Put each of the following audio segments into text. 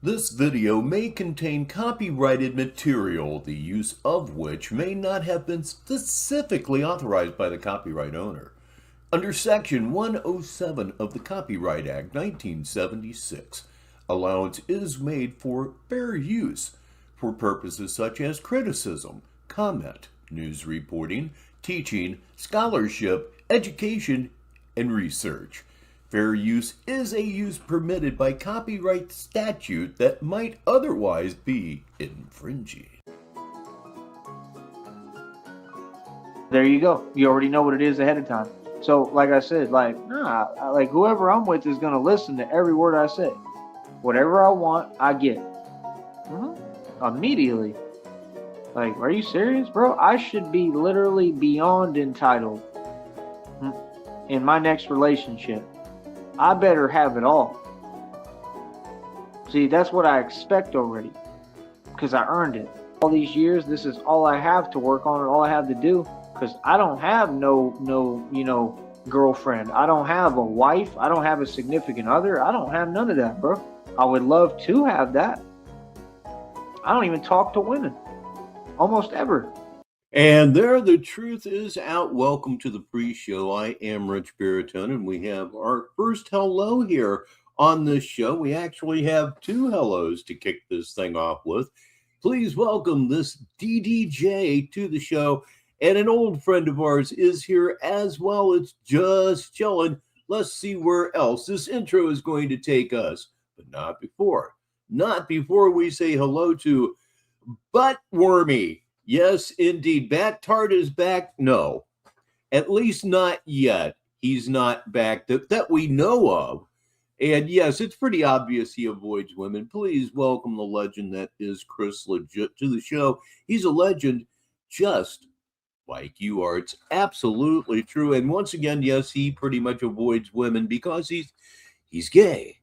This video may contain copyrighted material, the use of which may not have been specifically authorized by the copyright owner. Under Section 107 of the Copyright Act 1976, allowance is made for fair use for purposes such as criticism, comment, news reporting, teaching, scholarship, education, and research. Fair use is a use permitted by copyright statute that might otherwise be infringing. There you go. You already know what it is ahead of time. So, like I said, like whoever I'm with is gonna listen to every word I say. Whatever I want, I get. Immediately. Like, are you serious, bro? I should be literally beyond entitled in my next relationship. I better have it all. See, that's what I expect already, because I earned it. All these years, this is all I have to work on and all I have to do, because I don't have no girlfriend. I don't have a wife. I don't have a significant other. I don't have none of that, bro. I would love to have that. I don't even talk to women, almost ever. And there, the truth is out. Welcome to the pre-show. I am Richbartone, and we have our first hello here on this show. We actually have two hellos to kick this thing off with. Please welcome this DDJ to the show. And an old friend of ours is here as well. It's just chilling. Let's see where else this intro is going to take us. But not before. Not before we say hello to Buttwormy. Yes, indeed. Bat Tart is back? No. At least not yet. He's not back that we know of. And yes, it's pretty obvious he avoids women. Please welcome the legend that is Chris Legit to the show. He's a legend just like you are. It's absolutely true. And once again, yes, he pretty much avoids women because he's gay.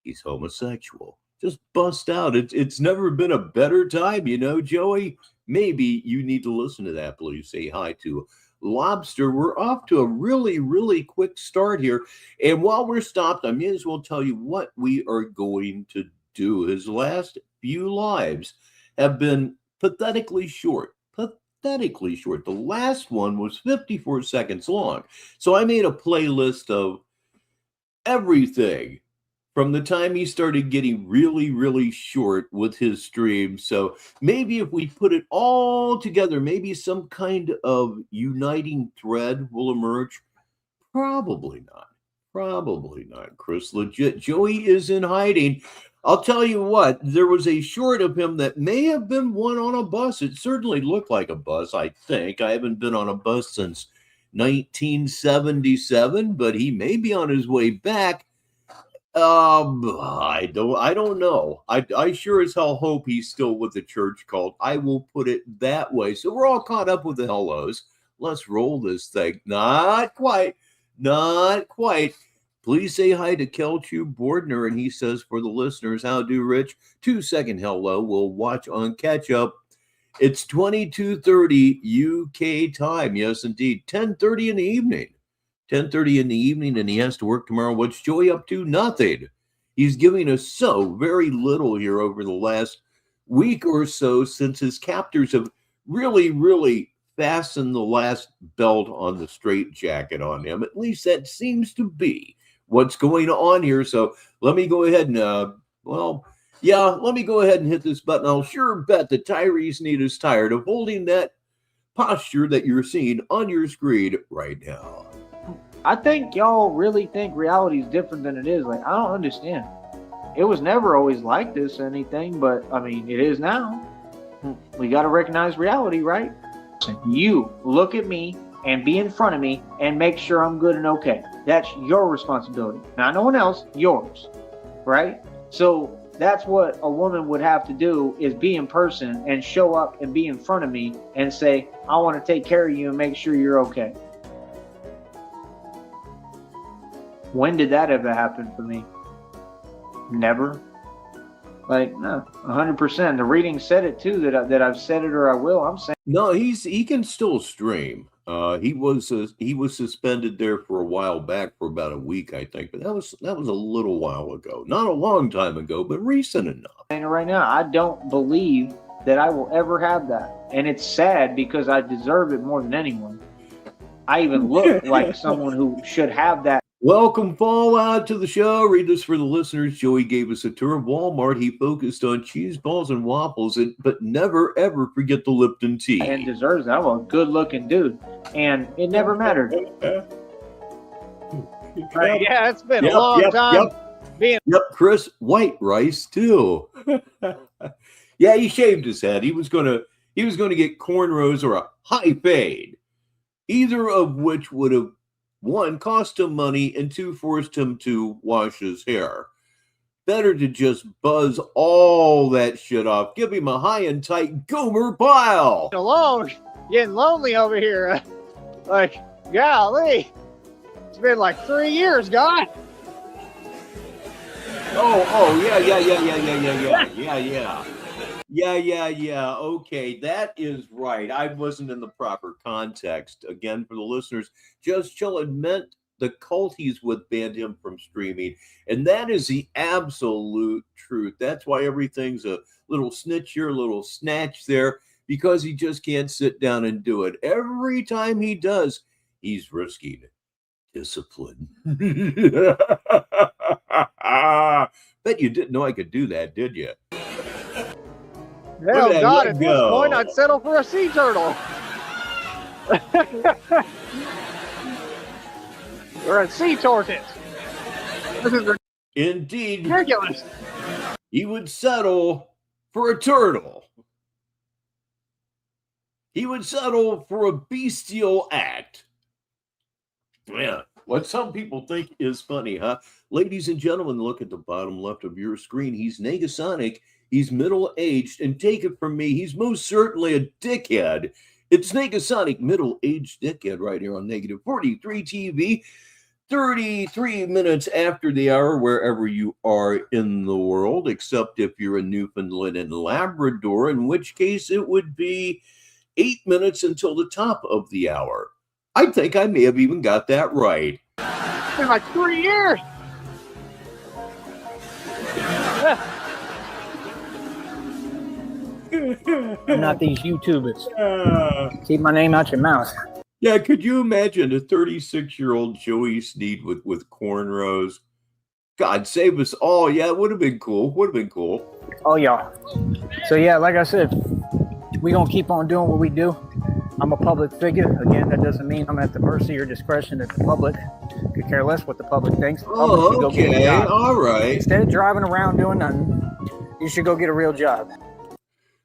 He's homosexual. Just bust out. It's never been a better time, you know, Joey. Maybe you need to listen to that. Please say hi to Lobster. We're off to a really, really quick start here. And while we're stopped, I may as well tell you what we are going to do. His last few lives have been pathetically short. Pathetically short. The last one was 54 seconds long. So I made a playlist of everything from the time he started getting really, really short with his streams. So maybe if we put it all together, maybe some kind of uniting thread will emerge. Probably not. Probably not. Chris Legit. Joey is in hiding. I'll tell you what, there was a short of him that may have been one on a bus. It certainly looked like a bus, I think. I haven't been on a bus since 1977, but he may be on his way back. I don't know. I sure as hell hope he's still with the church cult. I will put it that way. So we're all caught up with the hellos. Let's roll this thing. Not quite. Not quite. Please say hi to Kelchu Bordner. And he says, for the listeners, how do, Rich? 2-second hello. We'll watch on catch up. It's 22:30 UK time. Yes, indeed. 10:30 in the evening. 10:30 in the evening, and he has to work tomorrow. What's Joey up to? Nothing. He's giving us so very little here over the last week or so since his captors have really, really fastened the last belt on the straitjacket on him. At least that seems to be what's going on here. So let me go ahead and, let me go ahead and hit this button. I'll sure bet that Tyrese Need is tired of holding that posture that you're seeing on your screen right now. I think y'all really think reality is different than it is. Like, I don't understand. It was never always like this or anything, but I mean, it is now. We got to recognize reality, right? You look at me and be in front of me and make sure I'm good and okay. That's your responsibility. Not no one else, yours, right? So that's what a woman would have to do, is be in person and show up and be in front of me and say, I want to take care of you and make sure you're okay. When did that ever happen for me? Never. Like, no, 100%. The reading said it too, that I've said it or I will. I'm saying. No, he can still stream. He was suspended there for a while back for about a week, I think, but that was a little while ago, not a long time ago, but recent enough. And right now, I don't believe that I will ever have that, and it's sad because I deserve it more than anyone. I even look like someone who should have that. Welcome, Fallout, to the show. Read this for the listeners. Joey gave us a tour of Walmart. He focused on cheese balls and waffles, but never, ever forget the Lipton tea. And deserves it. I'm a good-looking dude, and it never mattered. Yeah, it's been a long time. Yep, Chris, white rice too. Yeah, he shaved his head. He was gonna get cornrows or a high fade, either of which would have, one, cost him money, and two, forced him to wash his hair. Better to just buzz all that shit off. Give him a high and tight Gomer pile. Alone, getting lonely over here. Like, golly, it's been like 3 years, God. Oh, yeah. Okay, that is right. I wasn't in the proper context. Again, for the listeners, Just Chillin' meant the culties would ban him from streaming, and that is the absolute truth. That's why everything's a little snitch here, a little snatch there, because he just can't sit down and do it. Every time he does, he's risking discipline. Bet you didn't know I could do that, did you? Hell, God, at this point, I'd settle for a sea turtle. Or a sea tortoise. This is Indeed. ridiculous. He would settle for a turtle. He would settle for a bestial act. Yeah, what some people think is funny, huh? Ladies and gentlemen, look at the bottom left of your screen. He's Negasonic. He's middle-aged, and take it from me, he's most certainly a dickhead. It's Negasonic, middle-aged dickhead, right here on Negative 43 TV, 33 minutes after the hour, wherever you are in the world, except if you're in Newfoundland and Labrador, in which case it would be 8 minutes until the top of the hour. I think I may have even got that right. It's been like 3 years. I'm not these YouTubers. Keep my name out your mouth. Yeah, could you imagine a 36-year-old Joey Sneed with cornrows? God save us all. Yeah, it would have been cool. Oh, yeah. So, yeah, like I said, we're going to keep on doing what we do. I'm a public figure. Again, that doesn't mean I'm at the mercy or discretion that the public could care less what the public thinks. The public should go get a job. All right. Instead of driving around doing nothing, you should go get a real job.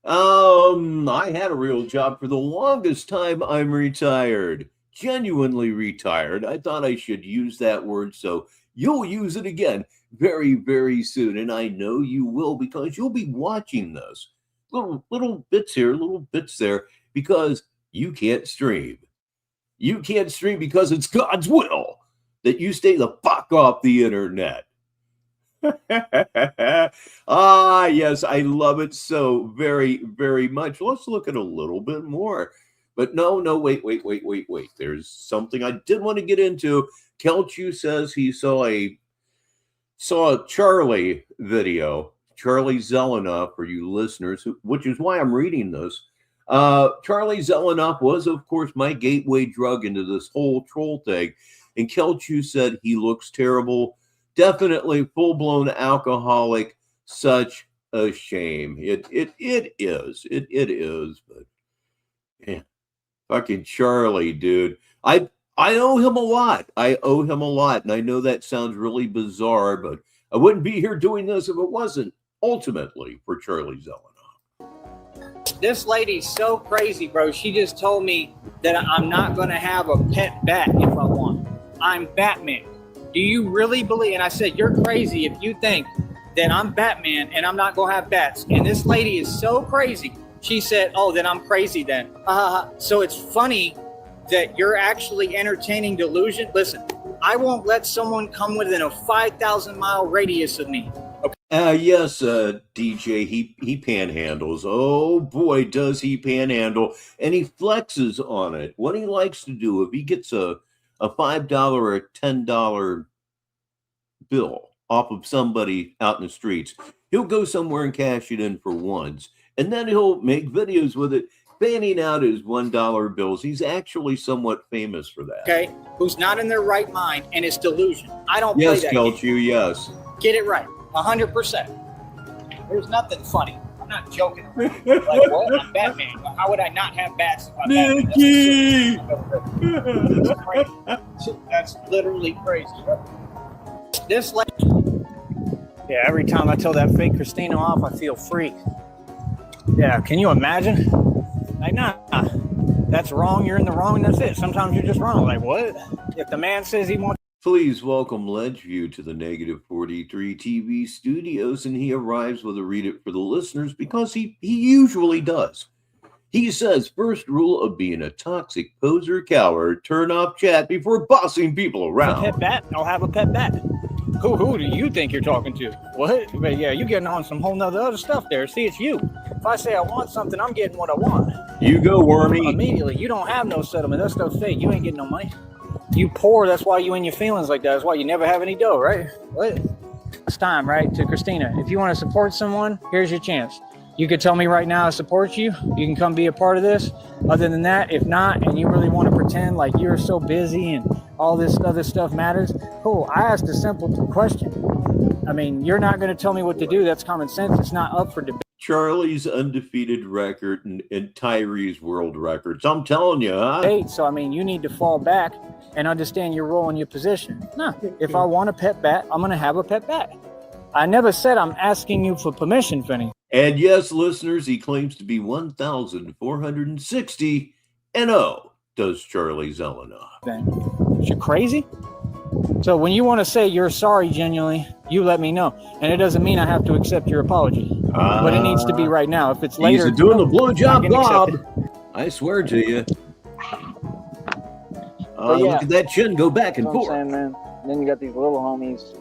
I had a real job for the longest time. I'm retired, genuinely retired. I thought I should use that word, so you'll use it again very, very soon. And I know you will, because you'll be watching this. Little bits here, little bits there, because you can't stream. You can't stream because it's God's will that you stay the fuck off the internet. Yes, I love it so very, very much. Let's look at a little bit more. But no, wait. There's something I did want to get into. Kelchu says he saw a Charlie video, Charlie Zelenoff, for you listeners, which is why I'm reading this. Charlie Zelenoff was, of course, my gateway drug into this whole troll thing. And Kelchu said he looks terrible. Definitely full-blown alcoholic. Such a shame. It is. But yeah, fucking Charlie, dude. I owe him a lot. And I know that sounds really bizarre, but I wouldn't be here doing this if it wasn't ultimately for Charlie Zelenoff. This lady's so crazy, bro. She just told me that I'm not going to have a pet bat if I want. I'm Batman. Do you really believe? And I said, you're crazy if you think that I'm Batman and I'm not going to have bats. And this lady is so crazy. She said, oh, then I'm crazy then. So it's funny that you're actually entertaining delusion. Listen, I won't let someone come within a 5,000-mile radius of me. Yes, DJ, he panhandles. Oh boy, does he panhandle. And he flexes on it. What he likes to do, if he gets a $5 or a $10 bill off of somebody out in the streets, he'll go somewhere and cash it in for ones. And then he'll make videos with it, fanning out his $1 bills. He's actually somewhat famous for that. Okay, who's not in their right mind, and it's delusion. I don't Yes, play that Kelchu, game. yes. Get it right, 100%. There's nothing funny. I'm not joking. Like, what? I'm Batman. How would I not have bats if I'm Batman? That's crazy. That's literally crazy. This yeah, every time I tell that fake Christina off, I feel free. Yeah, can you imagine? Like, nah, that's wrong. You're in the wrong, and that's it. Sometimes you're just wrong. Like, what? If the man says he wants. Please welcome Ledgeview to the Negative 43 TV studios, and he arrives with a read it for the listeners because he usually does. He says, first rule of being a toxic poser coward, turn off chat before bossing people around. Pet bat? I'll have a pet bat. Who do you think you're talking to? What? But yeah, you're getting on some whole nother other stuff there. See, it's you. If I say I want something, I'm getting what I want. You go, Wormy. Immediately, you don't have no settlement. That stuff's fake. You ain't getting no money. You poor, that's why you in your feelings like that. That's why you never have any dough, right? What? It's time, right? To Christina, if you want to support someone, here's your chance. You could tell me right now I support you. You can come be a part of this. Other than that, if not, and you really want to pretend like you're so busy and all this other stuff matters, cool. I asked a simple question. I mean, you're not going to tell me what to do. That's common sense. It's not up for debate. Charlie's undefeated record and Tyree's world records. I'm telling you, huh? So, I mean, you need to fall back and understand your role and your position. No, if I want a pet bat, I'm going to have a pet bat. I never said I'm asking you for permission for anything. And yes, listeners, he claims to be 1,460 and does Charlie Zelenoff. You're crazy? So when you want to say you're sorry genuinely, you let me know. And it doesn't mean I have to accept your apology. But it needs to be right now. If it's later... He's doing the blowjob Bob. I swear to you. Look at that chin go back and forth. Saying, man. And then you got these little homies.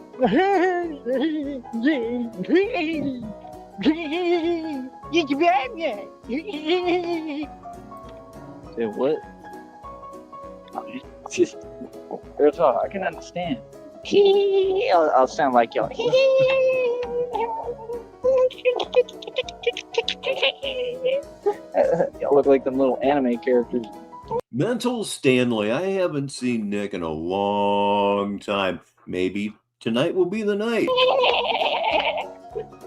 Say what? That's all I can understand. I'll sound like y'all. Y'all look like them little anime characters. Mental Stanley. I haven't seen Nick in a long time. Maybe tonight will be the night.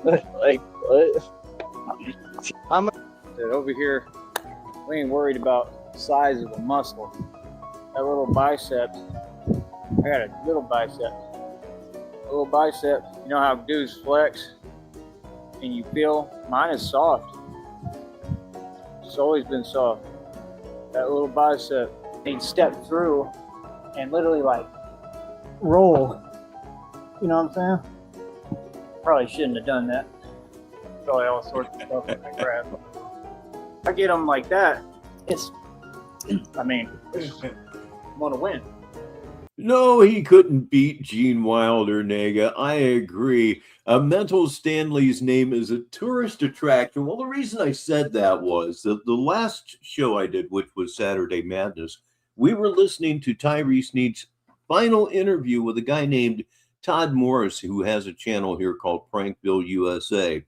Like what? I'm over here. We ain't worried about the size of the muscle. That little bicep. I got a little bicep. A little bicep. You know how dudes flex and you feel? Mine is soft. It's always been soft. That little bicep. They'd step through and literally like roll. You know what I'm saying? Probably shouldn't have done that. Probably all sorts of stuff in that grab. I get them like that. I mean, I'm gonna win. No, he couldn't beat Gene Wilder, Nega. I agree. Mental Stanley's name is a tourist attraction. Well, the reason I said that was that the last show I did, which was Saturday Madness, we were listening to Tyree Sneed's final interview with a guy named Todd Morris, who has a channel here called Prankville USA.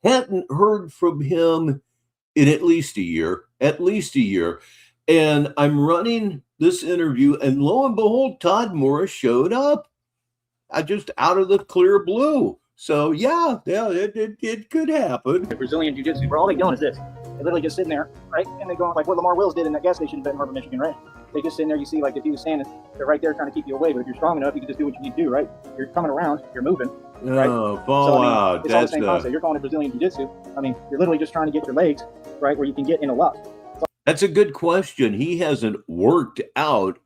Hadn't heard from him in at least a year. And I'm running this interview, and lo and behold, Todd Morris showed up. Just out of the clear blue. So yeah, it could happen. The Brazilian Jiu-Jitsu, where all they're doing is this. They're literally just sitting there, right? And they're going like what Lamar Wills did in that gas station in Benton Harbor, Michigan, right? They just sitting there, you see like if he was standing, they're right there trying to keep you away. But if you're strong enough, you can just do what you need to do, right? You're coming around, you're moving. Right? Oh, fall out. It's all the same concept. You're going to Brazilian Jiu-Jitsu. I mean, you're literally just trying to get your legs, right, where you can get in a lock. That's a good question. He hasn't worked out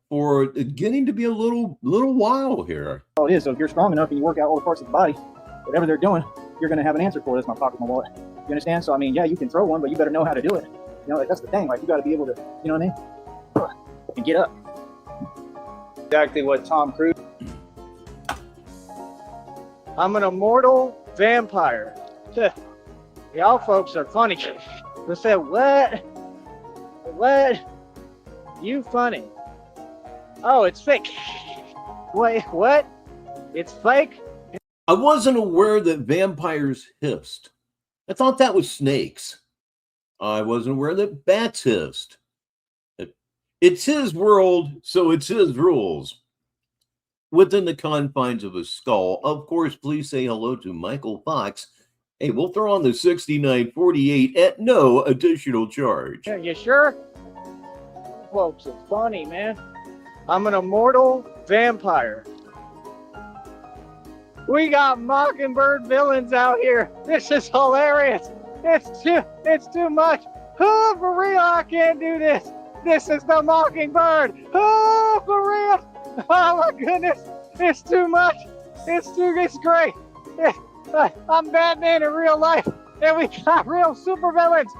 for getting to be a little while here. Oh, it is. So if you're strong enough and you work out all the parts of the body, whatever they're doing, you're going to have an answer for it. That's my pocket, my wallet. You understand? So, I mean, yeah, you can throw one, but you better know how to do it. You know, like, that's the thing. Like, you got to be able to, you know what I mean? And get up. Exactly what Tom Cruise. I'm an immortal vampire. Y'all folks are funny. They said, what? What? You funny. Oh, it's fake. Wait, what? It's fake? I wasn't aware that vampires hissed. I thought that was snakes. I wasn't aware that bats hissed. It's his world, so it's his rules. Within the confines of a skull, of course, please say hello to Michael Fox. Hey, we'll throw on the 6948 at no additional charge. Yeah, you sure? Folks, it's funny, man. I'm an immortal vampire. We got mockingbird villains out here. This is hilarious. It's too much. Oh, for real, I can't do this. This is the mockingbird. Oh, for real. Oh my goodness. It's too much. It's great. I'm Batman in real life, and we got real supervillains.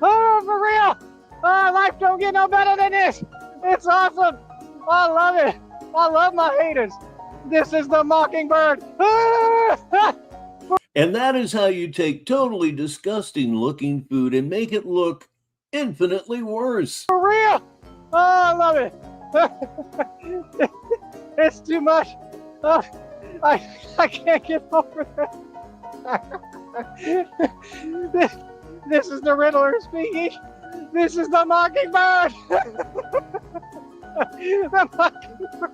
Oh, for real. Oh, life don't get no better than this. It's awesome. I love it. I love my haters. This is the mockingbird. And that is how you take totally disgusting looking food and make it look infinitely worse. For real. Oh, I love it. It's too much. Oh, I can't get over that. This is the Riddler speaking. This is the mockingbird. The mockingbird.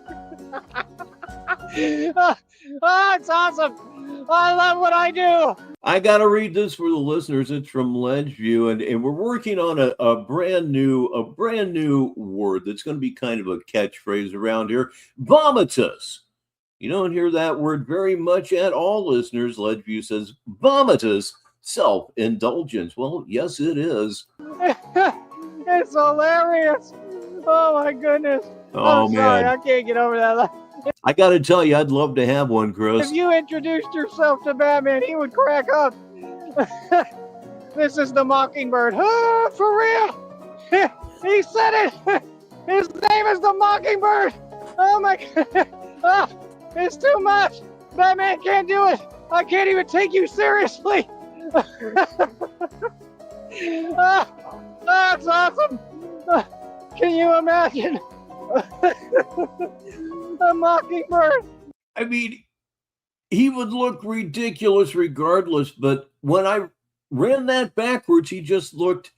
Oh, it's awesome. I love what I do. I got to read this for the listeners. It's from Ledgeview, and we're working on a brand new word that's going to be kind of a catchphrase around here. Vomitus. You don't hear that word very much at all, listeners. Ledgeview says vomitus, self-indulgence. Well, yes, it is. It's hilarious. Oh my goodness. Oh, I'm sorry, man. I can't get over that. I got to tell you, I'd love to have one, Chris. If you introduced yourself to Batman, he would crack up. This is the Mockingbird. Oh, for real. He said it. His name is the Mockingbird. Oh my God. Oh, it's too much. Batman can't do it. I can't even take you seriously. That's awesome. Can you imagine? A mockingbird. I mean, he would look ridiculous regardless, but when I ran that backwards, he just looked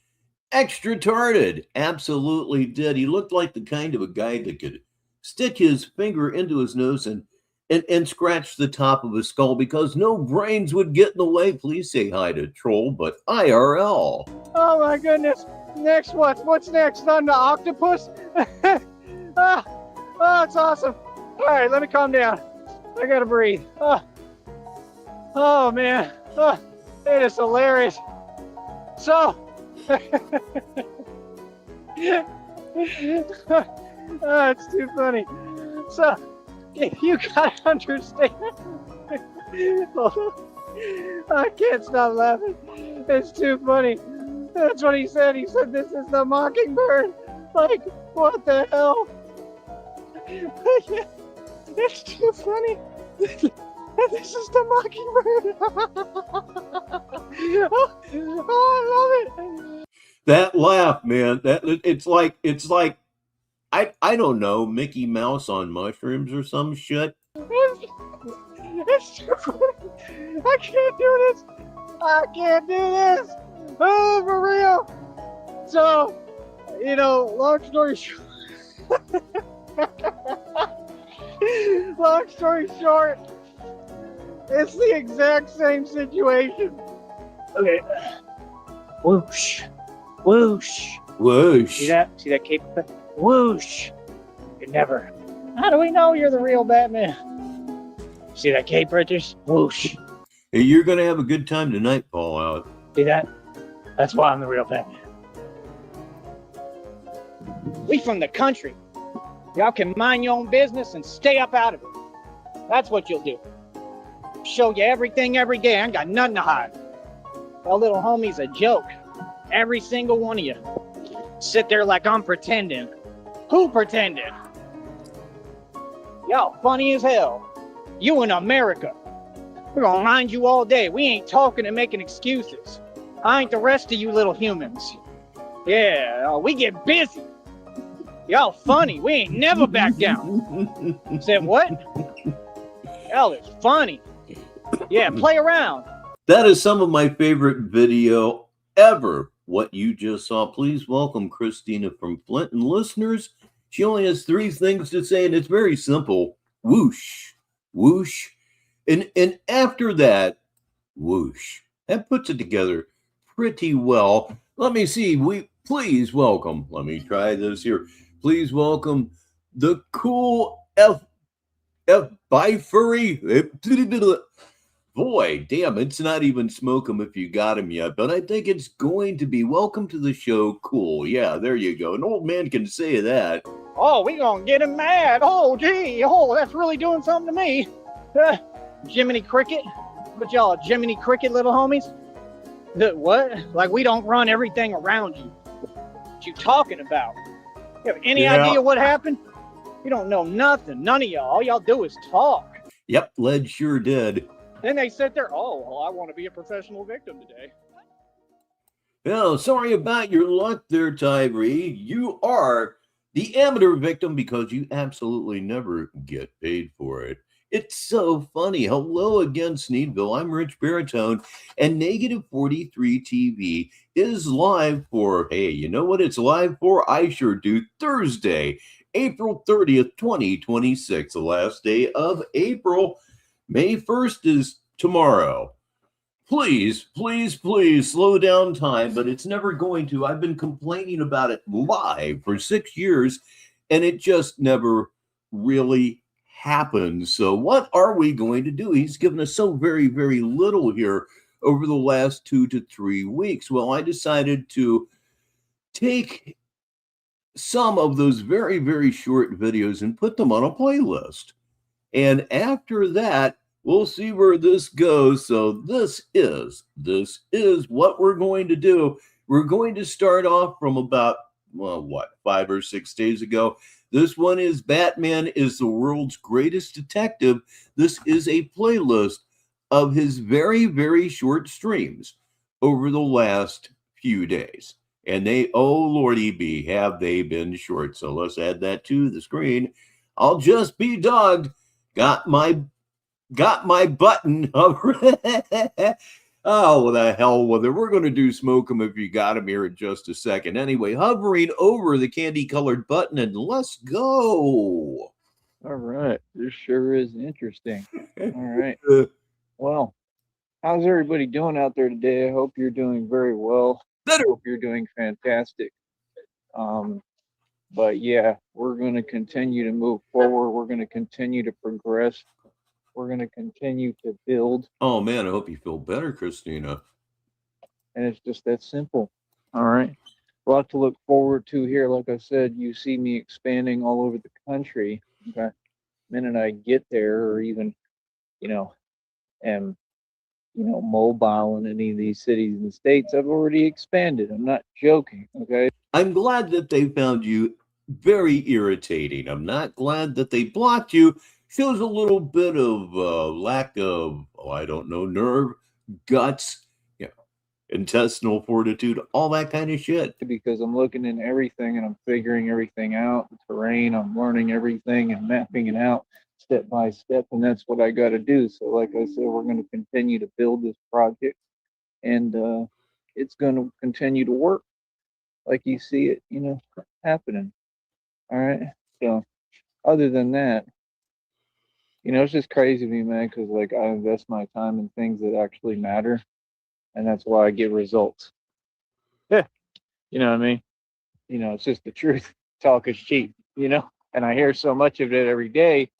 extra tarded. Absolutely did. He looked like the kind of a guy that could stick his finger into his nose and scratch the top of his skull because no brains would get in the way. Please say hi to Troll, but IRL. Oh my goodness. Next what? What's next? On the octopus? Oh, it's awesome. All right, let me calm down. I gotta breathe. Oh man. Oh, it is hilarious. So, oh, it's too funny. So, you gotta understand. I can't stop laughing. It's too funny. That's what he said. He said, this is the mockingbird. Like, what the hell? It's too funny. This is the mockingbird. Oh, I love it. That laugh, man. It's like I don't know, Mickey Mouse on mushrooms or some shit. It's too funny. I can't do this. I can't do this. Oh, for real. So, long story short. Long story short, it's the exact same situation. Okay. Whoosh. Whoosh. Whoosh. See that cape? Whoosh. You never. How do we know you're the real Batman? See that cape right there? Whoosh. Hey, you're going to have a good time tonight, Fallout. See that? That's why I'm the real Batman. We from the country. Y'all can mind your own business and stay up out of it. That's what you'll do. Show you everything every day. I ain't got nothing to hide. That little homie's a joke. Every single one of you. Sit there like I'm pretending. Who pretended? Y'all funny as hell. You in America. We're gonna mind you all day. We ain't talking and making excuses. I ain't the rest of you little humans. Yeah, we get busy. Y'all funny. We ain't never back down. Said what? Y'all is funny. Yeah, play around. That is some of my favorite video ever. What you just saw. Please welcome Christina from Flint. And listeners, she only has 3 things to say, and it's very simple. Whoosh, whoosh. And after that, whoosh. That puts it together pretty well. Let me see. Please welcome. Let me try this here. Please welcome the cool F by furry. Boy, damn, it's not even smoke 'em if you got him yet, but I think it's going to be welcome to the show. Cool. Yeah, there you go. An old man can say that. Oh, we gonna get him mad. Oh, gee. Oh, that's really doing something to me. Jiminy Cricket? What y'all, Jiminy Cricket, little homies? What? Like we don't run everything around you. What you talking about? You have any idea what happened? You don't know nothing. None of y'all. All y'all do is talk. Yep, Led sure did. Then they sit there, oh, well, I want to be a professional victim today. Well, sorry about your luck there, Tyree. You are the amateur victim because you absolutely never get paid for it. It's so funny. Hello again, Sneedville. I'm Rich Baritone, and Negative 43 TV is live for, hey, you know what it's live for? I sure do. Thursday, April 30th, 2026, the last day of April. May 1st is tomorrow. Please, please, please slow down time, but it's never going to. I've been complaining about it live for 6 years, and it just never really happens. So what are we going to do? He's given us so very, very little here over the last 2 to 3 weeks. Well, I decided to take some of those very, very short videos and put them on a playlist. And after that, we'll see where this goes. So this is what we're going to do. We're going to start off from about, 5 or 6 days ago. This one is Batman is the World's Greatest Detective. This is a playlist of his very, very short streams over the last few days. And they, oh Lordy be, have they been short. So let's add that to the screen. I'll just be dogged. Got my button. Oh, the hell with it. We're going to do Smoke 'em if you got him here in just a second. Anyway, hovering over the candy-colored button, and let's go. All right. This sure is interesting. All right. Well, how's everybody doing out there today? I hope you're doing very well. I hope you're doing fantastic. But yeah, we're going to continue to move forward. We're going to continue to progress. We're going to continue to build. Oh, man, I hope you feel better, Christina. And it's just that simple. All right. A lot to look forward to here. Like I said, you see me expanding all over the country. Okay. The minute I get there, or even, am, mobile in any of these cities and states, I've already expanded. I'm not joking. Okay. I'm glad that they found you very irritating. I'm not glad that they blocked you. Shows a little bit of lack of, nerve, guts, intestinal fortitude, all that kind of shit. Because I'm looking in everything and I'm figuring everything out, the terrain, I'm learning everything and mapping it out step by step, and that's what I got to do. So like I said, we're going to continue to build this project, and it's going to continue to work like you see it, happening. All right. So other than that, it's just crazy to me, man, because I invest my time in things that actually matter, and that's why I get results. Yeah. You know what I mean? It's just the truth. Talk is cheap, and I hear so much of it every day,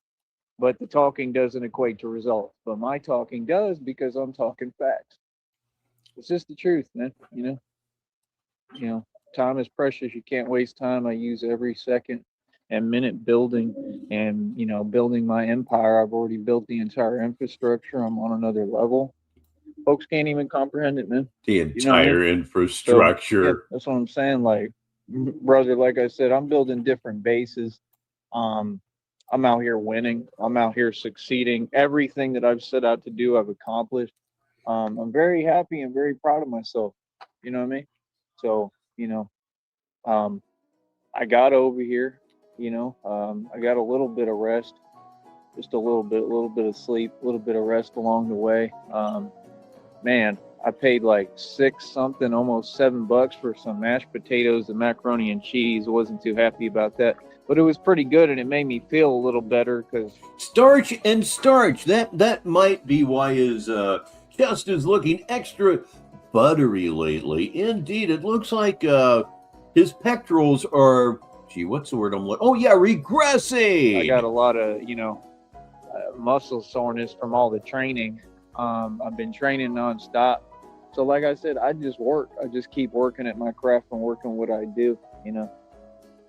but the talking doesn't equate to results. But my talking does, because I'm talking facts. It's just the truth, man. Time is precious. You can't waste time. I use every second and minute building and, building my empire. I've already built the entire infrastructure. I'm on another level. Folks can't even comprehend it, man. The entire infrastructure. So, yeah, that's what I'm saying. Like, brother, like I said, I'm building different bases. I'm out here winning. I'm out here succeeding. Everything that I've set out to do, I've accomplished. I'm very happy and very proud of myself. You know what I mean? So, um, I got over here, I got a little bit of rest, just a little bit of sleep, a little bit of rest along the way. Man, I paid like six something, almost $7 for some mashed potatoes and macaroni and cheese. Wasn't too happy about that, but it was pretty good, and it made me feel a little better because Starch and starch. That might be why his chest is looking extra buttery lately. Indeed, it looks like his pectorals are. Gee, what's the word I'm looking? Oh yeah, regressing. I got a lot of muscle soreness from all the training. I've been training nonstop. So like I said, I just work. I just keep working at my craft and working what I do.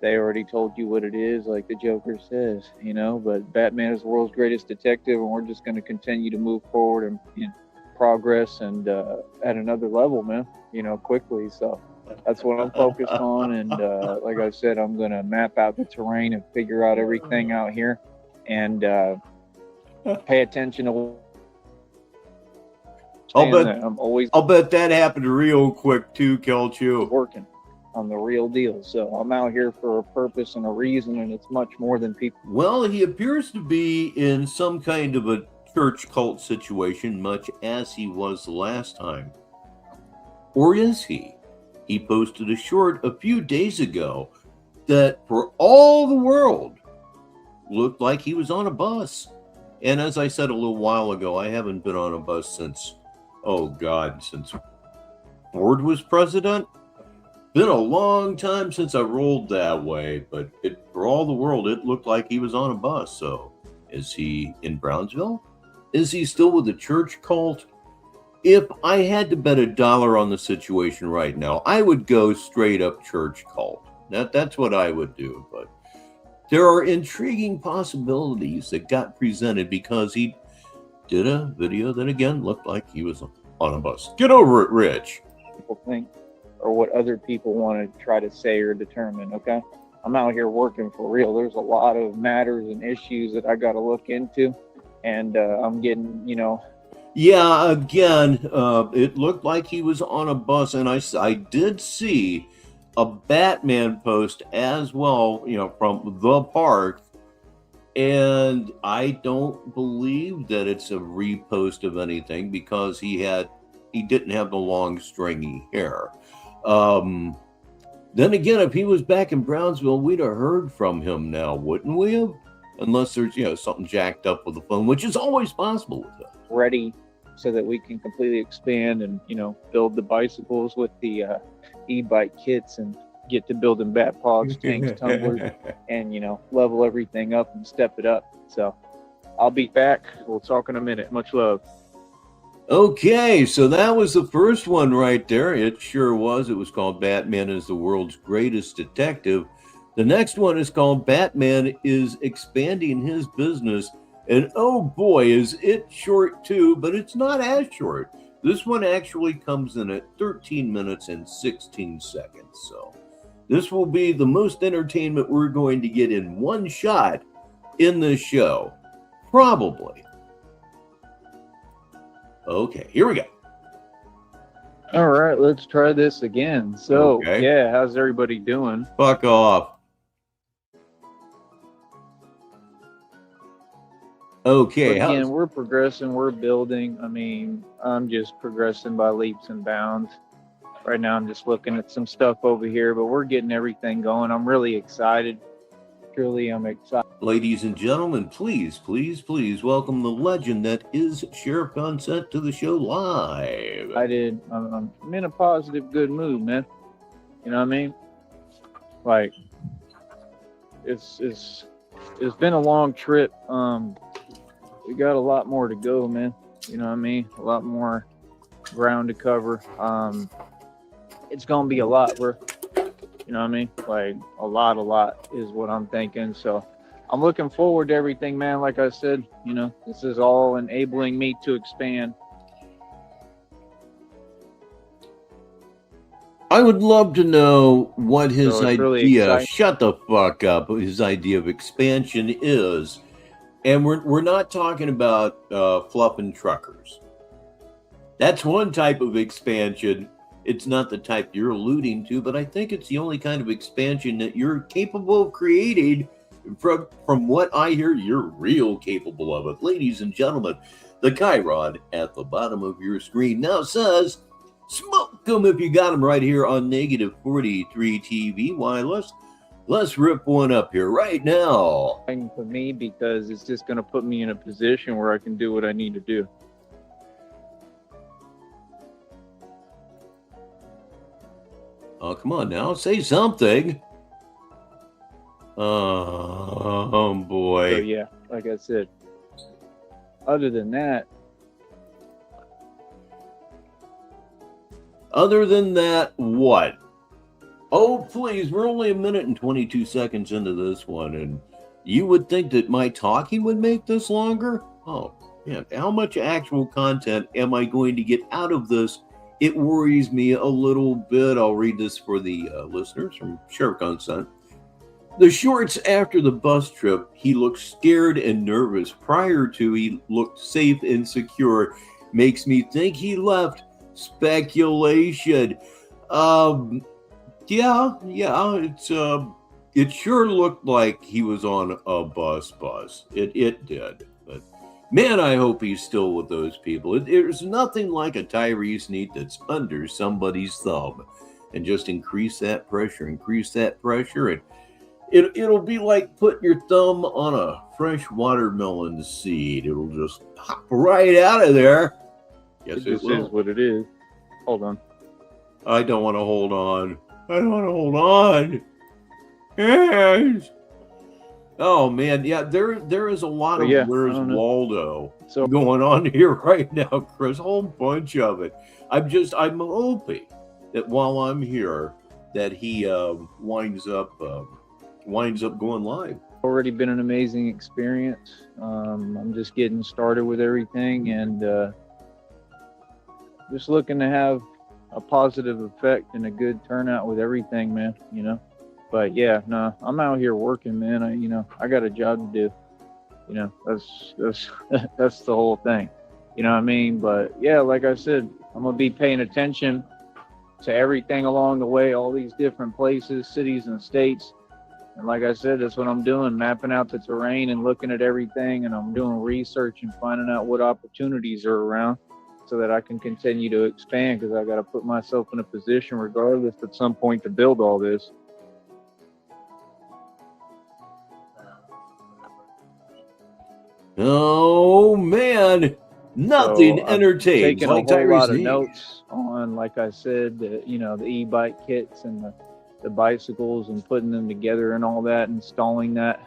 They already told you what it is, like the Joker says, but Batman is the world's greatest detective, and we're just going to continue to move forward and progress and at another level, man, quickly. So that's what I'm focused on. And like I said, I'm going to map out the terrain and figure out everything out here and pay attention to. I'll bet that happened real quick too, Kelchu. Working on the real deal. So I'm out here for a purpose and a reason, and it's much more than people. Well, he appears to be in some kind of a church cult situation, much as he was the last time. Or is he? He posted a short a few days ago that, for all the world, looked like he was on a bus. And as I said a little while ago, I haven't been on a bus since Ford was president. Been a long time since I rolled that way, but for all the world, it looked like he was on a bus. So, is he in Brownsville? Is he still with the church cult? If I had to bet $1 on the situation right now, I would go straight up church cult. That's what I would do. But there are intriguing possibilities that got presented because he did a video that again looked like he was on a bus. Get over it, Rich. People think, or what other people want to try to say or determine, okay? I'm out here working for real. There's a lot of matters and issues that I got to look into, and I'm getting, Yeah, again, it looked like he was on a bus, and I did see a Batman post as well, from the park, and I don't believe that it's a repost of anything because he didn't have the long stringy hair. Then again, if he was back in Brownsville, we'd have heard from him now, wouldn't we have? Unless there's, something jacked up with the phone, which is always possible with him. Ready so that we can completely expand and, build the bicycles with the e-bike kits and get to building bat pogs, tanks, tumblers, and, level everything up and step it up. So I'll be back. We'll talk in a minute. Much love. Okay, so that was the first one right there. It sure was. It was called Batman is the World's Greatest Detective. The next one is called Batman is Expanding His Business. And oh boy, is it short too, but it's not as short. This one actually comes in at 13 minutes and 16 seconds. So this will be the most entertainment we're going to get in one shot in this show. Probably. Okay, here we go. All right, let's try this again. So, Yeah, how's everybody doing? Fuck off. Okay. Again, we're progressing, we're building. I mean, I'm just progressing by leaps and bounds. Right now, I'm just looking at some stuff over here, but we're getting everything going. I'm really excited. Truly, I'm excited. Ladies and gentlemen, please, please, please welcome the legend that is Sheriff Consent to the show live. I'm in a positive, good mood, man. You know what I mean? Like, it's been a long trip. We got a lot more to go, man. You know what I mean? A lot more ground to cover. It's gonna be a lot, bro. You know what I mean? Like a lot is what I'm thinking. So I'm looking forward to everything, man. Like I said, this is all enabling me to expand. I would love to know what his So it's really idea, exciting. shut the fuck up, his idea of expansion is. And we're not talking about fluffing truckers. That's one type of expansion. It's not the type you're alluding to, but I think it's the only kind of expansion that you're capable of creating. From what I hear, you're real capable of it. Ladies and gentlemen, the Chiron at the bottom of your screen now says, smoke them if you got them right here on Negative 43 TV. Why, let's rip one up here right now. For me, because it's just going to put me in a position where I can do what I need to do. Oh, come on now, say something. Oh, boy. So yeah, like I said, other than that, what? Oh, please, we're only a minute and 22 seconds into this one, and you would think that my talking would make this longer? Oh, man, how much actual content am I going to get out of this? It worries me a little bit. I'll read this for the listeners from Sheriff Consent. The shorts after the bus trip, he looked scared and nervous. Prior to, he looked safe and secure. Makes me think he left. Speculation. Yeah, it sure looked like he was on a bus. It did. But man, I hope he's still with those people. There's nothing like a Tyrese Neat that's under somebody's thumb. And just increase that pressure, and it'll be like putting your thumb on a fresh watermelon seed. It'll just pop right out of there. Yes, it just is what it is. Hold on. I don't want to hold on. Yes. Oh man, yeah, there is a lot of Where's Waldo going on here right now, Chris. A whole bunch of it. I'm hoping that while I'm here, that he winds up going live. Already been an amazing experience. I'm just getting started with everything, and just looking to have a positive effect and a good turnout with everything, man, you know. But yeah, no, I'm out here working, man. I got a job to do. You know, that's that's the whole thing. You know what I mean? But yeah, like I said, I'm gonna be paying attention to everything along the way, all these different places, cities and states. And like I said, that's what I'm doing, mapping out the terrain and looking at everything, and I'm doing research and finding out what opportunities are around, so that I can continue to expand, because I got to put myself in a position regardless at some point to build all this. Oh man, nothing entertains. Taking like a whole lot of notes on, like I said, the e-bike kits and the bicycles, and putting them together and all that, installing that.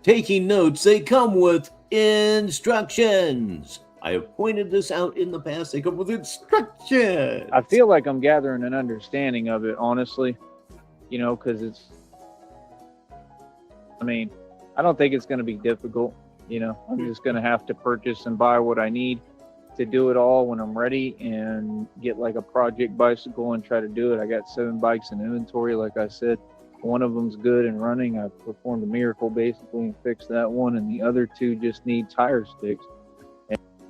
Taking notes, they come with instructions. I have pointed this out in the past. They come with instructions. I feel like I'm gathering an understanding of it, honestly, because I don't think it's going to be difficult. I'm just going to have to purchase and buy what I need to do it all when I'm ready, and get like a project bicycle and try to do it. I got 7 bikes in inventory, like I said. One of them's good and running. I performed a miracle basically and fixed that one, and the other 2 just need tire sticks.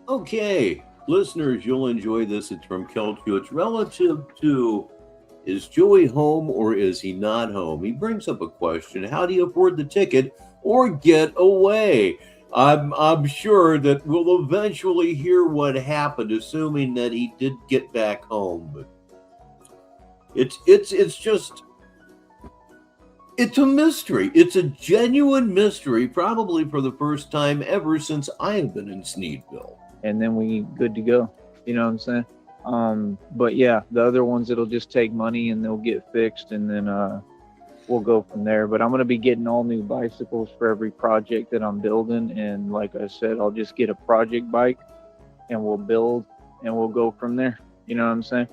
Okay, listeners, you'll enjoy this. It's from Kelchu. It's relative to, is Joey home or is he not home? He brings up a question. How do you afford the ticket or get away? I'm sure that we'll eventually hear what happened, assuming that he did get back home. But it's a mystery. It's a genuine mystery, probably for the first time ever since I have been in Sneedville. And then we good to go. You know what I'm saying? But yeah, the other ones, it'll just take money and they'll get fixed, and then we'll go from there. But I'm going to be getting all new bicycles for every project that I'm building. And like I said, I'll just get a project bike and we'll build and we'll go from there. You know what I'm saying?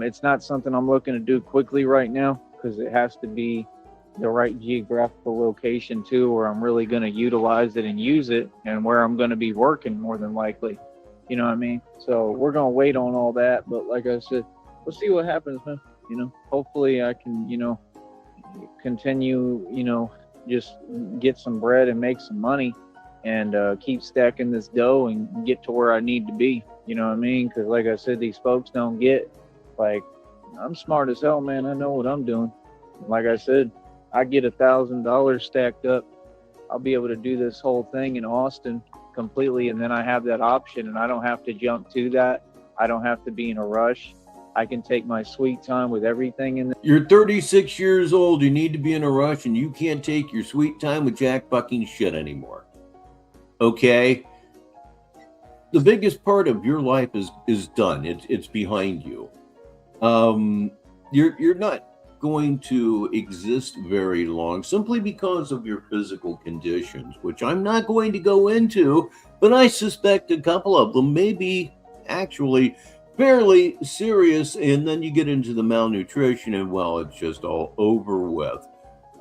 It's not something I'm looking to do quickly right now, because it has to be the right geographical location too, where I'm really going to utilize it and use it, and where I'm going to be working more than likely. You know what I mean? So we're going to wait on all that. But like I said, we'll see what happens, man. You know, hopefully I can, you know, continue, you know, just get some bread and make some money and keep stacking this dough and get to where I need to be. You know what I mean? Because like I said, these folks don't get, like, I'm smart as hell, man. I know what I'm doing. Like I said, I get $1,000 stacked up. I'll be able to do this whole thing in Austin completely, and then I have that option, and I don't have to jump to that. I don't have to be in a rush. I can take my sweet time with everything in there. You're 36 years old. You need to be in a rush, and you can't take your sweet time with jack fucking shit anymore. Okay? The biggest part of your life is done. It's behind you. You're not going to exist very long simply because of your physical conditions, which I'm not going to go into, but I suspect a couple of them may be actually fairly serious, and then you get into the malnutrition, and well, it's just all over with.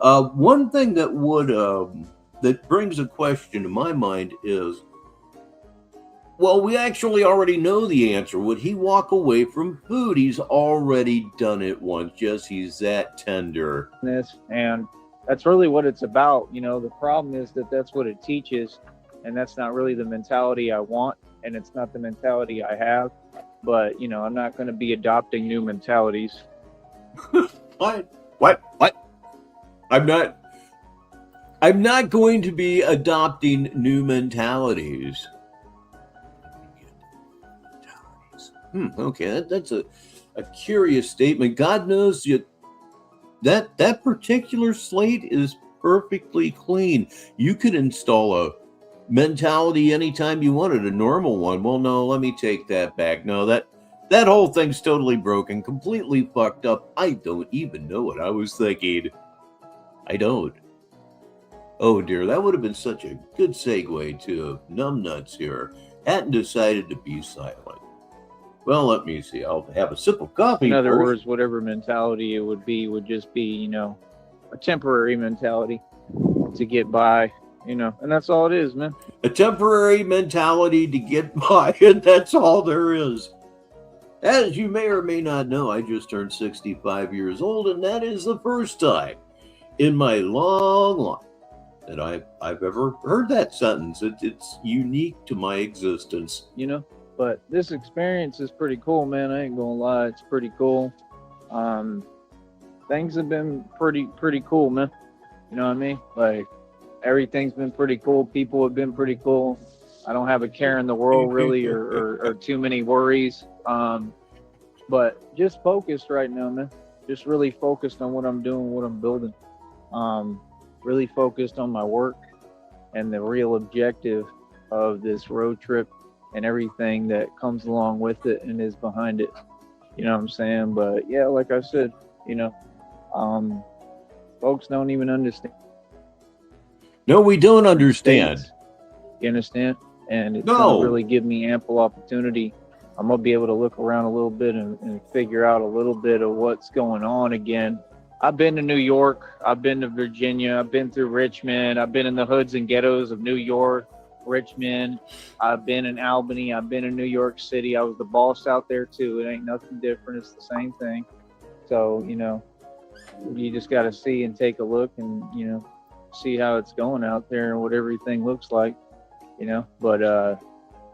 One thing that would that brings a question to my mind is, well, we actually already know the answer. Would he walk away from food? He's already done it once. Yes, he's that tender. And that's really what it's about. You know, the problem is that that's what it teaches, and that's not really the mentality I want, and it's not the mentality I have. But, you know, I'm not going to be adopting new mentalities. What? I'm not going to be adopting new mentalities. Okay, that's a curious statement. God knows that particular slate is perfectly clean. You could install a mentality anytime you wanted, a normal one. Well, no, let me take that back. No, that whole thing's totally broken, completely fucked up. I don't even know what I was thinking. I don't. Oh dear, that would have been such a good segue to numbnuts here. Hadn't decided to be silent. Well, let me see. I'll have a sip of coffee. In other first. words, whatever mentality it would just be, you know, a temporary mentality to get by, you know, and that's all it is, man. A temporary mentality to get by, and that's all there is. As you may or may not know, I just turned 65 years old, and that is the first time in my long life that I've ever heard that sentence. It's unique to my existence. You know? But this experience is pretty cool, man. I ain't gonna lie, it's pretty cool. Things have been pretty cool, man. You know what I mean? Like, everything's been pretty cool. People have been pretty cool. I don't have a care in the world really, or too many worries. But just focused right now, man. Just really focused on what I'm doing, what I'm building. Really focused on my work and the real objective of this road trip and everything that comes along with it and is behind it. You know what I'm saying? But yeah, like I said, you know, folks don't even understand. No, we don't understand. You understand? And it's going to really give me ample opportunity. I'm going to be able to look around a little bit and figure out a little bit of what's going on again. I've been to New York. I've been to Virginia. I've been through Richmond. I've been in the hoods and ghettos of New York, Richmond. I've been in Albany. I've been in New York City. I was the boss out there too. It ain't nothing different. It's the same thing. So, you know, you just got to see and take a look and, you know, see how it's going out there and what everything looks like, you know. But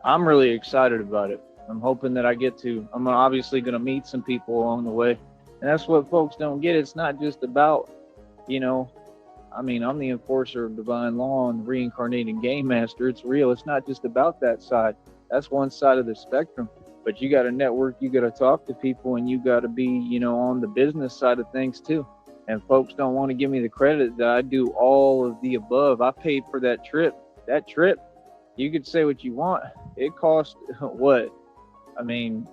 I'm really excited about it. I'm hoping that I'm obviously going to meet some people along the way. And that's what folks don't get. It's not just about, you know, I mean, I'm the enforcer of divine law and the reincarnating game master. It's real. It's not just about that side. That's one side of the spectrum. But you got to network, you got to talk to people, and you got to be, you know, on the business side of things too. And folks don't want to give me the credit that I do all of the above. I paid for that trip. That trip, you could say what you want. It cost what? I mean,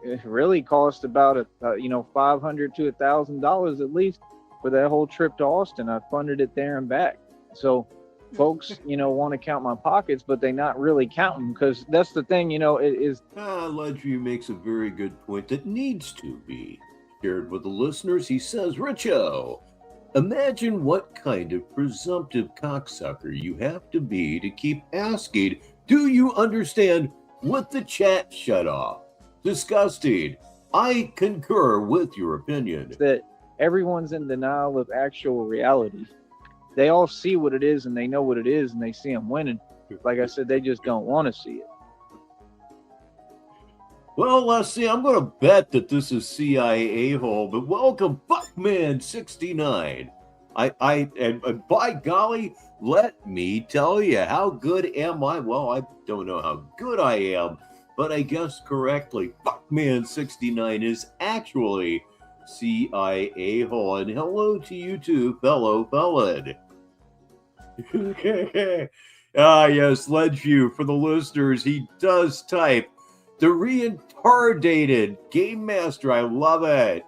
it really cost about $500 to $1,000 at least for that whole trip to Austin. I funded it there and back. So folks, you know, want to count my pockets, but they not really counting, because that's the thing, you know, it is. Ledry makes a very good point that needs to be shared with the listeners. He says, Richo, imagine what kind of presumptive cocksucker you have to be to keep asking, do you understand, with the chat shut off? Disgusting. I concur with your opinion. That everyone's in denial of actual reality. They all see what it is and they know what it is and they see them winning. Like I said, they just don't want to see it. Well, let's see. I'm going to bet that this is CIA hole, but welcome, Buckman69. And by golly, let me tell you, how good am I? Well, I don't know how good I am, but I guessed correctly. Buckman69 is actually CIA hole. And hello to you too, fellow felon. Yes, Ledgeview, for the listeners, he does type the reincarnated Game Master. I love it.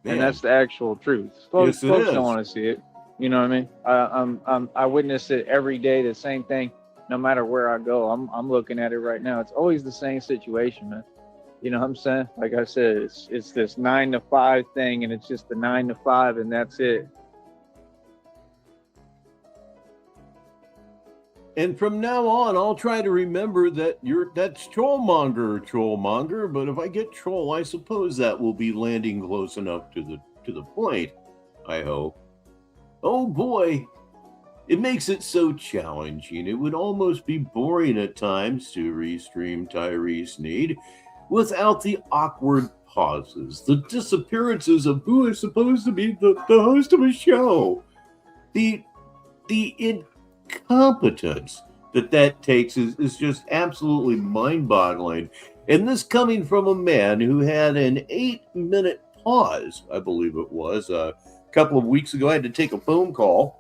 Man. And that's the actual truth. Folks don't want to see it. You know what I mean? I witness it every day, the same thing, no matter where I go. I'm looking at it right now. It's always the same situation, man. You know what I'm saying? Like I said, it's this 9 to 5 thing, and it's just the 9 to 5, and that's it. And from now on, I'll try to remember that that's trollmonger. But if I get troll, I suppose that will be landing close enough to the point. I hope. Oh boy, it makes it so challenging. It would almost be boring at times to restream Tyrese Need without the awkward pauses, the disappearances of who is supposed to be the host of a show, the incompetence that takes is just absolutely mind-boggling. And this coming from a man who had an 8-minute pause, I believe it was, a couple of weeks ago. I had to take a phone call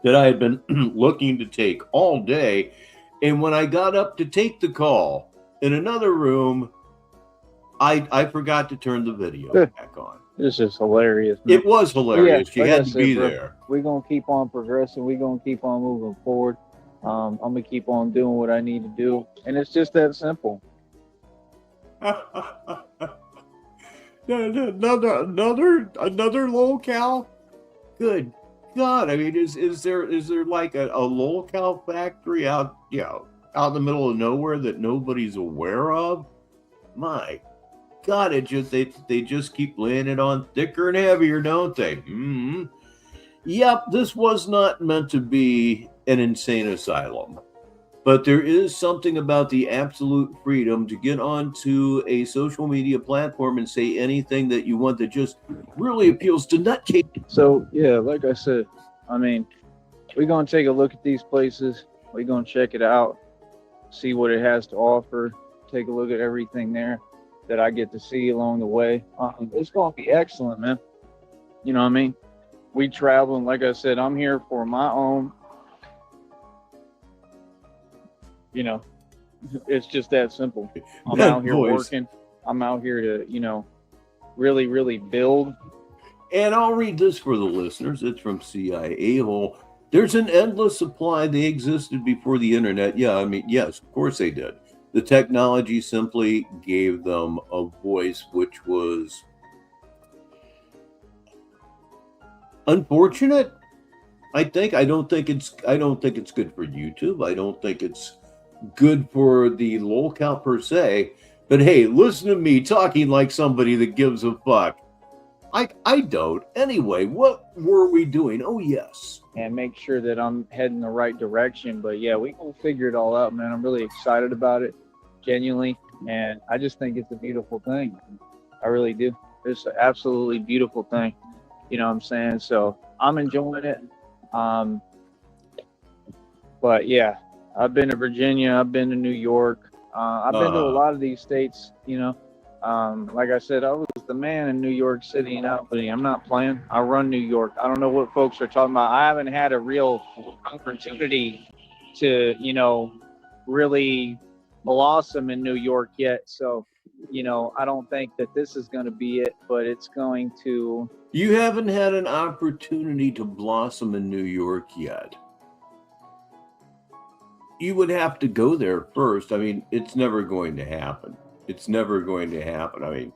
that I had been looking to take all day. And when I got up to take the call in another room, I forgot to turn the video back on. This is hilarious, man. It was hilarious. You had to be there. We're going to keep on progressing. We're going to keep on moving forward. I'm going to keep on doing what I need to do. And it's just that simple. Another locale? Good God. I mean, is there like a locale factory out in the middle of nowhere that nobody's aware of? My God, they just keep laying it on thicker and heavier, don't they? Mm-hmm. Yep, this was not meant to be an insane asylum. But there is something about the absolute freedom to get onto a social media platform and say anything that you want that just really appeals to nutcase. So, yeah, like I said, I mean, we're going to take a look at these places. We're going to check it out, see what it has to offer, take a look at everything there that I get to see along the way. It's going to be excellent, man. You know what I mean? We travel, and like I said, I'm here for my own. You know, it's just that simple. I'm out here working. I'm out here to, really, really build. And I'll read this for the listeners. It's from CIA Hole. There's an endless supply. They existed before the internet. Yeah, I mean, yes, of course they did. The technology simply gave them a voice, which was unfortunate. I don't think it's good for YouTube. I don't think it's good for the locale per se. But hey, listen to me talking like somebody that gives a fuck. I don't. Anyway, what were we doing? Oh, yes. And make sure that I'm heading the right direction. But yeah, we will figure it all out, man. I'm really excited about it, genuinely. And I just think it's a beautiful thing. I really do. It's an absolutely beautiful thing. You know what I'm saying? So I'm enjoying it. But yeah, I've been to Virginia. I've been to New York. I've been to a lot of these states, like I said, I was the man in New York City and Albany. I'm not playing. I run New York. I don't know what folks are talking about. I haven't had a real opportunity to, really blossom in New York yet. So, I don't think that this is going to be it, but it's going to. You haven't had an opportunity to blossom in New York yet. You would have to go there first. I mean, it's never going to happen. It's never going to happen. I mean,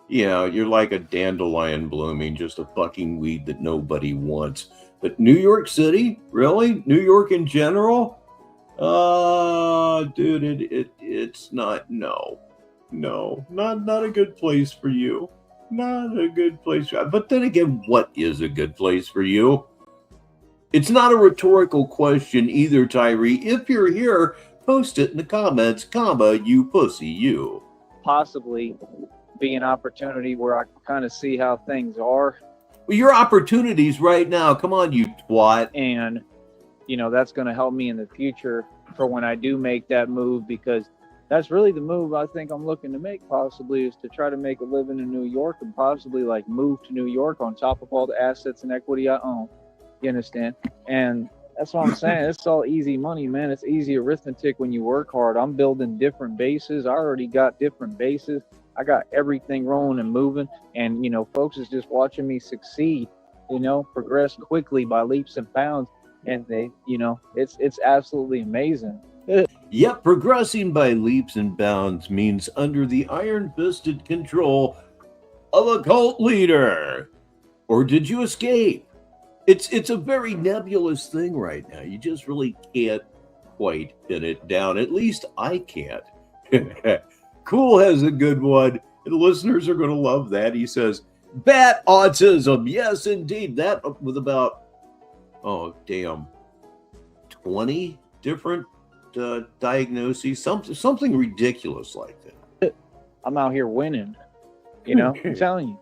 you're like a dandelion blooming, just a fucking weed that nobody wants. But New York City? Really? New York in general? Dude, it's not, no. No, not a good place for you. Not a good place. But then again, what is a good place for you? It's not a rhetorical question either, Tyree. If you're here, post it in the comments, you pussy, you. Possibly be an opportunity where I can kind of see how things are. Well, your opportunities right now. Come on, you twat. And, that's going to help me in the future for when I do make that move, because that's really the move I think I'm looking to make, possibly, is to try to make a living in New York and possibly like move to New York on top of all the assets and equity I own. You understand? And that's what I'm saying. It's all easy money, man. It's easy arithmetic when you work hard. I'm building different bases. I already got different bases. I got everything rolling and moving. And, folks is just watching me succeed, progress quickly by leaps and bounds. And they, it's absolutely amazing. Yep, progressing by leaps and bounds means under the iron-fisted control of a cult leader. Or did you escape? It's a very nebulous thing right now. You just really can't quite pin it down. At least I can't. Cool has a good one. The listeners are going to love that. He says, bat autism. Yes, indeed. That with about, 20 different diagnoses. Something ridiculous like that. I'm out here winning. I'm telling you.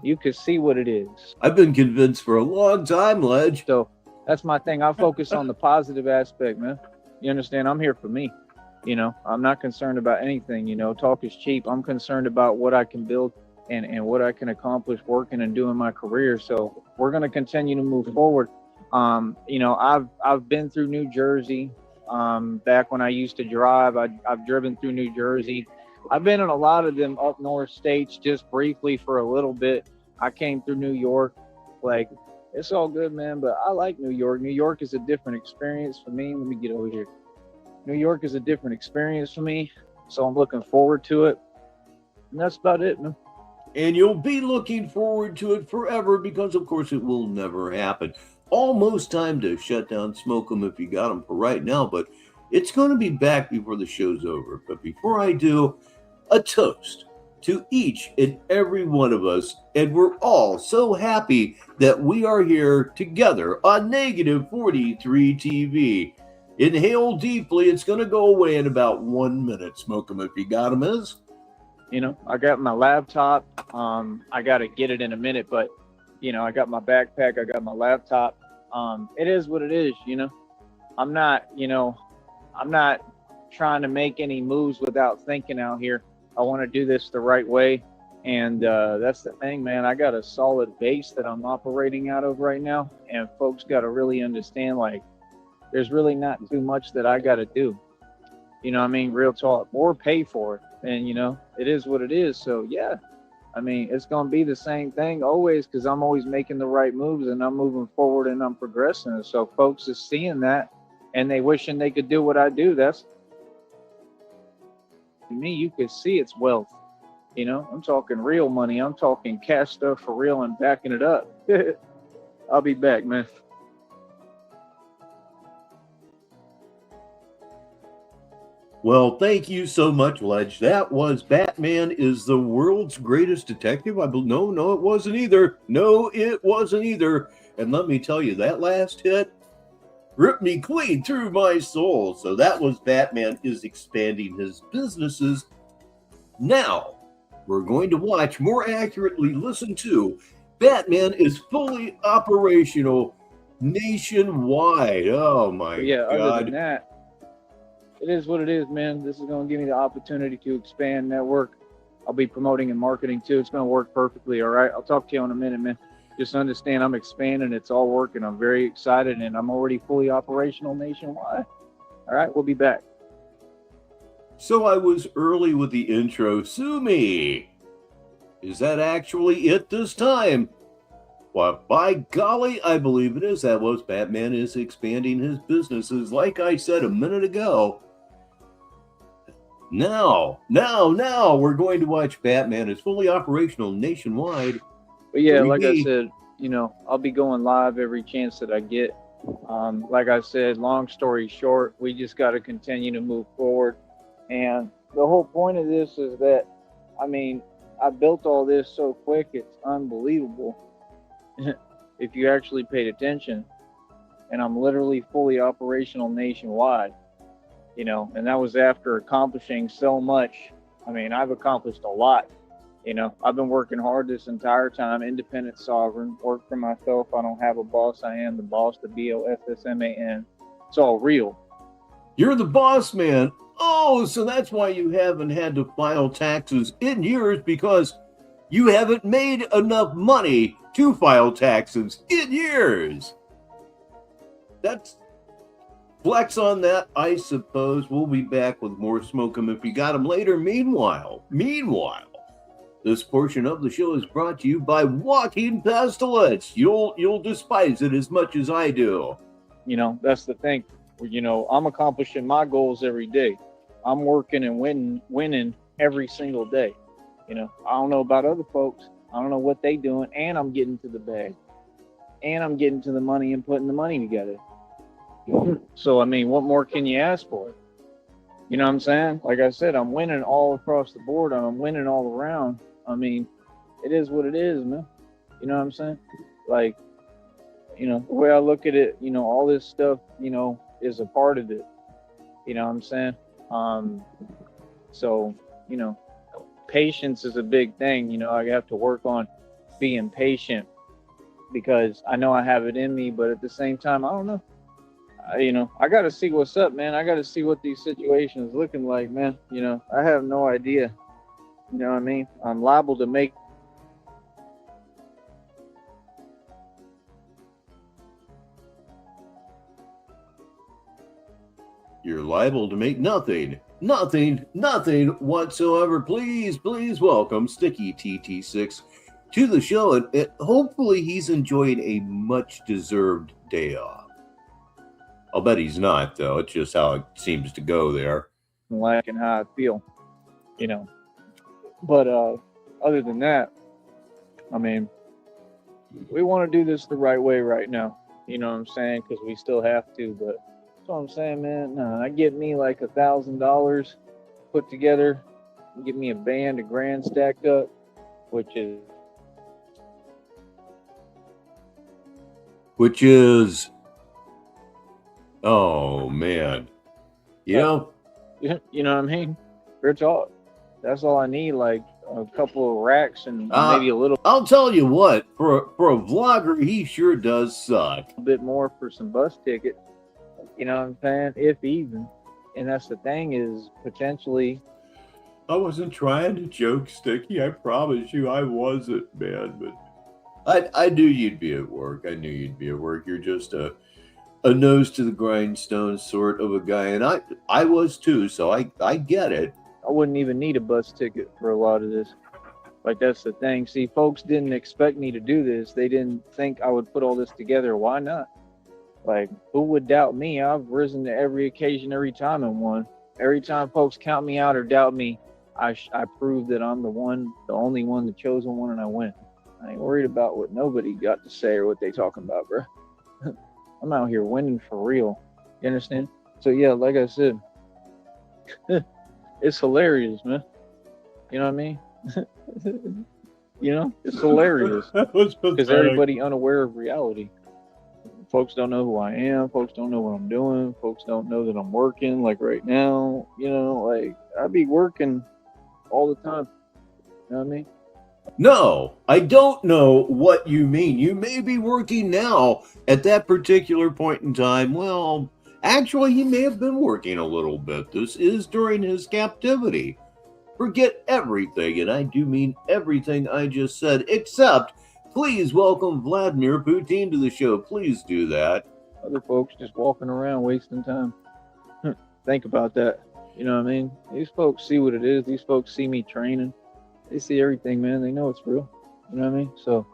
You could see what it is. I've been convinced for a long time, Ledge. So that's my thing. I focus on the positive aspect, man. You understand? I'm here for me. I'm not concerned about anything. Talk is cheap. I'm concerned about what I can build and what I can accomplish working and doing my career. So we're going to continue to move forward. I've been through New Jersey. Back when I used to drive, I've driven through New Jersey. I've been in a lot of them up north states just briefly for a little bit. I came through New York. Like, it's all good, man, but I like New York. New York is a different experience for me. Let me get over here. New York is a different experience for me, so I'm looking forward to it. And that's about it, man. And you'll be looking forward to it forever because, of course, it will never happen. Almost time to shut down Smoke 'em if you got them for right now, but it's going to be back before the show's over. But before I do, a toast to each and every one of us. And we're all so happy that we are here together on Negative 43 TV. Inhale deeply. It's going to go away in about 1 minute. Smoke 'em if you got them, is. I got my laptop. I got to get it in a minute, but, I got my backpack. I got my laptop. It is what it is, I'm not trying to make any moves without thinking out here. I want to do this the right way. And that's the thing, man. I got a solid base that I'm operating out of right now. And folks got to really understand, like, there's really not too much that I got to do. Real talk. Or pay for it. And, it is what it is. So, yeah. It's going to be the same thing always because I'm always making the right moves and I'm moving forward and I'm progressing. And so folks is seeing that and they wishing they could do what I do. That's me. You could see it's wealth. I'm talking real money. I'm talking cash stuff for real and backing it up. I'll be back, man. Well, thank you so much, Ledge. That was Batman is the World's Greatest Detective. No, it wasn't either. No, it wasn't either. And let me tell you, that last hit ripped me clean through my soul. So that was Batman is expanding his businesses. Now, we're going to watch, more accurately listen to, Batman is fully operational nationwide. Oh, my God. Other than that, it is what it is, man. This is going to give me the opportunity to expand network. I'll be promoting and marketing too. It's going to work perfectly. All right. I'll talk to you in a minute, man. Just understand I'm expanding. It's all working. I'm very excited and I'm already fully operational nationwide. All right. We'll be back. So I was early with the intro. Sue me. Is that actually it this time? Well, by golly, I believe it is. That was Batman is expanding his businesses. Like I said a minute ago. Now, we're going to watch Batman is fully operational nationwide. But yeah, like I said, I'll be going live every chance that I get. Like I said, long story short, we just got to continue to move forward. And the whole point of this is that, I mean, I built all this so quick, it's unbelievable. If you actually paid attention, and I'm literally fully operational nationwide, you know, and that was after accomplishing so much. I mean, I've accomplished a lot. You know, I've been working hard this entire time, independent, sovereign, work for myself. I don't have a boss. I am the boss, the BOSSMAN. It's all real. You're the boss man. Oh, so that's why you haven't had to file taxes in years, because you haven't made enough money to file taxes in years. That's flex on that, I suppose. We'll be back with more Smoke 'em if you got 'em later. Meanwhile, this portion of the show is brought to you by Walking Pestilence. You'll despise it as much as I do. You know, that's the thing. You know, I'm accomplishing my goals every day. I'm working and winning every single day. You know, I don't know about other folks. I don't know what they doing, and I'm getting to the bag, and I'm getting to the money and putting the money together. So, I mean, what more can you ask for? You know what I'm saying? Like I said, I'm winning all across the board. I'm winning all around. I mean, it is what it is, man. You know what I'm saying? Like, you know, the way I look at it, you know, all this stuff, you know, is a part of it. You know what I'm saying? So, you know, patience is a big thing. You know, I have to work on being patient, because I know I have it in me, but at the same time, I don't know. You know, I got to see what's up, man. I got to see what these situations looking like, man. You know, I have no idea. You know what I mean? I'm liable to make. You're liable to make nothing whatsoever. Please welcome Sticky TT6 to the show, and hopefully he's enjoying a much-deserved day off. I'll bet he's not, though. It's just how it seems to go there. Like and how I feel, you know. But other than that, I mean, we want to do this the right way right now. You know what I'm saying? Because we still have to. But that's what I'm saying, man. I get me like $1,000 put together, get me a band, a grand stacked up, which is. Oh, man. You know what I mean? Real talk. That's all I need, like a couple of racks and maybe a little. I'll tell you what, for a vlogger, he sure does suck. A bit more for some bus tickets. You know what I'm saying? If even. And that's the thing, is potentially. I wasn't trying to joke, Sticky. I promise you I wasn't, man. But I knew you'd be at work. You're just a nose to the grindstone sort of a guy, and I was too, so I get it. I wouldn't even need a bus ticket for a lot of this. Like, that's the thing. See, folks didn't expect me to do this. They didn't think I would put all this together. Why not? Like, who would doubt me? I've risen to every occasion, every time and won. Every time folks count me out or doubt me, I prove that I'm the only one, the chosen one, and I win. I ain't worried about what nobody got to say or what they talking about, bro. I'm out here winning for real. You understand? So, yeah, like I said, it's hilarious, man. You know what I mean? You know, it's hilarious. Because everybody unaware of reality. Folks don't know who I am. Folks don't know what I'm doing. Folks don't know that I'm working, like right now. You know, like, I be working all the time. You know what I mean? No, I don't know what you mean. You may be working now at that particular point in time. Well, actually, he may have been working a little bit. This is during his captivity. Forget everything, and I do mean everything I just said, except please welcome Vladimir Putin to the show. Please do that. Other folks just walking around wasting time. Think about that. You know what I mean? These folks see what it is. These folks see me training. They see everything, man. They know it's real. You know what I mean? So,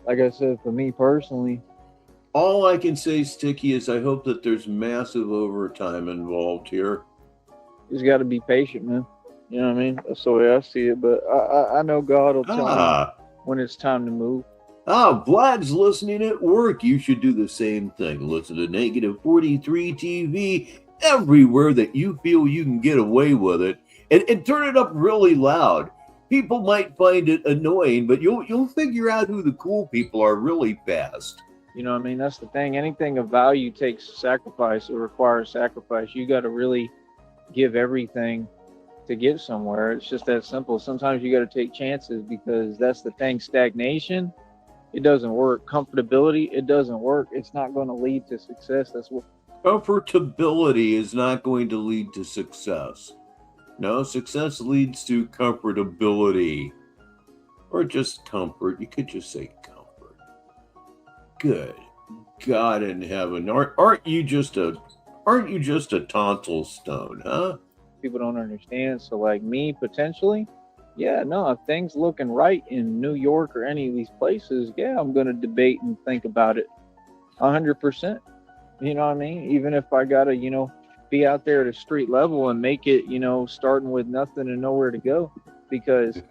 like I said, for me personally, all I can say, Sticky, is I hope that there's massive overtime involved here. You just got to be patient, man. You know what I mean? That's the way I see it. But I know God will tell me when it's time to move. Vlad's listening at work. You should do the same thing. Listen to Negative 43 TV everywhere that you feel you can get away with it. and turn it up really loud. People might find it annoying, but you'll figure out who the cool people are really fast. You know what I mean? That's the thing. Anything of value takes sacrifice. It requires sacrifice. You got to really give everything to get somewhere. It's just that simple. Sometimes you got to take chances, because that's the thing. Stagnation, it doesn't work. Comfortability, it doesn't work. It's not going to lead to success. That's what. Comfortability is not going to lead to success. No, success leads to comfortability, or just comfort. You could just say comfort. Good God in heaven, aren't you just a tonsil stone, huh? People don't understand. So like me, potentially, yeah, no, if things looking right in New York or any of these places, yeah, I'm going to debate and think about it 100%. You know what I mean? Even if I got to, be out there at a street level and make it, starting with nothing and nowhere to go, because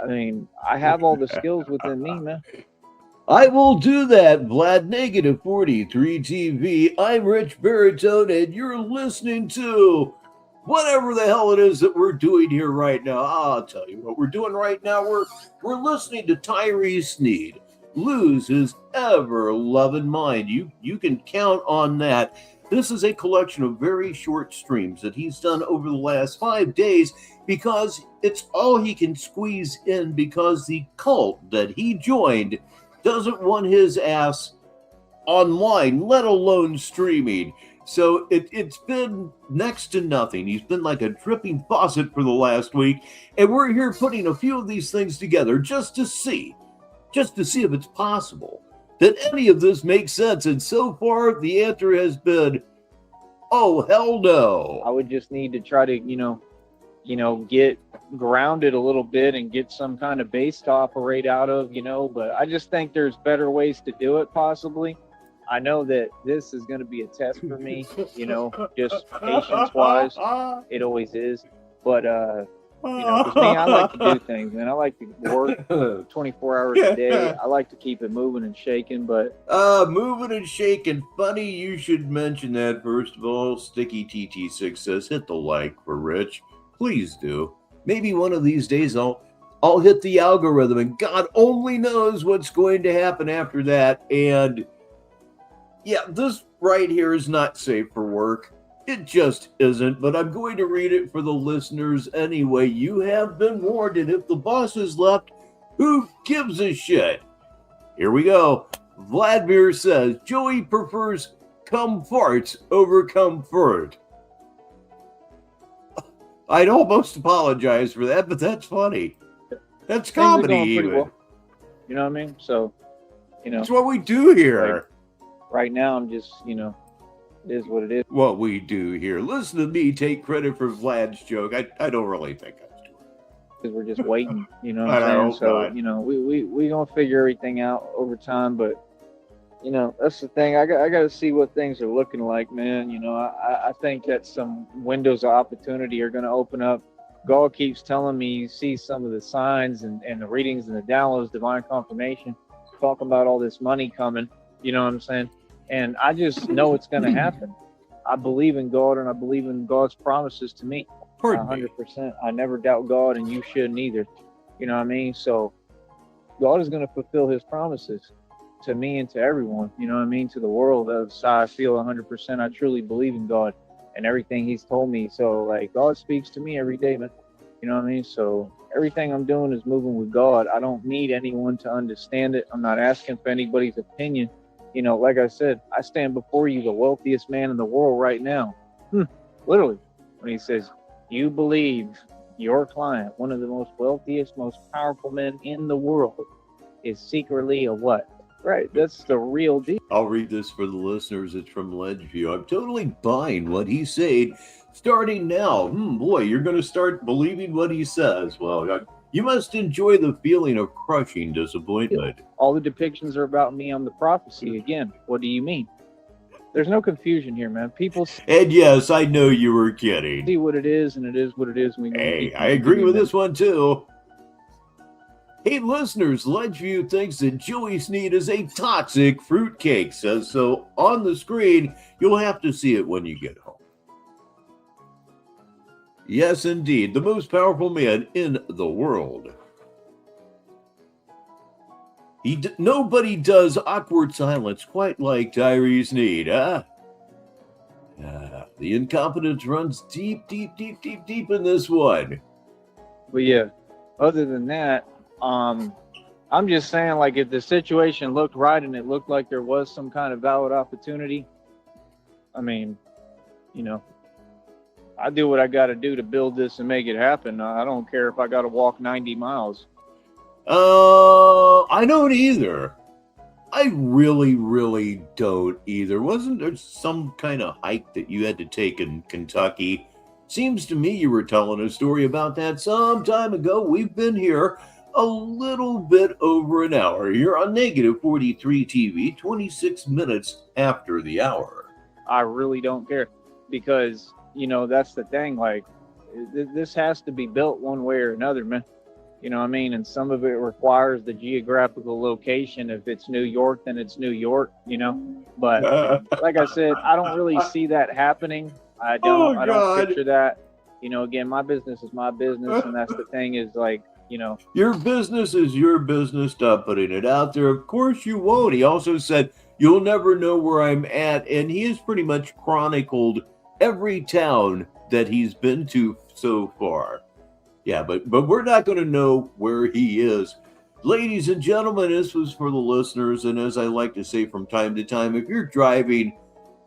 I mean, I have all the skills within me, man. I will do that, Vlad -43 TV. I'm Rich Baritone, and you're listening to whatever the hell it is that we're doing here right now. I'll tell you what we're doing right now. We're listening to Tyree Sneed lose his ever-loving mind. You can count on that. This is a collection of very short streams that he's done over the last 5 days, because it's all he can squeeze in, because the cult that he joined doesn't want his ass online, let alone streaming. So it's been next to nothing. He's been like a dripping faucet for the last week, and we're here putting a few of these things together just to see if it's possible that any of this makes sense. And so far, the answer has been, oh, hell no. I would just need to try to, get grounded a little bit and get some kind of base to operate out of, but I just think there's better ways to do it, possibly. I know that this is going to be a test for me, just patience-wise. It always is. But, because me, I like to do things, man. I like to work 24 hours a day. I like to keep it moving and shaking, but... Moving and shaking. Funny you should mention that, first of all. Sticky TT6 says, hit the like for Rich. Please do. Maybe one of these days I'll hit the algorithm, and God only knows what's going to happen after that. And yeah, this right here is not safe for work. It just isn't, but I'm going to read it for the listeners anyway. You have been warned, and if the boss has left, who gives a shit? Here we go. Vladimir says, Joey prefers cum farts over comfort. I'd almost apologize for that, but that's funny. That's comedy, even. Well. You know what I mean? So, That's what we do here. Like, right now, I'm just, it is what it is. What we do here. Listen to me take credit for Vlad's joke. I don't really think I was doing it. Because we're just waiting, what I'm saying? So, we going to figure everything out over time, but, that's the thing. I got to see what things are looking like, man. I think that some windows of opportunity are going to open up. God keeps telling me, you see some of the signs and the readings and the downloads, divine confirmation, talking about all this money coming, you know what I'm saying? And I just know it's going to happen. I believe in God, and I believe in God's promises to me. 100%. I never doubt God, and you shouldn't either. You know what I mean? So God is going to fulfill his promises to me and to everyone, you know what I mean? To the world. That's how I feel 100%. I truly believe in God and everything he's told me. So like, God speaks to me every day, man. You know what I mean? So everything I'm doing is moving with God. I don't need anyone to understand it. I'm not asking for anybody's opinion. Like I said, I stand before you, the wealthiest man in the world right now. Literally. When he says, you believe your client, one of the most wealthiest, most powerful men in the world, is secretly a what? Right, that's the real deal. I'll read this for the listeners. It's from Ledgeview. I'm totally buying what he's saying. Starting now. Boy, you're going to start believing what he says. Well, you must enjoy the feeling of crushing disappointment. All the depictions are about me on the prophecy. Again, what do you mean? There's no confusion here, man. People and yes, I know you were kidding. See what it is, and it is what it is. Hey, I agree with this one, too. Hey, listeners, Ledgeview thinks that Joey Sneed is a toxic fruitcake. Says so on the screen. You'll have to see it when you get home. Yes, indeed. The most powerful man in the world. Nobody does awkward silence quite like Tyrese Need, huh? The incompetence runs deep in this one. But yeah, other than that, I'm just saying, like, if the situation looked right and it looked like there was some kind of valid opportunity, I mean, you know, I do what I got to do to build this and make it happen. I don't care if I got to walk 90 miles. I don't either. I really don't either. Wasn't there some kind of hike that you had to take in Kentucky? Seems to me you were telling a story about that some time ago. We've been here a little bit over an hour. You're on negative 43 TV, 26 minutes after the hour. I really don't care because, you know, that's the thing. Like, this has to be built one way or another, man. You know what I mean? And some of it requires the geographical location. If it's New York, then it's New York, you know? But like I said, I don't really see that happening. I don't picture that. You know, again, my business is my business. And that's the thing is, like, you know. Your business is your business. Stop putting it out there. Of course you won't. He also said, you'll never know where I'm at. And he has pretty much chronicled every town that he's been to so far. Yeah, but we're not going to know where he is. Ladies and gentlemen, this was for the listeners. And as I like to say from time to time, if you're driving,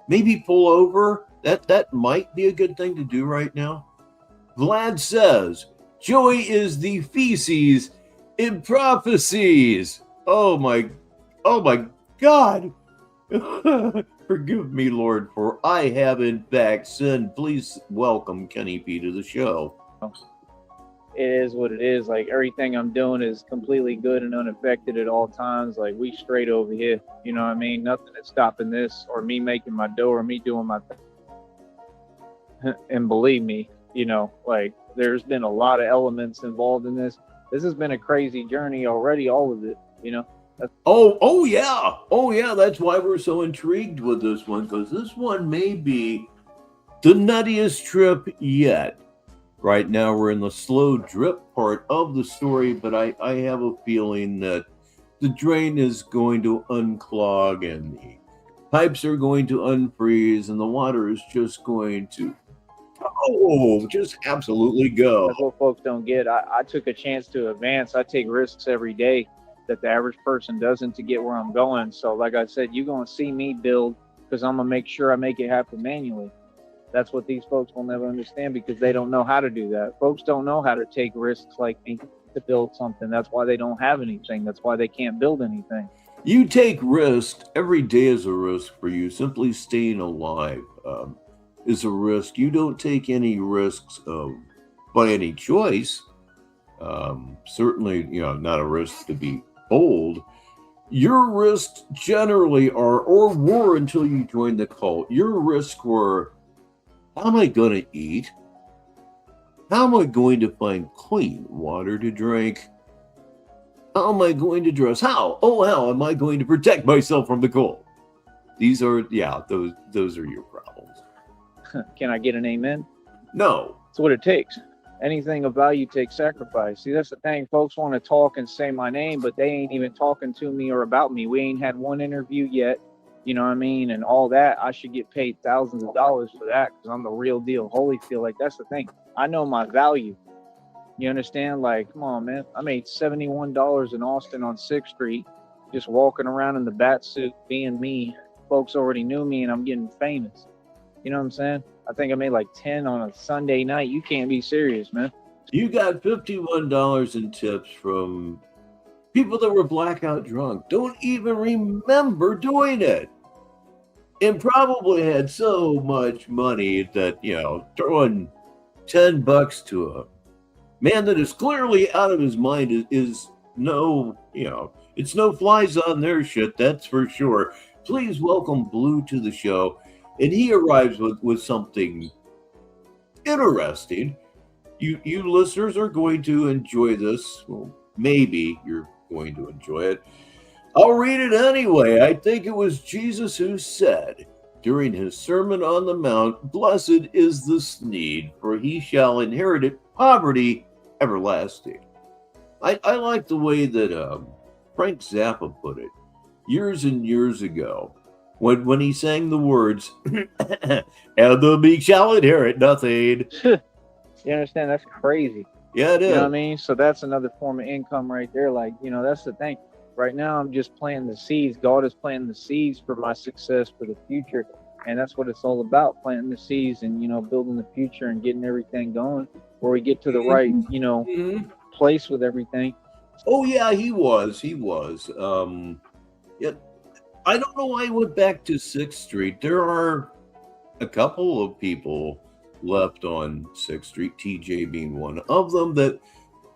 maybe pull over. That might be a good thing to do right now. Vlad says, joy is the feces in prophecies. Oh my God. Forgive me, Lord, for I have in fact sinned. Please welcome Kenny P to the show. It is what it is. Like, everything I'm doing is completely good and unaffected at all times. Like, we straight over here. You know what I mean? Nothing is stopping this or me making my dough or me doing my thing. And believe me, you know, like, there's been a lot of elements involved in this. This has been a crazy journey already, all of it, you know? Oh yeah. That's why we're so intrigued with this one, because this one may be the nuttiest trip yet. Right now, we're in the slow drip part of the story, but I have a feeling that the drain is going to unclog and the pipes are going to unfreeze and the water is just going to just absolutely go. That's what folks don't get. I took a chance to advance. I take risks every day that the average person doesn't to get where I'm going. So like I said, you're going to see me build because I'm going to make sure I make it happen manually. That's what these folks will never understand because they don't know how to do that. Folks don't know how to take risks like me to build something. That's why they don't have anything. That's why they can't build anything. You take risks. Every day is a risk for you. Simply staying alive is a risk. You don't take any risks by any choice. Certainly, not a risk to be bold. Your risks generally are, or were until you joined the cult, your risks were, how am I going to eat? How am I going to find clean water to drink? How am I going to dress? How am I going to protect myself from the cold? These are, those are your problems. Can I get an amen? No. It's what it takes. Anything of value takes sacrifice. See, that's the thing. Folks want to talk and say my name, but they ain't even talking to me or about me. We ain't had one interview yet. You know what I mean? And all that, I should get paid thousands of dollars for that because I'm the real deal. Holyfield, like, that's the thing. I know my value. You understand? Like, come on, man. I made $71 in Austin on 6th Street, just walking around in the bat suit, being me. Folks already knew me, and I'm getting famous. You know what I'm saying? I think I made like 10 on a Sunday night. You can't be serious, man. You got $51 in tips from people that were blackout drunk, don't even remember doing it, and probably had so much money that, throwing $10 to a man that is clearly out of his mind is no, it's no flies on their shit, that's for sure. Please welcome Blue to the show. And he arrives with something interesting. You listeners are going to enjoy this. Well, maybe you're going to enjoy it. I'll read it anyway. I think it was Jesus who said, during his Sermon on the Mount, "Blessed is the Sneed, for he shall inherit poverty everlasting." I like the way that Frank Zappa put it years and years ago when he sang the words, "And the meek shall inherit nothing." You understand? That's crazy. Yeah, it is. You know what I mean? So that's another form of income right there. Like, that's the thing. Right now, I'm just planting the seeds. God is planting the seeds for my success for the future. And that's what it's all about, planting the seeds and, building the future and getting everything going where we get to the right, place with everything. Oh, yeah, he was. Yeah, I don't know why he went back to 6th Street. There are a couple of people left on 6th Street, TJ being one of them, that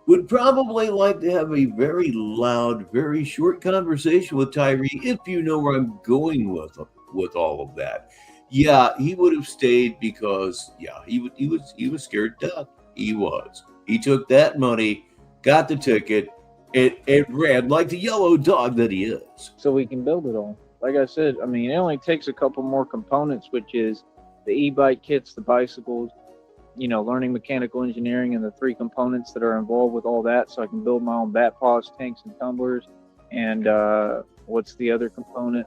would probably like to have a very loud, very short conversation with Tyree, if you know where I'm going with all of that. Yeah, he would have stayed because, he was scared to death. He was. He took that money, got the ticket, and ran like the yellow dog that he is. So we can build it all. Like I said, I mean, it only takes a couple more components, which is the e-bike kits, the bicycles, learning mechanical engineering, and the 3 components that are involved with all that, so I can build my own bat pods, tanks, and tumblers. And what's the other component?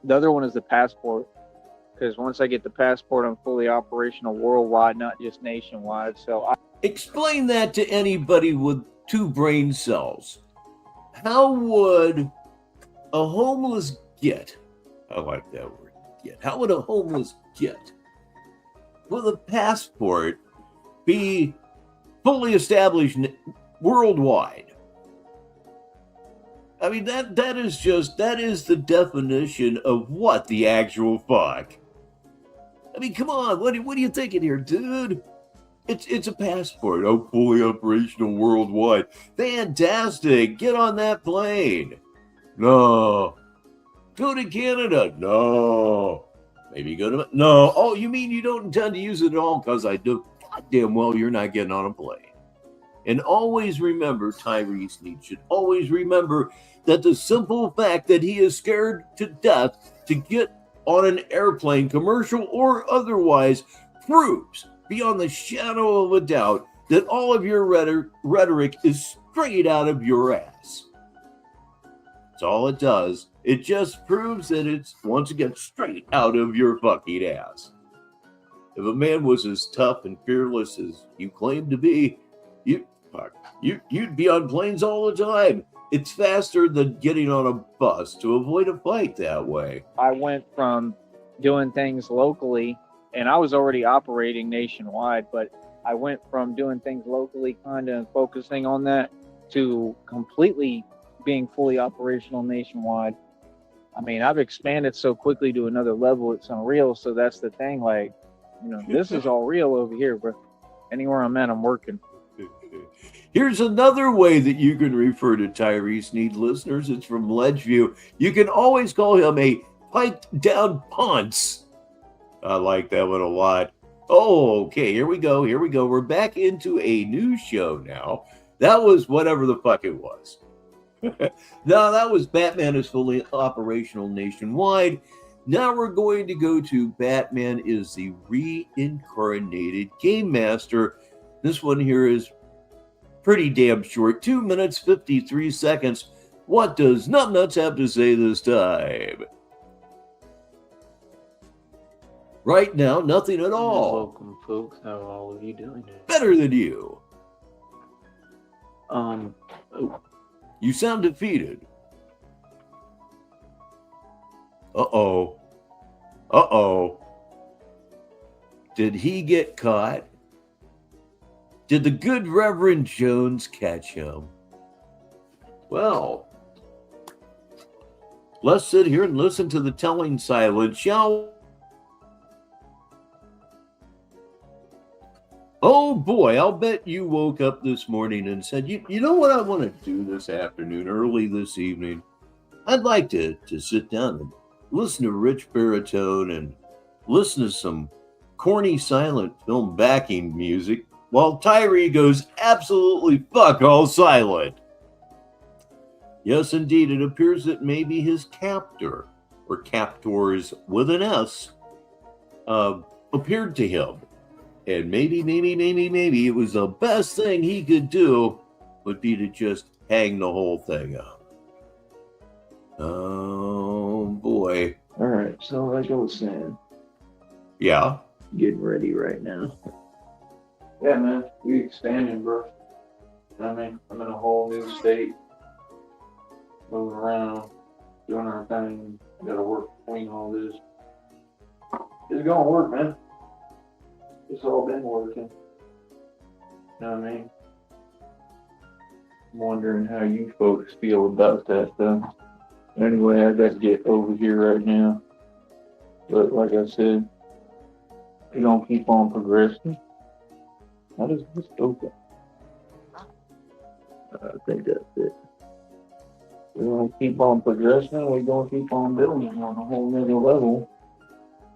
The other one is the passport, because once I get the passport, I'm fully operational worldwide, not just nationwide. So explain that to anybody with 2 brain cells. How would a homeless git, I like that word, git. How would a homeless git with a passport be fully established worldwide? I mean, that is the definition of what the actual fuck. I mean, come on, what are you thinking here, dude? It's a passport. Oh, fully operational worldwide. Fantastic. Get on that plane. No. Go to Canada. No. Maybe go to... No. Oh, you mean you don't intend to use it at all? Because I do. Goddamn well, you're not getting on a plane. And always remember, Tyree Sneed should always remember that the simple fact that he is scared to death to get on an airplane, commercial or otherwise, proves beyond the shadow of a doubt that all of your rhetoric is straight out of your ass. That's all it does. It just proves that it's, once again, straight out of your fucking ass. If a man was as tough and fearless as you claim to be, you'd be on planes all the time. It's faster than getting on a bus to avoid a fight that way. I went from doing things locally, and I was already operating nationwide, but I went from doing things locally, kind of focusing on that, to completely being fully operational nationwide. I mean, I've expanded so quickly to another level, it's unreal. So that's the thing, like, this is all real over here, bro. Anywhere I'm at, I'm working. Here's another way that you can refer to Tyree Sneed, listeners. It's from Ledgeview. You can always call him a piped down ponce. I like that one a lot. Oh, okay, here we go. We're back into a new show now. That was whatever the fuck it was. No, that was Batman is fully operational nationwide. Now we're going to go to Batman is the reincarnated game master. This one here is pretty damn short. 2 minutes, 53 seconds. What does Numbnuts have to say this time? Right now, nothing at all. Welcome, folks. How are all of you doing today? Better than you. Oh, You sound defeated. Uh-oh. Did he get caught? Did the good Reverend Jones catch him? Well, let's sit here and listen to the telling silence, shall we? Oh boy, I'll bet you woke up this morning and said, you know what I want to do this afternoon, early this evening? I'd like to sit down and listen to Rich Baritone and listen to some corny silent film backing music while Tyree goes absolutely fuck all silent. Yes, indeed, it appears that maybe his captor or captors with an S, appeared to him. And maybe it was the best thing he could do would be to just hang the whole thing up. Oh, boy. All right, so like I was saying, Yeah. getting ready right now. Yeah, man, we expanding, bro. I mean, I'm in a whole new state, moving around, doing our thing. Got to work between all this. It's gonna work, man. It's all been working. You know what I mean? I'm wondering how you folks feel about that, though. Anyway, I got to get over here right now. But like I said, we're gonna keep on progressing. How does this open? I think that's it. We're gonna keep on progressing. We're gonna keep on building on a whole nother level.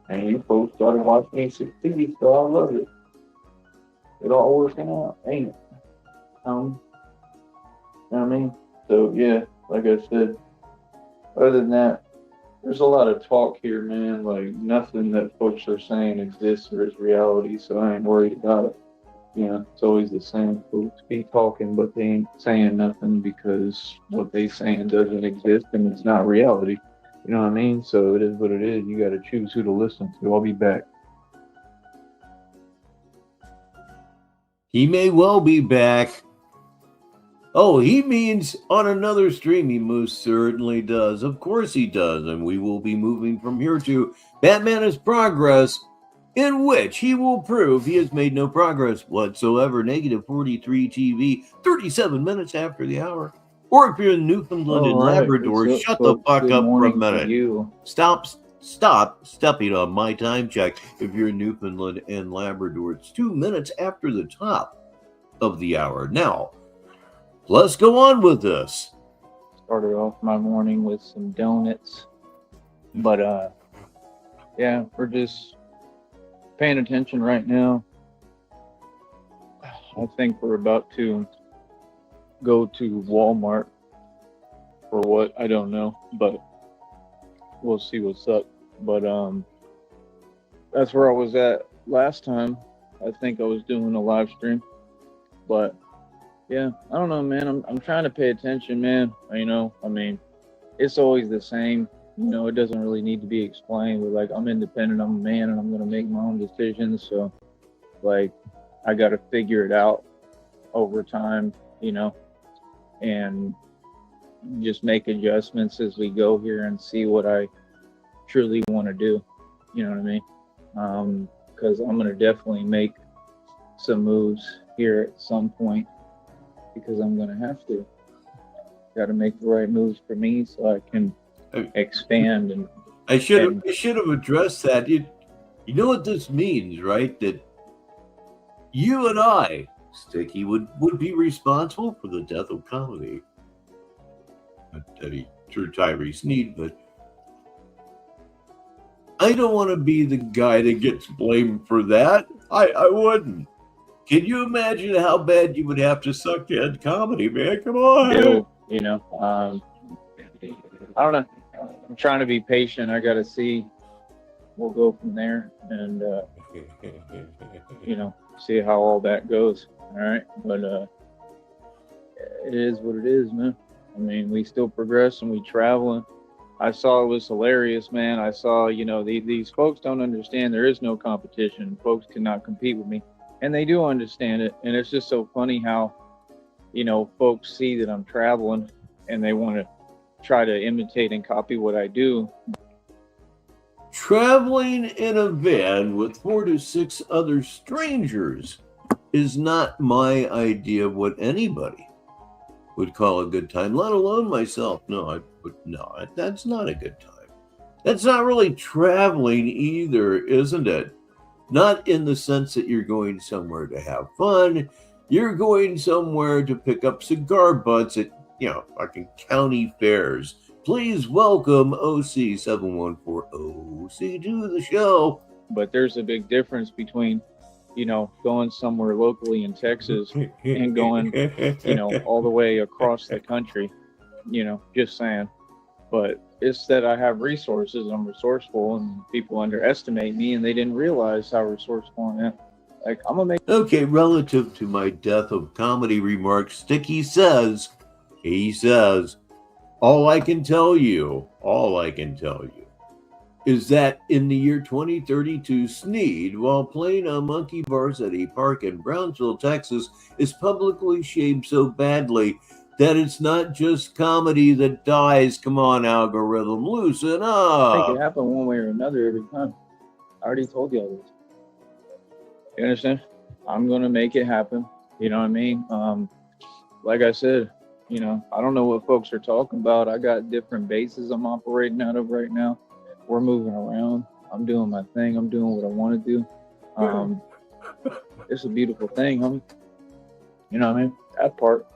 And you folks started watching me succeed, so I love it. It all working out, ain't it? You know what I mean? So yeah, like I said, other than that, there's a lot of talk here, man. Like nothing that folks are saying exists or is reality, so I ain't worried about it. You know, it's always the same. Folks be talking, but they ain't saying nothing because what they saying doesn't exist and it's not reality. You know what I mean? So it is what it is. You got to choose who to listen to. I'll be back. He may well be back. Oh, he means on another stream. He most certainly does. Of course he does. And we will be moving from here to Batman is Progress, in which he will prove he has made no progress whatsoever. Negative 43 TV, 37 minutes after the hour. Or if you're in Newfoundland and Labrador, shut the fuck up for a minute. Stop stepping on my time check. If you're in Newfoundland and Labrador, it's 2 minutes after the top of the hour. Now, let's go on with this. Started off my morning with some donuts. But, yeah, we're just paying attention right now. I think we're about to go to Walmart for what, I don't know, but we'll see what's up. But that's where I was at last time. I think I was doing a live stream, but yeah, I don't know, man. I'm trying to pay attention, man. You know, I mean, it's always the same. You know, it doesn't really need to be explained. But like, I'm independent. I'm a man, and I'm gonna make my own decisions. So, like, I got to figure it out over time. You know, and just make adjustments as we go here and see what I truly want to do. You know what I mean? Because I'm going to definitely make some moves here at some point because I'm going to have to. Got to make the right moves for me so I can expand. And I should have addressed that. You know what this means, right? That you and I, Sticky, would be responsible for the death of comedy. Not any true Tyrese Need, but I don't want to be the guy that gets blamed for that. I wouldn't. Can you imagine how bad you would have to suck to end comedy, man? Come on. You know, I don't know. I'm trying to be patient. I got to see. We'll go from there and, you know, see how all that goes. All right. But it is what it is, man. I mean, we still progress and we traveling. I saw it was hilarious, man. I saw, you know, these folks don't understand there is no competition. Folks cannot compete with me. And they do understand it. And it's just so funny how, you know, folks see that I'm traveling and they want to try to imitate and copy what I do. Traveling in a van with 4 to 6 other strangers is not my idea of what anybody would call a good time, let alone myself. No, that's not a good time. That's not really traveling either, isn't it? Not in the sense that you're going somewhere to have fun. You're going somewhere to pick up cigar butts at, you know, fucking county fairs. Please welcome OC714OC to the show. But there's a big difference between, you know, going somewhere locally in Texas and going, you know, all the way across the country, you know, just saying. But It's that I have resources. I'm resourceful, and people underestimate me, and they didn't realize how resourceful I am. Like, I'm gonna make. Okay, relative to my death of comedy remarks, Sticky says, all I can tell you is that in the year 2032, Sneed, while playing on monkey bars at a park in Brownsville, Texas, is publicly shamed so badly that it's not just comedy that dies. Come on, algorithm, loosen Make it up. happen one way or another every time. I already told you all this. You understand? I'm gonna make it happen. You know what I mean? Like I said, you know, I don't know what folks are talking about. I got different bases I'm operating out of right now. We're moving around. I'm doing my thing. I'm doing what I want to do. It's a beautiful thing, homie. You know what I mean? That part.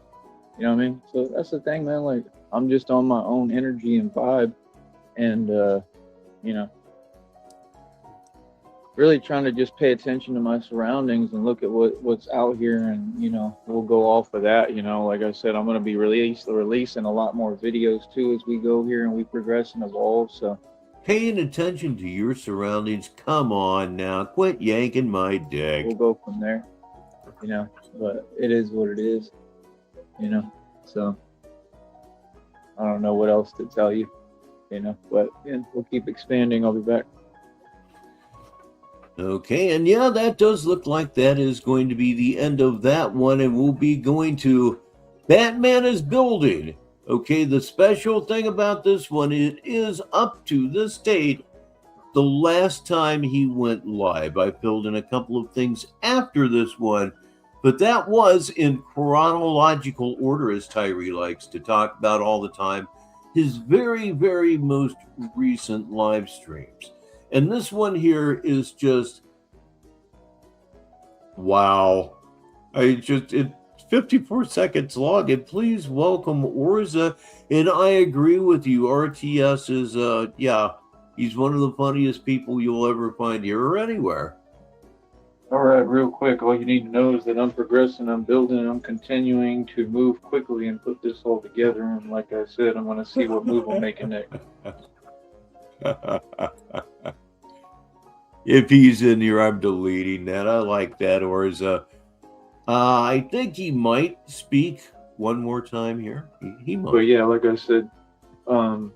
You know what I mean? So that's the thing, man. Like, I'm just on my own energy and vibe, and you know, really trying to just pay attention to my surroundings and look at what's out here, and you know, we'll go off of that. You know, like I said, I'm gonna be releasing a lot more videos too as we go here and we progress and evolve. So Paying attention to your surroundings. Come on now, quit yanking my dick. we'll go from there. You know, but it is what it is. You know, so I don't know what else to tell you. You know, but yeah, we'll keep expanding. I'll be back. Okay, and yeah, that does look like that is going to be the end of that one, and we'll be going to Batman is Building. Okay, the special thing about this one, it is up to this date the last time he went live. I filled in a couple of things after this one, but that was in chronological order, as Tyree likes to talk about all the time, his very, very most recent live streams. And this one here is just, wow. It's 54 seconds long. And please welcome Orza. And I agree with you. RTS is, he's one of the funniest people you'll ever find here or anywhere. All right, real quick, all you need to know is that I'm progressing, I'm building, and I'm continuing to move quickly and put this all together. And like I said, I'm going to see what move I'm making next. If he's in here, I'm deleting that. I like that. Orza. I think he might speak one more time here. He might. But yeah, like I said, I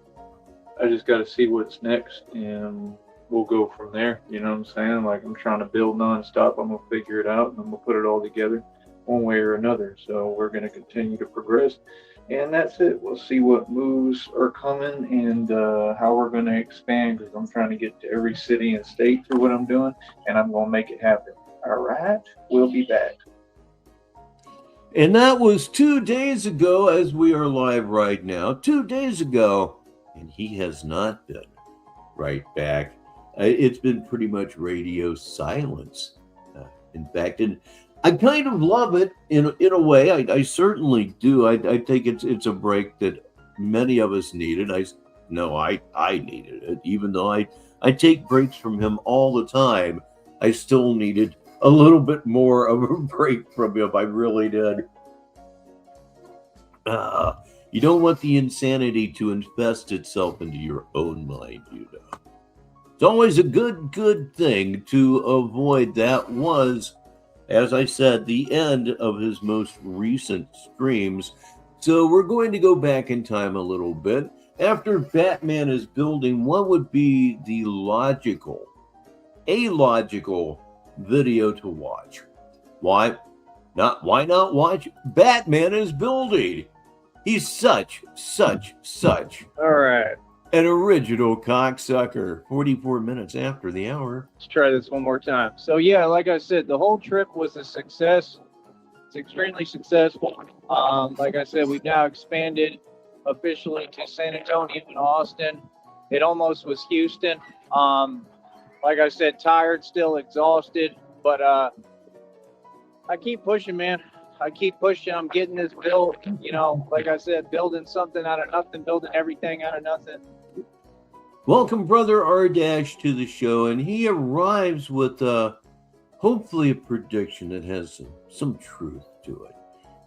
just got to see what's next, and we'll go from there. You know what I'm saying? Like, I'm trying to build nonstop. I'm going to figure it out, and I'm going to put it all together one way or another. So we're going to continue to progress. And that's it. We'll see what moves are coming and how we're going to expand, because I'm trying to get to every city and state through what I'm doing, and I'm going to make it happen. All right? We'll be back. And that was 2 days ago, as we are live right now. 2 days ago, and he has not been right back. It's been pretty much radio silence. In fact, and I kind of love it in a way. I certainly do. I think it's a break that many of us needed. I needed it, even though I take breaks from him all the time. I still needed a little bit more of a break from him. I really did. You don't want the insanity to infest itself into your own mind, you know. It's always a good thing to avoid. That was, as I said, the end of his most recent streams. So we're going to go back in time a little bit. After Batman is Building, what would be the logical video to watch? Why not watch Batman is Building? He's such All right. an original cocksucker. 44 minutes after the hour. Let's try this one more time. So yeah, like I said, the whole trip was a success. It's extremely successful. Like I said, we've now expanded officially to San Antonio and Austin. It almost was Houston. Like I said, tired, still exhausted, but I keep pushing, man. I keep pushing. I'm getting this built. You know, like I said, building something out of nothing, building everything out of nothing. Welcome, Brother R-Dash, to the show, and he arrives with hopefully a prediction that has some truth to it.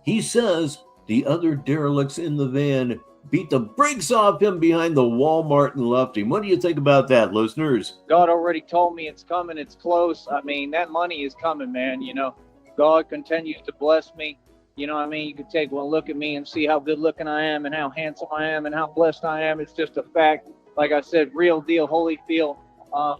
He says the other derelicts in the van beat the brakes off him behind the Walmart and left him. What do you think about that, listeners? God already told me it's coming. It's close. I mean, that money is coming, man. You know, God continues to bless me. You know what I mean? You can take one look at me and see how good looking I am and how handsome I am and how blessed I am. It's just a fact. Like I said, real deal, Holyfield.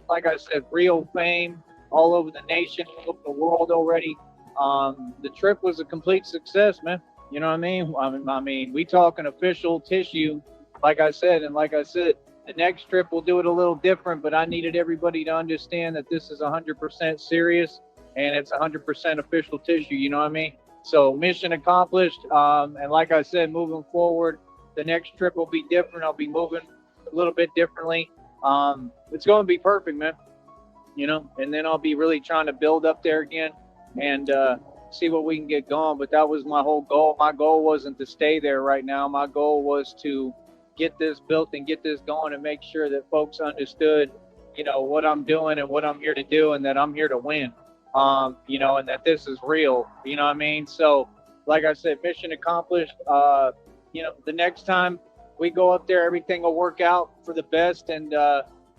Like I said, real fame all over the nation, all over the world already. The trip was a complete success, man. You know what I mean? We talking official tissue, like I said, the next trip we'll do it a little different, but I needed everybody to understand that this is 100% serious and it's 100% official tissue. You know what I mean? So mission accomplished. And like I said, moving forward, the next trip will be different. I'll be moving a little bit differently. It's going to be perfect, man. You know, and then I'll be really trying to build up there again and see what we can get going. But that was my whole goal. My goal wasn't to stay there right now. My goal was to get this built and get this going and make sure that folks understood, you know, what I'm doing and what I'm here to do and that I'm here to win, you know, and that this is real, you know what I mean? So, like I said, mission accomplished. You know, the next time we go up there, everything will work out for the best and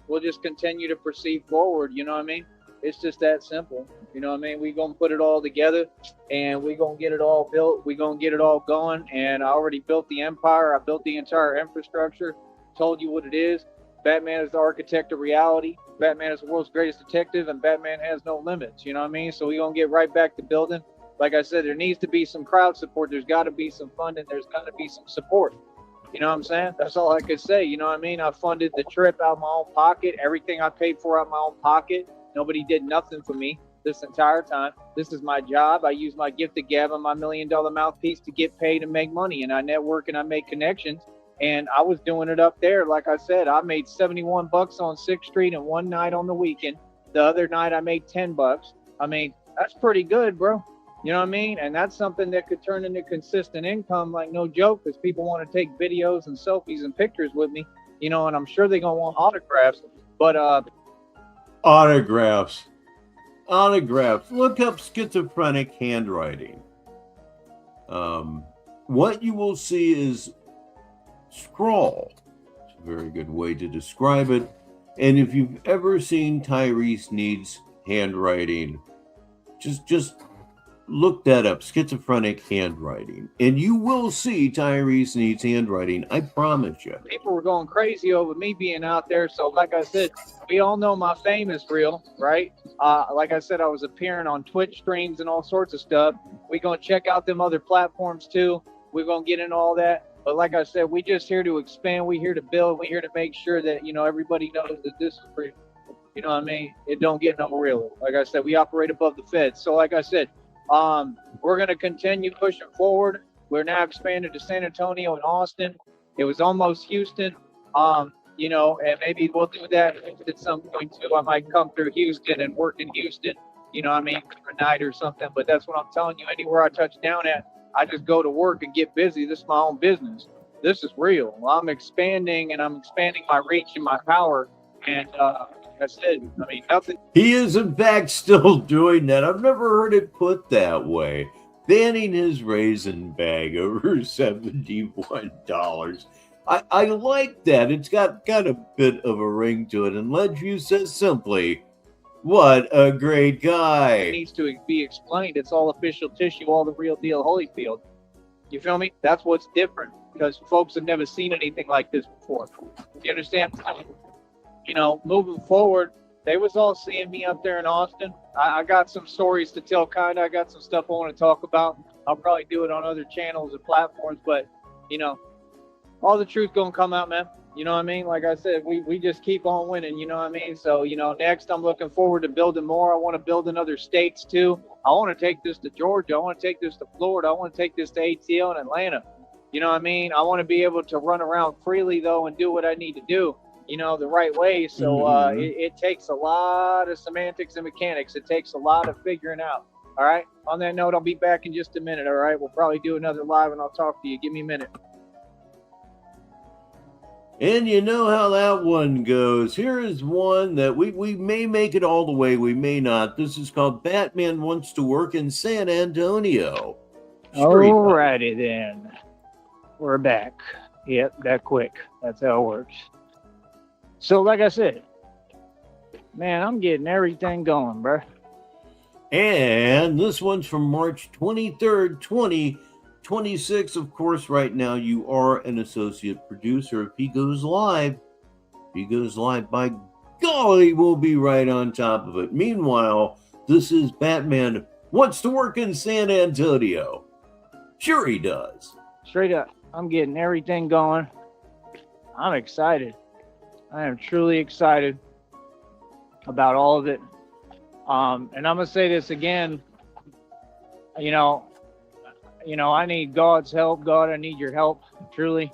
we'll just continue to proceed forward, you know what I mean? It's just that simple. You know what I mean? We're going to put it all together and we're going to get it all built. We're going to get it all going. And I already built the empire. I built the entire infrastructure, told you what it is. Batman is the architect of reality. Batman is the world's greatest detective and Batman has no limits. You know what I mean? So we're going to get right back to building. Like I said, there needs to be some crowd support. There's got to be some funding. There's got to be some support. You know what I'm saying? That's all I could say. You know what I mean? I funded the trip out of my own pocket. Everything I paid for out of my own pocket. Nobody did nothing for me this entire time. This is my job. I use my gift of gab and my $1 million mouthpiece to get paid and make money. And I network and I make connections. And I was doing it up there. Like I said, I made $71 on 6th Street and one night on the weekend. The other night I made $10. I mean, that's pretty good, bro. You know what I mean? And that's something that could turn into consistent income, like no joke, because people want to take videos and selfies and pictures with me, you know, and I'm sure they're going to want autographs. But Autographs. Look up schizophrenic handwriting. What you will see is scrawl. It's a very good way to describe it. And if you've ever seen Tyrese Need's handwriting, just look that up, schizophrenic handwriting, and you will see Tyrese Need's handwriting. I promise you. People were going crazy over me being out there. So like I said, we all know my fame is real, right? Like I said, I was appearing on Twitch streams and all sorts of stuff. We're going to check out them other platforms too. We're going to get into all that. But like I said, we just here to expand. We're here to build. We're here to make sure that, you know, everybody knows that this is real. You know what I mean? It don't get no realer. Like I said, we operate above the feds. So like I said, we're going to continue pushing forward. We're now expanded to San Antonio and Austin. It was almost Houston, you know, and maybe we'll do that at some point too. I might come through Houston and work in Houston, you know what I mean, for a night or something. But that's what I'm telling you. Anywhere I touch down at, I just go to work and get busy. This is my own business. This is real. I'm expanding and I'm expanding my reach and my power. And, I said, I mean, nothing. He is, in fact, still doing that. I've never heard it put that way. Banning his raisin bag over $71. I like that. It's got a bit of a ring to it. And Ledgeview says simply, what a great guy. It needs to be explained. It's all official tissue, all the real deal Holyfield. You feel me? That's what's different because folks have never seen anything like this before. You understand? You know, moving forward, they was all seeing me up there in Austin. I got some stories to tell, kind of. I got some stuff I want to talk about. I'll probably do it on other channels and platforms, but, you know, all the truth going to come out, man. You know what I mean? Like I said, we just keep on winning, you know what I mean? So, you know, next I'm looking forward to building more. I want to build in other states, too. I want to take this to Georgia. I want to take this to Florida. I want to take this to ATL and Atlanta. You know what I mean? I want to be able to run around freely, though, and do what I need to do, you know, the right way. So it takes a lot of semantics and mechanics. It takes a lot of figuring out. All right. On that note, I'll be back in just a minute. All right. We'll probably do another live and I'll talk to you. Give me a minute. And you know how that one goes. Here is one that we may make it all the way. We may not. This is called Batman Wants to Work in San Antonio. Alrighty then. We're back. Yep, that quick. That's how it works. So, like I said, man, I'm getting everything going, bro. And this one's from March 23rd, 2026. Of course, right now you are an associate producer. If he goes live, by golly, we'll be right on top of it. Meanwhile, this is Batman wants to work in San Antonio. Sure he does. Straight up, I'm getting everything going. I'm excited. I am truly excited about all of it. And I'm gonna say this again. You know, I need God's help. God, I need your help, truly.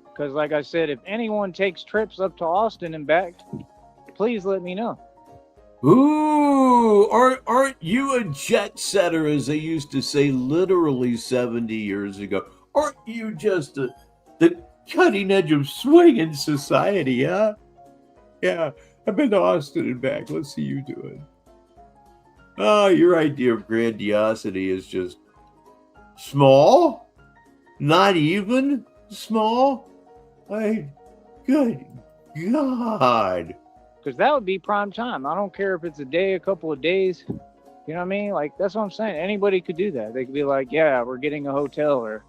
Because, like I said, if anyone takes trips up to Austin and back, please let me know. Ooh, aren't you a jet setter, as they used to say literally 70 years ago? Aren't you just the cutting edge of swinging society, huh? Yeah, I've been to Austin and back. Let's see you do it. Oh, your idea of grandiosity is just small, not even small. Good God. Because that would be prime time. I don't care if it's a day, a couple of days. You know what I mean? Like, that's what I'm saying. Anybody could do that. They could be like, yeah, we're getting a hotel, or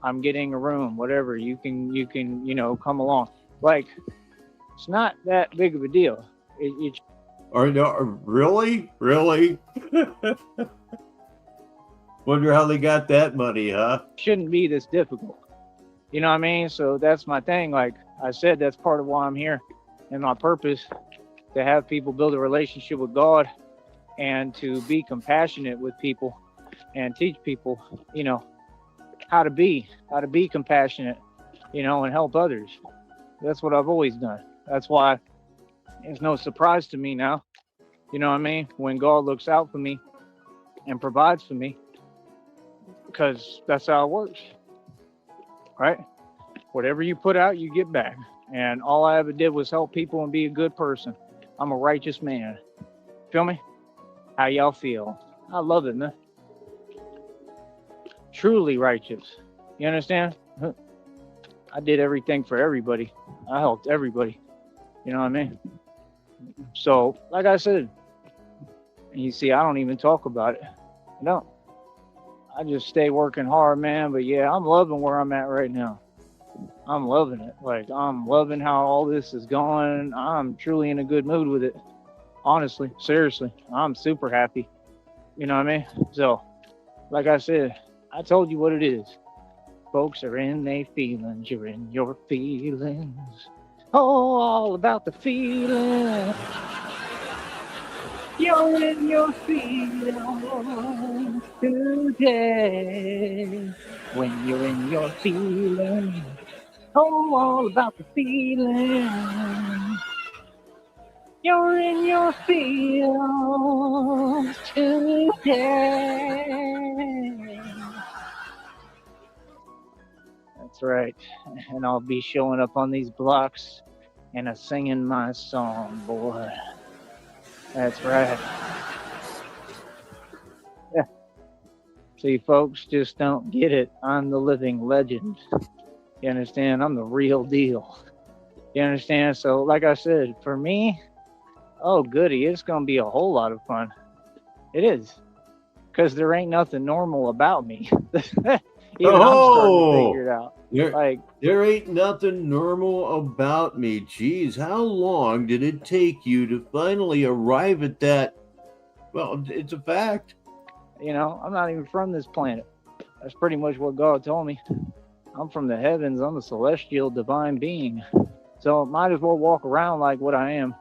I'm getting a room, whatever. You can, come along. Like, it's not that big of a deal. Really? Wonder how they got that money, huh? Shouldn't be this difficult. You know what I mean? So that's my thing. Like I said, that's part of why I'm here, and my purpose, to have people build a relationship with God and to be compassionate with people and teach people, how to be compassionate, and help others. That's what I've always done. That's why it's no surprise to me now, you know what I mean, when God looks out for me and provides for me, because that's how it works, right? Whatever you put out, you get back. And all I ever did was help people and be a good person. I'm a righteous man. Feel me? How y'all feel? I love it, man. Truly righteous. You understand? I did everything for everybody. I helped everybody. You know what I mean? So, like I said, and you see, I don't even talk about it. I don't. I just stay working hard, man. But yeah, I'm loving where I'm at right now. I'm loving it. Like, I'm loving how all this is going. I'm truly in a good mood with it. Honestly, seriously, I'm super happy. You know what I mean? So, like I said, I told you what it is. Folks are in their feelings. You're in your feelings. Oh, all about the feelings. You're in your feelings today. When you're in your feelings. Oh, all about the feelings. You're in your feelings today. That's right. And I'll be showing up on these blocks and singing my song, boy. That's right. Yeah. See, folks just don't get it. I'm the living legend. You understand? I'm the real deal. You understand? So, like I said, for me, oh, goody, it's going to be a whole lot of fun. It is. Because there ain't nothing normal about me. Even I'm starting to figure it out. There ain't nothing normal about me. Geez, how long did it take you to finally arrive at that? Well, it's a fact. I'm not even from this planet. That's pretty much what God told me. I'm from the heavens. I'm a celestial divine being. So might as well walk around like what I am,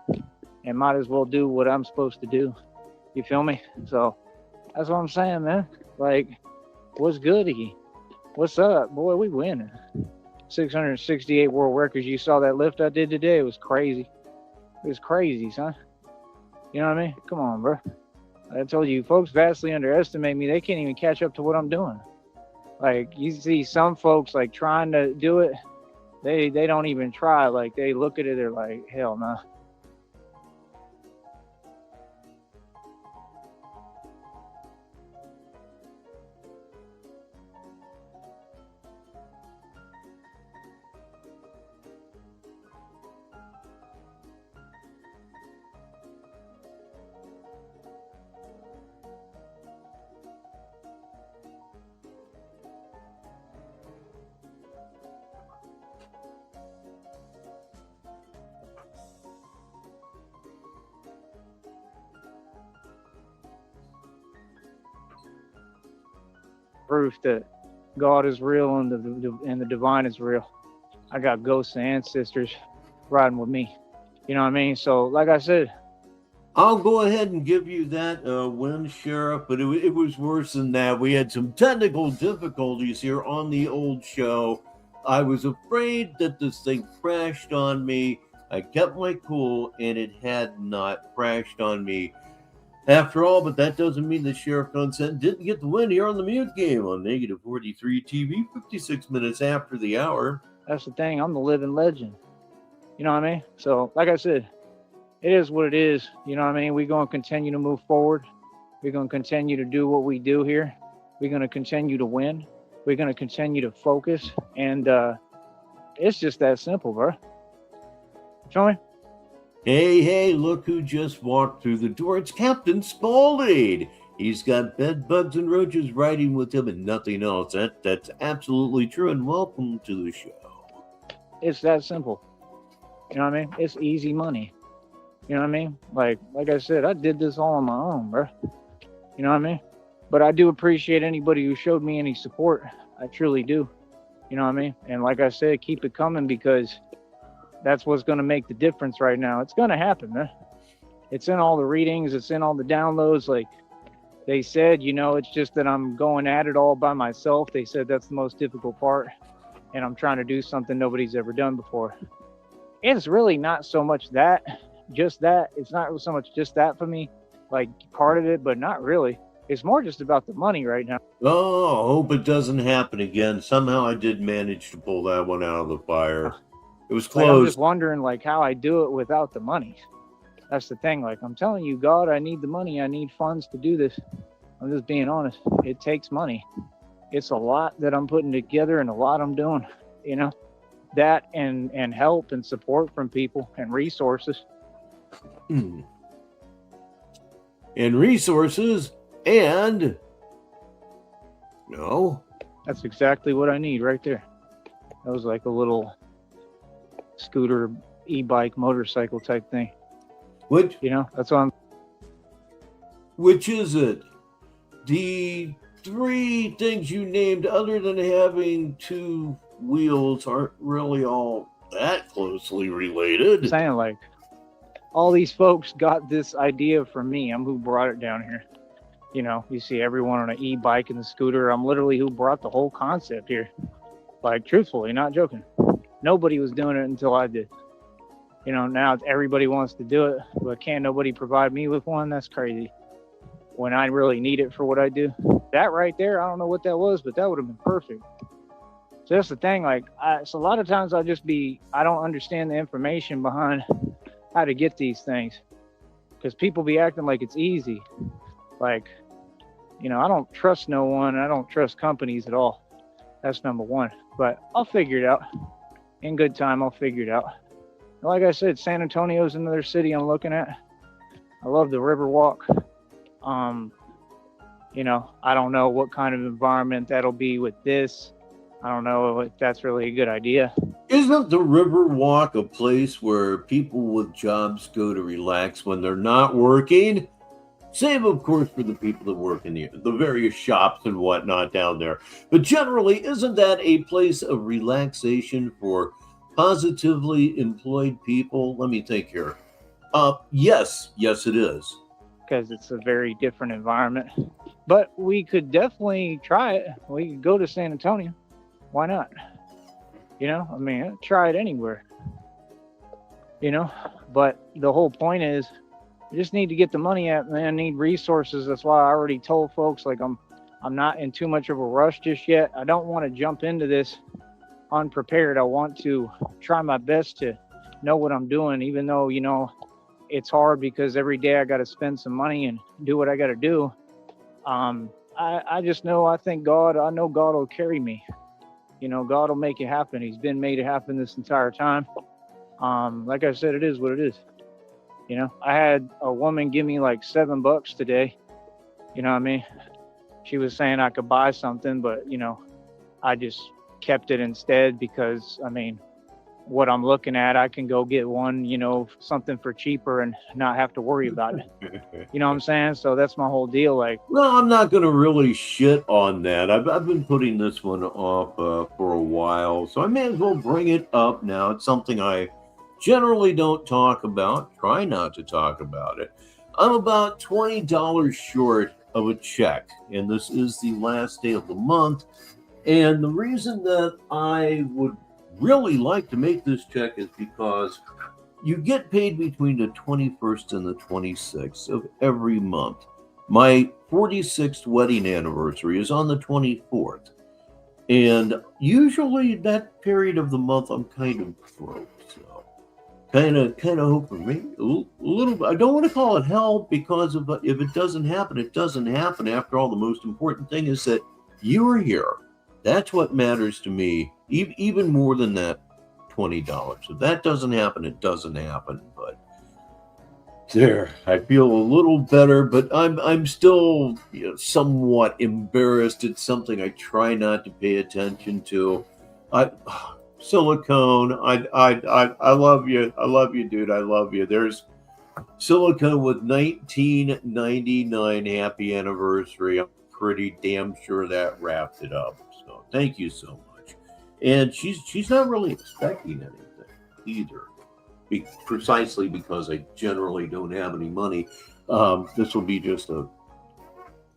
and might as well do what I'm supposed to do. You feel me? So that's what I'm saying, man. Like, what's goody? What's up? Boy, we winning. 668 world records. You saw that lift I did today? It was crazy. It was crazy, son. You know what I mean? Come on, bro. I told you, folks vastly underestimate me. They can't even catch up to what I'm doing. Like, you see some folks, like, trying to do it. They don't even try. Like, they look at it, they're like, hell no. Nah. proof that God is real and the divine is real. I got ghosts and ancestors riding with me. You know what I mean? So, like I said, I'll go ahead and give you that win, Sheriff, but it was worse than that. We had some technical difficulties here on the old show. I was afraid that this thing crashed on me. I kept my cool, and it had not crashed on me after all, but that doesn't mean that Sheriff Consent didn't get the win here on the Mute Game on Negative 43 TV, 56 minutes after the hour. that's the thing. I'm the living legend. You know what I mean? So, like I said, it is what it is. You know what I mean? We're going to continue to move forward. We're going to continue to do what we do here. We're going to continue to win. We're going to continue to focus. And it's just that simple, bro. Show me. Hey, look who just walked through the door. It's Captain Spaulding. He's got bed bugs and roaches riding with him and nothing else. That's absolutely true. And welcome to the show. It's that simple. You know what I mean? It's easy money. You know what I mean? Like I said, I did this all on my own, bro. You know what I mean? But I do appreciate anybody who showed me any support. I truly do. You know what I mean? And like I said, keep it coming, because that's what's going to make the difference right now. It's going to happen, man. It's in all the readings. It's in all the downloads. Like they said, you know, it's just that I'm going at it all by myself. They said that's the most difficult part. And I'm trying to do something nobody's ever done before. It's really not so much that. Just that. It's not so much just that for me, like part of it, but not really. It's more just about the money right now. Oh, hope it doesn't happen again. Somehow I did manage to pull that one out of the fire. It was close. Like, I'm just wondering like how I do it without the money. That's the thing. Like, I'm telling you, God, I need the money. I need funds to do this. I'm just being honest. It takes money. It's a lot that I'm putting together and a lot I'm doing, you know, that and help and support from people and resources. And resources and no. That's exactly what I need right there. That was like a little scooter, e-bike, motorcycle type thing. Which, you know, that's what I'm. Which is it? The three things you named, other than having two wheels, aren't really all that closely related. I'm saying, like, all these folks got this idea from me. I'm who brought it down here. You know, you see everyone on an e-bike and the scooter. I'm literally who brought the whole concept here. Like, truthfully, not joking. Nobody was doing it until I did. You know, now everybody wants to do it, but can't nobody provide me with one? That's crazy. When I really need it for what I do. That right there, I don't know what that was, but that would have been perfect. So that's the thing. Like, so a lot of times I don't understand the information behind how to get these things, because people be acting like it's easy. Like, you know, I don't trust no one. I don't trust companies at all. That's number one. But I'll figure it out. In good time, I'll figure it out. Like I said, San Antonio's another city I'm looking at. I love the river walk. You know, I don't know what kind of environment that'll be with this. I don't know if that's really a good idea. Isn't the river walk a place where people with jobs go to relax when they're not working? Save, of course, for the people that work in the various shops and whatnot down there. But generally, isn't that a place of relaxation for positively employed people? Let me think here. Yes, it is. Because it's a very different environment. But we could definitely try it. We could go to San Antonio. Why not? You know, I mean, try it anywhere. You know, but the whole point is, you just need to get the money out, man. I need resources. That's why I already told folks, like, I'm not in too much of a rush just yet. I don't want to jump into this unprepared. I want to try my best to know what I'm doing, even though, you know, it's hard because every day I got to spend some money and do what I got to do. I just know, I know God will carry me. You know, God will make it happen. He's been made it happen this entire time. Like I said, it is what it is. You know, I had a woman give me like $7 today. You know what I mean? She was saying I could buy something, but, you know, I just kept it instead because, I mean, what I'm looking at, I can go get one, something for cheaper and not have to worry about it. You know what I'm saying? So that's my whole deal. Like, well, I'm not going to really shit on that. I've been putting this one off for a while, so I may as well bring it up now. It's something I generally don't talk about, try not to talk about it. I'm about $20 short of a check, and this is the last day of the month. And the reason that I would really like to make this check is because you get paid between the 21st and the 26th of every month. My 46th wedding anniversary is on the 24th. And usually that period of the month I'm kind of broke. So kind of hoping maybe a little, I don't want to call it hell, because if it doesn't happen, it doesn't happen. After all, the most important thing is that you're here. That's what matters to me, even more than that $20. If that doesn't happen, it doesn't happen. But there, I feel a little better, but I'm still somewhat embarrassed. It's something I try not to pay attention to. Silicone, I love you. I love you, dude. I love you. There's Silicone with 1999 happy anniversary. I'm pretty damn sure that wrapped it up. So thank you so much. And she's not really expecting anything either, precisely because I generally don't have any money. This will be just a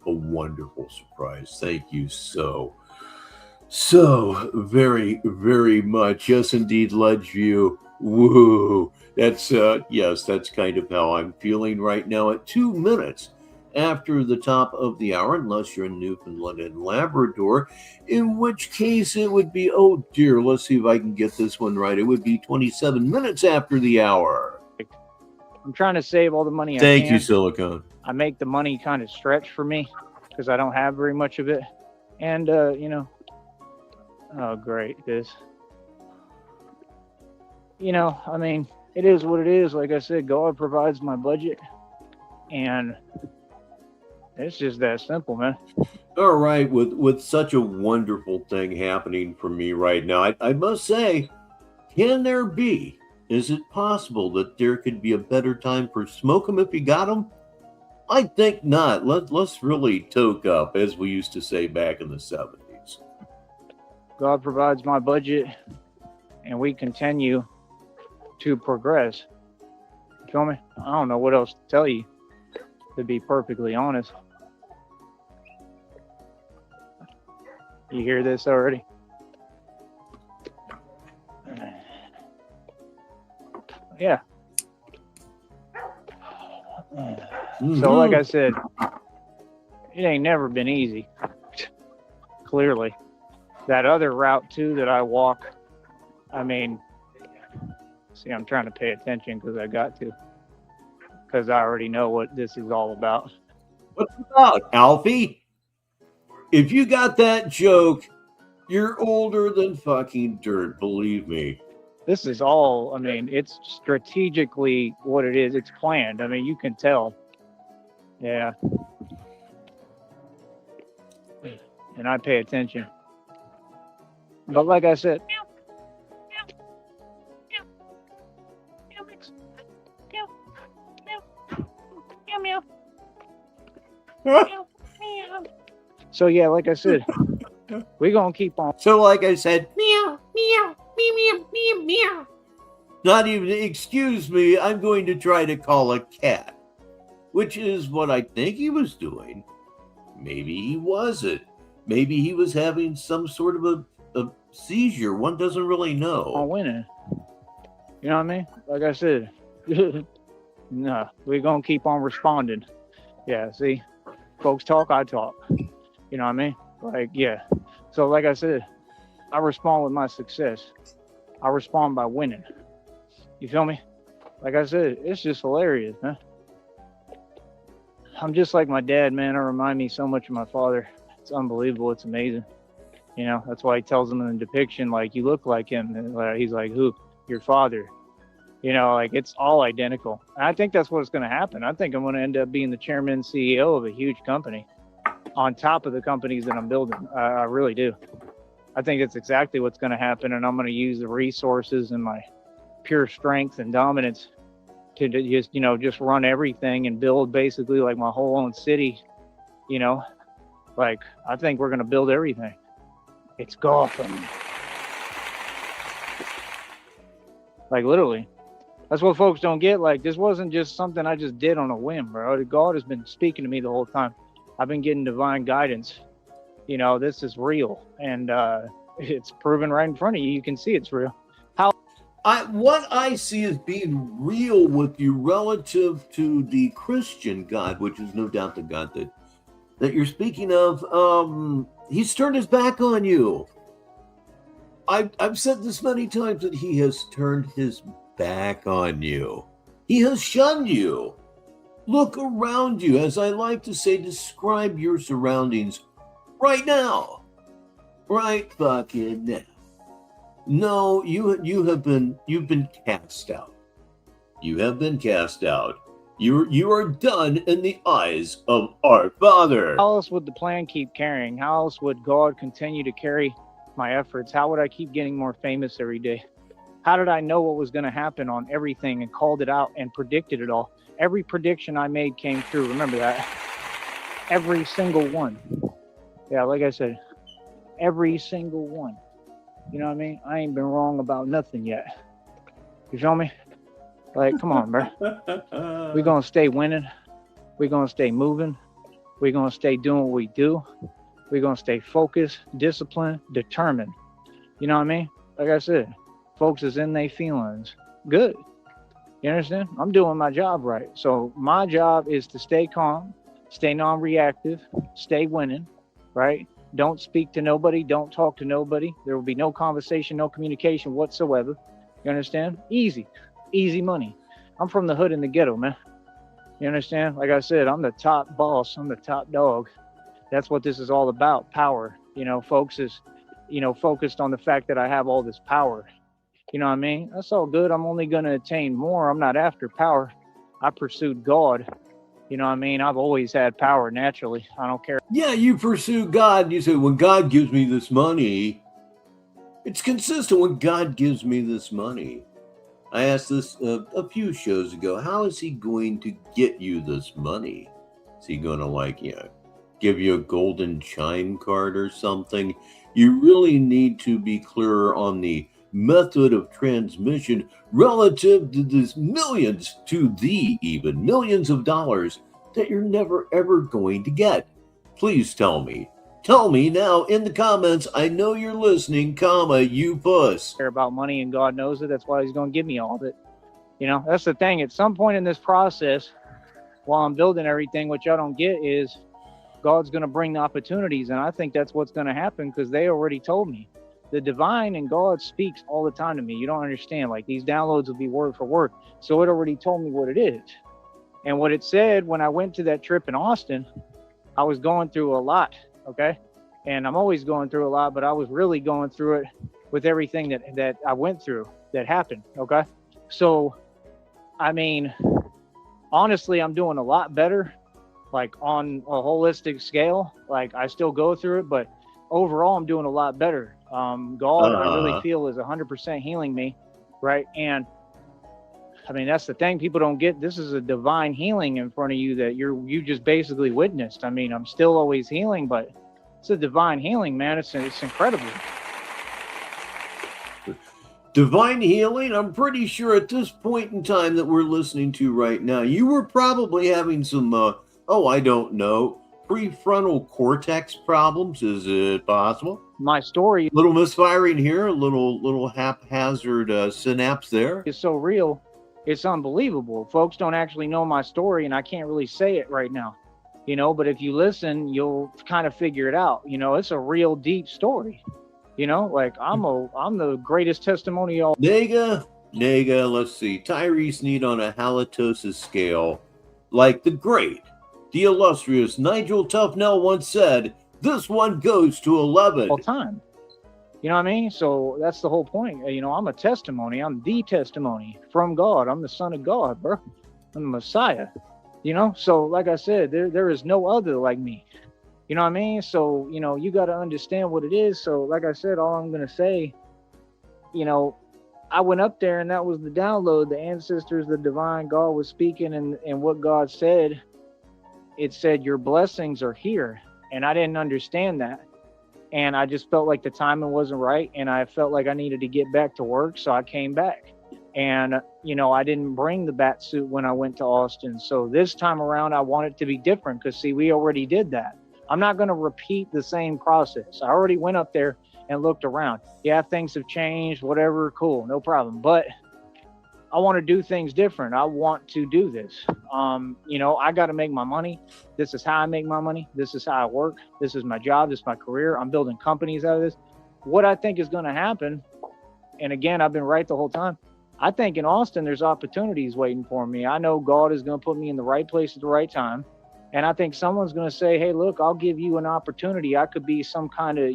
wonderful surprise. Thank you so very, very much. Yes, indeed, Ledgeview. Woo. That's yes, that's kind of how I'm feeling right now at 2 minutes after the top of the hour, unless you're in Newfoundland and Labrador, in which case it would be, oh dear, let's see if I can get this one right. It would be 27 minutes after the hour. I'm trying to save all the money I can. Thank you, Silicone. I make the money kind of stretch for me because I don't have very much of it. And, oh, great, this. I mean, it is what it is. Like I said, God provides my budget. And it's just that simple, man. All right, with such a wonderful thing happening for me right now, I must say, is it possible that there could be a better time for smoke 'em if you got 'em? I think not. Let's really toke up, as we used to say back in the 70s. God provides my budget, and we continue to progress. You feel me? I don't know what else to tell you, to be perfectly honest. You hear this already? Yeah. Mm-hmm. So like I said, it ain't never been easy. Clearly. That other route too that I walk, I mean, see, I'm trying to pay attention because I got to. Because I already know what this is all about. What's it about, Alfie? If you got that joke, you're older than fucking dirt, believe me. This is all, I mean, it's strategically what it is. It's planned. I mean, you can tell. Yeah. And I pay attention. But like I said, so yeah, like I said, we're gonna keep on. So like I said, meow, meow, meow, meow, meow, meow. Not even, excuse me, I'm going to try to call a cat, which is what I think he was doing. Maybe he wasn't. Maybe he was having some sort of a seizure. One doesn't really know. I'm winning. You know what I mean? Like I said, no, we're gonna keep on responding. Yeah, see, folks talk, I talk. You know what I mean? Like, yeah. So like I said, I respond with my success. I respond by winning. You feel me? Like I said, it's just hilarious, man. I'm just like my dad, man. It reminds me so much of my father. It's unbelievable. It's amazing. You know, that's why he tells them in the depiction, like, you look like him. And he's like, who? Your father. You know, like, it's all identical. And I think that's what's going to happen. I think I'm going to end up being the chairman and CEO of a huge company on top of the companies that I'm building. I really do. I think it's exactly what's going to happen, and I'm going to use the resources and my pure strength and dominance to just, just run everything and build basically like my whole own city. Like, I think we're going to build everything. It's Gotham. Like, literally. That's what folks don't get. Like, this wasn't just something I just did on a whim, bro. God has been speaking to me the whole time. I've been getting divine guidance. This is real. And it's proven right in front of you. You can see it's real. What I see as being real with you relative to the Christian God, which is no doubt the God that you're speaking of, he's turned his back on you. I've said this many times that he has turned his back on you. He has shunned you. Look around you. As I like to say, describe your surroundings right now. Right fucking now. No, you've been cast out. You have been cast out. You are done in the eyes of our Father. How else would the plan keep carrying? How else would God continue to carry my efforts? How would I keep getting more famous every day? How did I know what was going to happen on everything and called it out and predicted it all? Every prediction I made came true. Remember that? Every single one. Yeah, like I said, every single one. You know what I mean? I ain't been wrong about nothing yet. You feel me? Like, come on, bro. We're going to stay winning. We're going to stay moving. We're going to stay doing what we do. We're going to stay focused, disciplined, determined. You know what I mean? Like I said, folks is in their feelings. Good. You understand? I'm doing my job right. So my job is to stay calm, stay non-reactive, stay winning, right? Don't speak to nobody. Don't talk to nobody. There will be no conversation, no communication whatsoever. You understand? Easy. Easy money. I'm from the hood in the ghetto, man. You understand? Like I said, I'm the top boss. I'm the top dog. That's what this is all about. Power. Folks is, focused on the fact that I have all this power. You know what I mean? That's all good. I'm only going to attain more. I'm not after power. I pursued God. You know what I mean? I've always had power naturally. I don't care. Yeah, you pursue God. You say, when God gives me this money, it's consistent. When God gives me this money. I asked this a few shows ago. How is he going to get you this money? Is he going to give you a golden chime card or something? You really need to be clearer on the method of transmission relative to this millions of dollars that you're never ever going to get. Please tell me now in the comments. I know you're listening, you puss. Care about money, and God knows it. That's why he's going to give me all of it. That's the thing. At some point in this process, while I'm building everything, what y'all don't get is God's going to bring the opportunities, and I think that's what's going to happen because they already told me. The divine and God speaks all the time to me. You don't understand. Like, these downloads will be word for word. So it already told me what it is. And what it said when I went to that trip in Austin, I was going through a lot, okay? And I'm always going through a lot, but I was really going through it with everything that I went through that happened, okay? So, I mean, honestly, I'm doing a lot better, like on a holistic scale. Like, I still go through it, but overall, I'm doing a lot better. God, I really feel, is 100% healing me, right? And I mean, that's the thing people don't get. This is a divine healing in front of you that you just basically witnessed. I mean, I'm still always healing, but it's a divine healing, man. It's incredible. Divine healing? I'm pretty sure at this point in time that we're listening to right now, you were probably having some, I don't know, prefrontal cortex problems. Is it possible? My story, little misfiring here, a little haphazard synapse there. Is so real. It's unbelievable. Folks don't actually know my story, and I can't really say it right now, but if you listen, you'll kind of figure it out. It's a real deep story. Like I'm the greatest testimony all. Nega, let's see. Tyrese Need on a halitosis scale, like the illustrious Nigel Tufnell once said, this one goes to 11. All time. You know what I mean? So that's the whole point. I'm a testimony. I'm the testimony from God. I'm the son of God, bro. I'm the Messiah. So like I said, there is no other like me. You know what I mean? So, you got to understand what it is. So, like I said, all I'm going to say, I went up there and that was the download. The ancestors, the divine God was speaking, and what God said, it said, your blessings are here. And I didn't understand that. And I just felt like the timing wasn't right. And I felt like I needed to get back to work. So I came back. And, I didn't bring the bat suit when I went to Austin. So this time around, I want it to be different because, see, we already did that. I'm not going to repeat the same process. I already went up there and looked around. Yeah, things have changed, whatever, cool, no problem. But I want to do things different. I want to do this. I got to make my money. This is how I make my money. This is how I work. This is my job. This is my career. I'm building companies out of this. What I think is going to happen, and again, I've been right the whole time. I think in Austin, there's opportunities waiting for me. I know God is going to put me in the right place at the right time. And I think someone's going to say, hey, look, I'll give you an opportunity. I could be some kind of,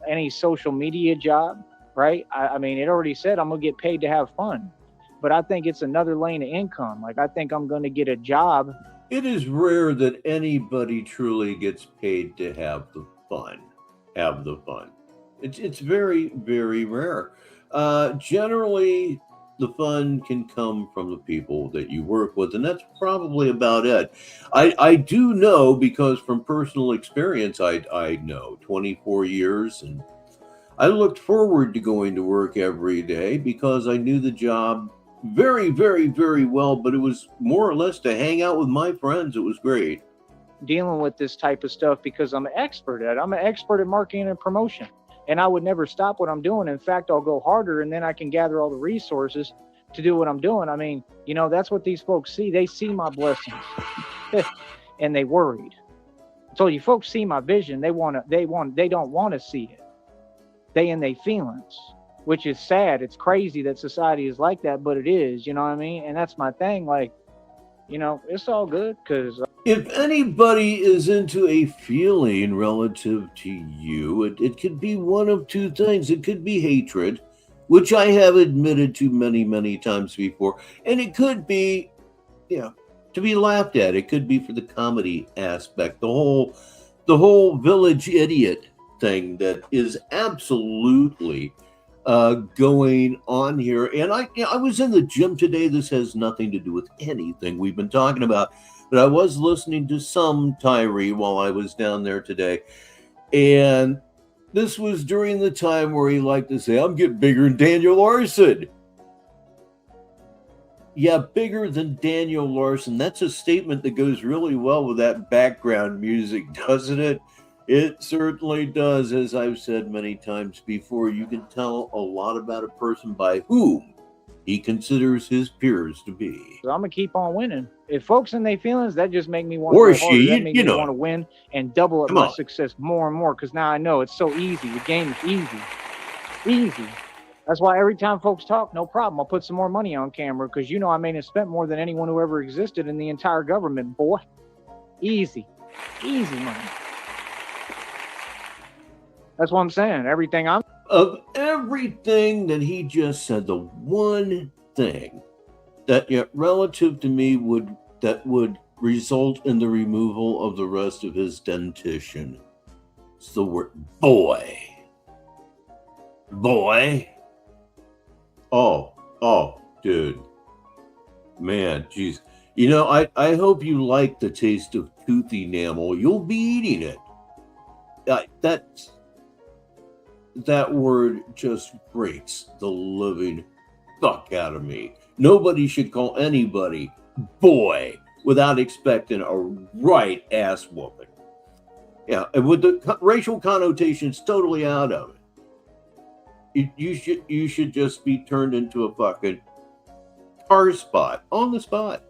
any social media job, right? I mean, it already said I'm going to get paid to have fun. But I think it's another lane of income. Like, I think I'm going to get a job. It is rare that anybody truly gets paid to have the fun. It's very, very rare. Generally, the fun can come from the people that you work with, and that's probably about it. I do know, because from personal experience, I know 24 years, and I looked forward to going to work every day because I knew the job very, very, very well, but it was more or less to hang out with my friends. It was great. Dealing with this type of stuff because I'm an expert at it. I'm an expert at marketing and promotion. And I would never stop what I'm doing. In fact, I'll go harder, and then I can gather all the resources to do what I'm doing. I mean, that's what these folks see. They see my blessings and they worried. I told you, folks see my vision. They don't want to see it. They in their feelings, which is sad. It's crazy that society is like that, but it is, you know what I mean? And that's my thing. Like, it's all good because if anybody is into a feeling relative to you, it could be one of two things. It could be hatred, which I have admitted to many, many times before. And it could be, to be laughed at. It could be for the comedy aspect, the whole village idiot thing that is absolutely going on here. And I was in the gym today. This has nothing to do with anything we've been talking about. But I was listening to some Tyree while I was down there today. And this was during the time where he liked to say, I'm getting bigger than Daniel Larson. Yeah, bigger than Daniel Larson. That's a statement that goes really well with that background music, doesn't it? It certainly does. As I've said many times before, you can tell a lot about a person by whom he considers his peers to be. So I'm gonna keep on winning. If folks in their feelings, that just make me want Or to go harder. That make me you know, want to win and double up come my on. success more and more. Because now I know it's so easy. The game is easy. That's why every time folks talk, no problem. I'll put some more money on camera because I may have spent more than anyone who ever existed in the entire government, boy. Easy money. That's what I'm saying. Of everything that he just said, the one thing that relative to me would result in the removal of the rest of his dentition is the word boy. Boy. Oh, dude. Man, geez. I hope you like the taste of tooth enamel. You'll be eating it. That word just grates the living fuck out of me. Nobody should call anybody boy without expecting a right ass whooping. Yeah, and with the racial connotations totally out of it, you should just be turned into a fucking tar spot on the spot.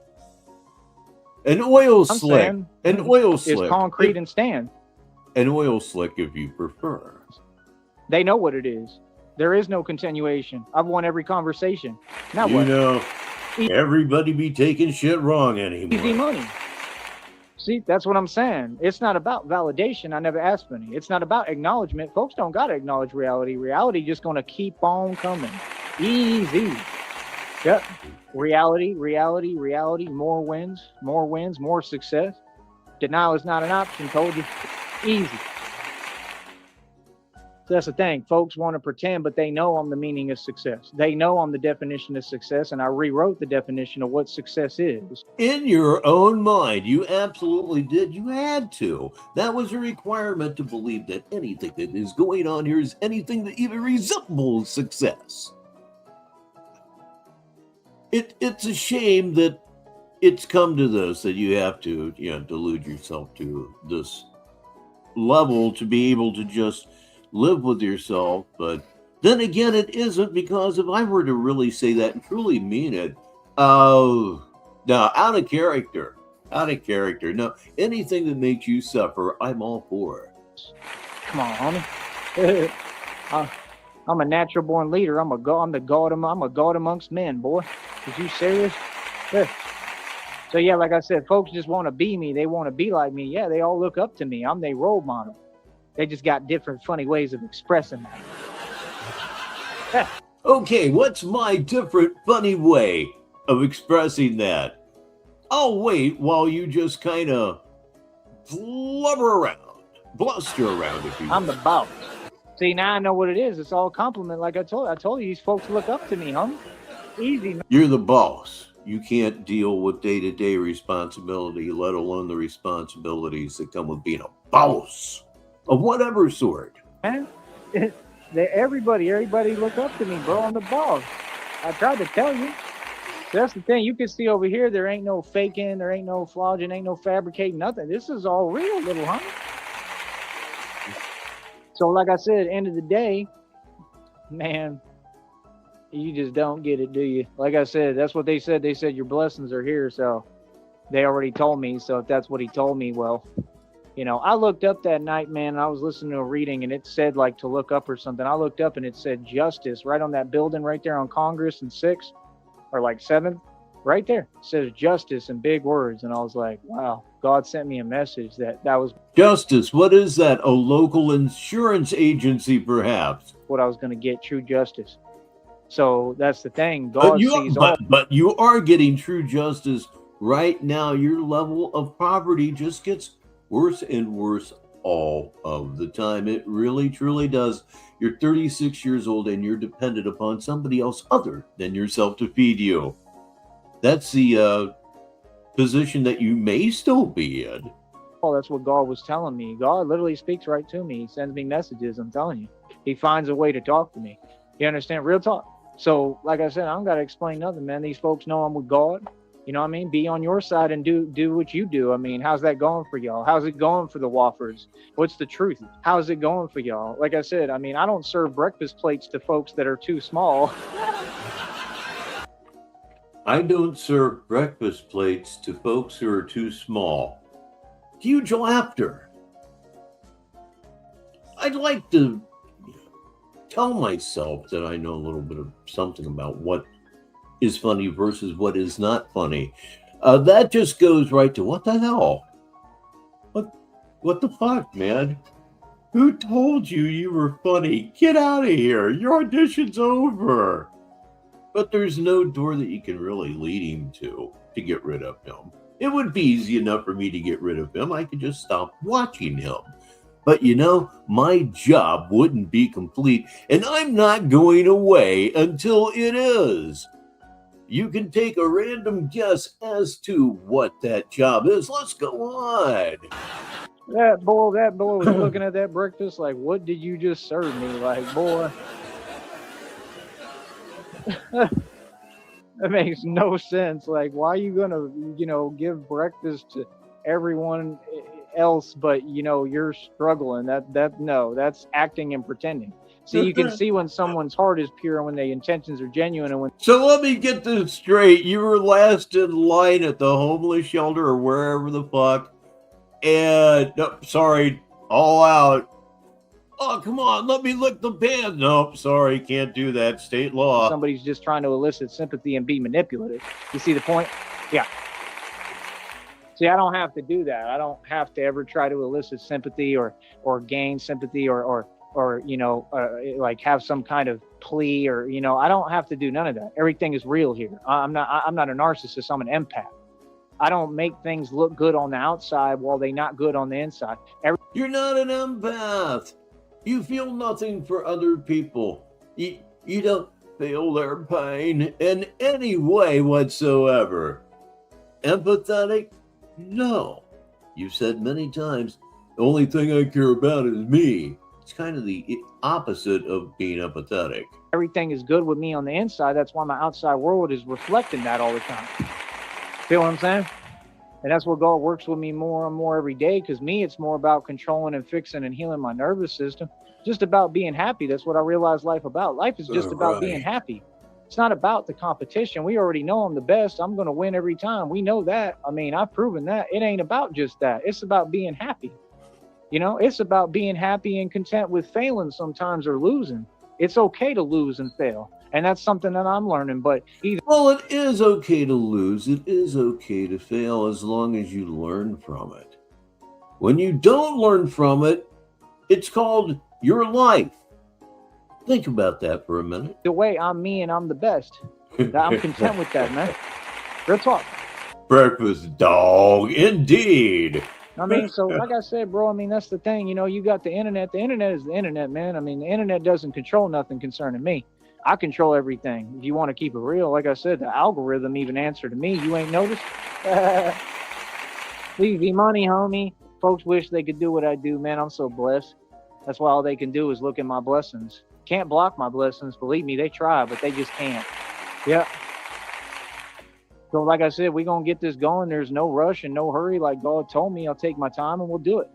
An oil slick. It's concrete and stand. An oil slick, if you prefer. They know what it is. There is no continuation. I've won every conversation. Now what? Everybody be taking shit wrong anymore. Easy money. See, that's what I'm saying. It's not about validation. I never asked for any. It's not about acknowledgement. Folks don't got to acknowledge reality. Reality just going to keep on coming. Easy. Yep. Reality. More wins, more success. Denial is not an option. Told you. Easy. So that's the thing. Folks want to pretend, but they know I'm the meaning of success. They know I'm the definition of success, and I rewrote the definition of what success is. In your own mind, you absolutely did. You had to. That was a requirement to believe that anything that is going on here is anything that even resembles success. It's a shame that it's come to this, that you have to, delude yourself to this level to be able to just live with yourself. But then again, it isn't, because if I were to really say that and truly mean it, no, out of character. No, anything that makes you suffer, I'm all for. Come on, homie. I'm a natural born leader. I'm a god amongst men, boy. Is you serious? Yeah. So yeah, like I said, folks just want to be me. They want to be like me. Yeah, they all look up to me. I'm their role model. They just got different funny ways of expressing that. Yeah. Okay, what's my different funny way of expressing that? I'll wait while you just kind of bluster around if you I'm the boss. See, now I know what it is. It's all compliment. Like I told you, these folks look up to me, homie. Easy, man. You're the boss. You can't deal with day-to-day responsibility, let alone the responsibilities that come with being a boss of whatever sort. Man, everybody look up to me, bro. I'm the boss. I tried to tell you. That's the thing. You can see over here, there ain't no faking, there ain't no flogging, ain't no fabricating, nothing. This is all real, little homie. So like I said, end of the day, man, you just don't get it, do you? Like I said, that's what they said. They said your blessings are here. So they already told me. So if that's what he told me, well, I looked up that night, man, and I was listening to a reading, and it said like to look up or something. I looked up and it said justice right on that building right there on Congress and 6th or like 7th. Right there. It says justice in big words. And I was like, wow, God sent me a message that was justice. What is that? A local insurance agency, perhaps? What I was going to get, true justice. So that's the thing. God sees all. But you are getting true justice right now. Your level of poverty just gets worse and worse all of the time. It really, truly does. You're 36 years old and you're dependent upon somebody else other than yourself to feed you. That's the position that you may still be in. Oh, that's what God was telling me. God literally speaks right to me. He sends me messages. I'm telling you. He finds a way to talk to me. You understand? Real talk. So, like I said, I don't got to explain nothing, man. These folks know I'm with God. You know what I mean? Be on your side and do what you do. I mean, how's that going for y'all? How's it going for the Woffers? What's the truth? How's it going for y'all? Like I said, I mean, I don't serve breakfast plates to folks that are too small. I don't serve breakfast plates to folks who are too small. Huge laughter. I'd like to tell myself that I know a little bit of something about what is funny versus what is not funny. That just goes right to what the hell? What the fuck, man? Who told you were funny? Get out of here. Your audition's over. But there's no door that you can really lead him to get rid of him. It would be easy enough for me to get rid of him. I could just stop watching him. But my job wouldn't be complete, and I'm not going away until it is. You can take a random guess as to what that job is. Let's go on. That boy was looking at that breakfast like, what did you just serve me? Like, boy. That makes no sense. Like, why are you gonna, give breakfast to everyone else, but you're struggling? That's acting and pretending. See, you can see when someone's heart is pure and when their intentions are genuine. And when So let me get this straight. You were last in line at the homeless shelter or wherever the fuck, and sorry, all out. Oh, come on, let me lick the band. Nope, sorry, can't do that. State law. Somebody's just trying to elicit sympathy and be manipulative. You see the point? Yeah. See, I don't have to do that. I don't have to ever try to elicit sympathy or gain sympathy or like have some kind of plea or, I don't have to do none of that. Everything is real here. I'm not a narcissist. I'm an empath. I don't make things look good on the outside while they not good on the inside. You're not an empath. You feel nothing for other people. You don't feel their pain in any way whatsoever. Empathetic? No. You've said many times, the only thing I care about is me. It's kind of the opposite of being empathetic. Everything is good with me on the inside. That's why my outside world is reflecting that all the time. Feel what I'm saying? And that's what God works with me more and more every day, because me, it's more about controlling and fixing and healing my nervous system. Just about being happy. That's what I realized life about. Life is just about being happy. It's not about the competition. We already know I'm the best. I'm going to win every time. We know that. I mean, I've proven that. It ain't about just that. It's about being happy. You know, it's about being happy and content with failing sometimes or losing. It's okay to lose and fail. And that's something that I'm learning. But well, it is okay to lose. It is okay to fail as long as you learn from it. When you don't learn from it, it's called your life. Think about that for a minute. The way I'm me and I'm the best. I'm content with that, man. Real talk. Breakfast dog, indeed. I mean, so like I said, bro, I mean, that's the thing. You know, you got the internet. The internet is the internet, man. I mean, the internet doesn't control nothing concerning me. I control everything. If you want to keep it real, like I said, the algorithm even answered to me. You ain't noticed? Easy money, homie. Folks wish they could do what I do, man. I'm so blessed. That's why all they can do is look at my blessings. Can't block my blessings. Believe me, they try, but they just can't. Yeah. So like I said, we're going to get this going. There's no rush and no hurry. Like God told me, I'll take my time and we'll do it.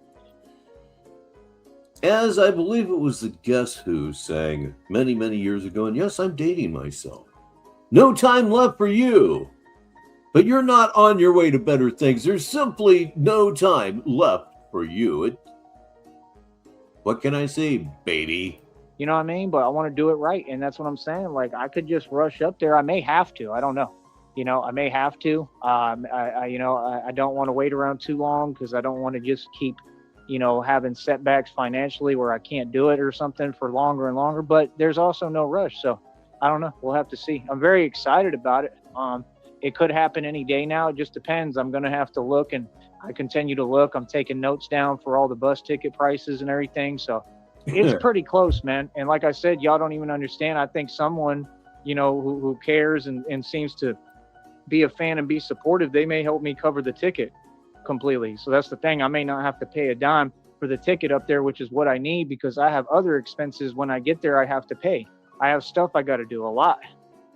As I believe it was the Guess Who sang many, many years ago, and yes, I'm dating myself. No time left for you. But you're not on your way to better things. There's simply no time left for you. What can I say, baby? You know what I mean? But I want to do it right. And that's what I'm saying. Like, I could just rush up there. I may have to. I don't know. You know, I may have to. I don't want to wait around too long because I don't want to just keep, you know, having setbacks financially where I can't do it or something for longer and longer. But there's also no rush. So I don't know. We'll have to see. I'm very excited about it. It could happen any day now. It just depends. I'm going to have to look, and I continue to look. I'm taking notes down for all the bus ticket prices and everything. So it's pretty close, man. And like I said, y'all don't even understand. I think someone, you know, who cares and seems to be a fan and be supportive, they may help me cover the ticket completely. So that's the thing. I may not have to pay a dime for the ticket up there, which is what I need, because I have other expenses when I get there I have to pay. I have stuff I got to do a lot.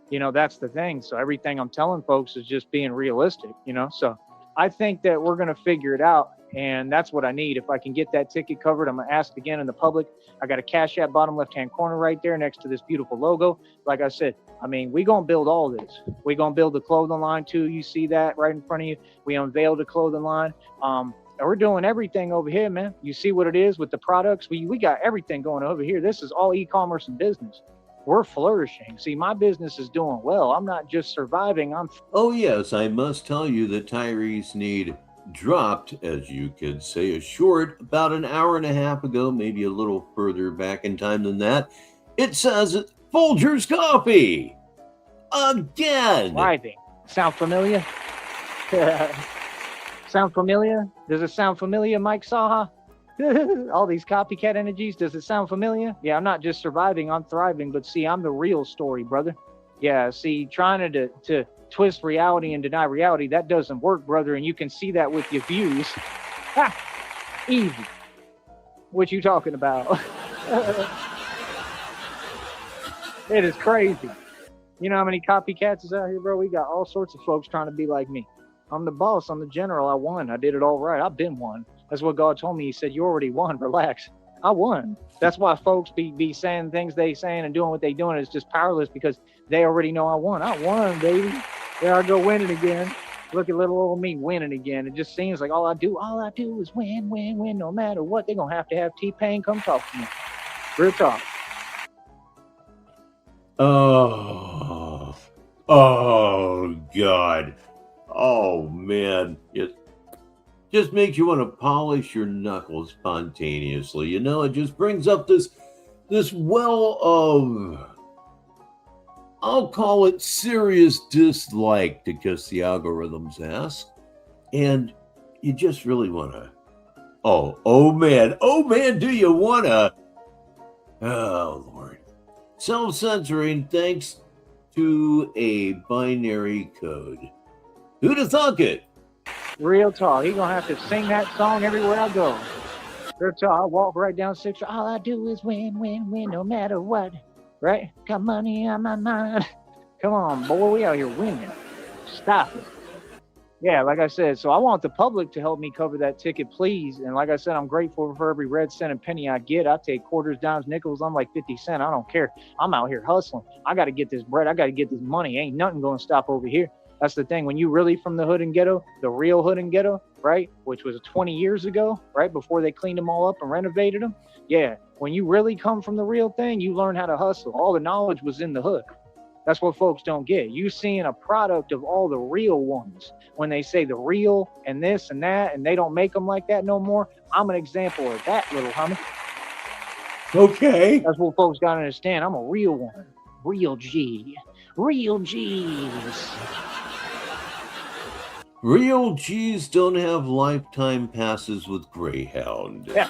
You know, that's the thing. So everything I'm telling folks is just being realistic, you know. So I think that we're going to figure it out. And that's what I need. If I can get that ticket covered, I'm going to ask again in the public. I got a Cash App bottom left-hand corner right there next to this beautiful logo. Like I said, I mean, we're going to build all this. We're going to build the clothing line too. You see that right in front of you. We unveiled the clothing line. And we're doing everything over here, man. You see what it is with the products. We got everything going over here. This is all e-commerce and business. We're flourishing. See, my business is doing well. I'm not just surviving. Oh, yes, I must tell you that Tyree's need dropped, as you could say, a short about an hour and a half ago, maybe a little further back in time than that. It says Folgers Coffee. Again. Thriving. Sound familiar? Sound familiar? Does it sound familiar, Mike Saha? All these copycat energies, does it sound familiar? Yeah, I'm not just surviving, I'm thriving. But see, I'm the real story, brother. Yeah, see, trying to twist reality and deny reality, that doesn't work, brother. And you can see that with your views. Ha! Easy. What you talking about? It is crazy. You know how many copycats is out here, bro? We got all sorts of folks trying to be like me. I'm the boss. I'm the general. I won. I did it all right. I've been won. That's what God told me. He said, you already won. Relax. I won. That's why folks be saying things they saying and doing what they doing is just powerless, because they already know I won. I won, baby. There I go winning again. Look at little old me winning again. It just seems like all I do is win, win, win. No matter what, they're going to have T-Pain come talk to me. Real talk. Oh, God. Oh, man. It just makes you want to polish your knuckles spontaneously. You know, it just brings up this well of, I'll call it serious dislike to kiss the algorithm's ass. and you just really want to. Oh man, do you want to? Oh Lord, self-censoring thanks to a binary code. Who'd have thunk it? Real talk. He gonna have to sing that song everywhere I go. Real talk. I walk right down 6th. All I do is win, win, win, no matter what. Right? Got money on my mind. Come on, boy. We out here winning. Stop it. Yeah, like I said, so I want the public to help me cover that ticket, please. And like I said, I'm grateful for every red cent and penny I get. I take quarters, dimes, nickels. I'm like 50 cents. I don't care. I'm out here hustling. I got to get this bread. I got to get this money. Ain't nothing going to stop over here. That's the thing. When you really from the hood and ghetto, the real hood and ghetto, right, which was 20 years ago, right, before they cleaned them all up and renovated them. Yeah, when you really come from the real thing, you learn how to hustle. All the knowledge was in the hood. That's what folks don't get. You seeing a product of all the real ones. When they say the real and this and that, and they don't make them like that no more, I'm an example of that, little homie. Okay. That's what folks got to understand. I'm a real one. Real G. Real G's. Real G's don't have lifetime passes with Greyhound. Yeah.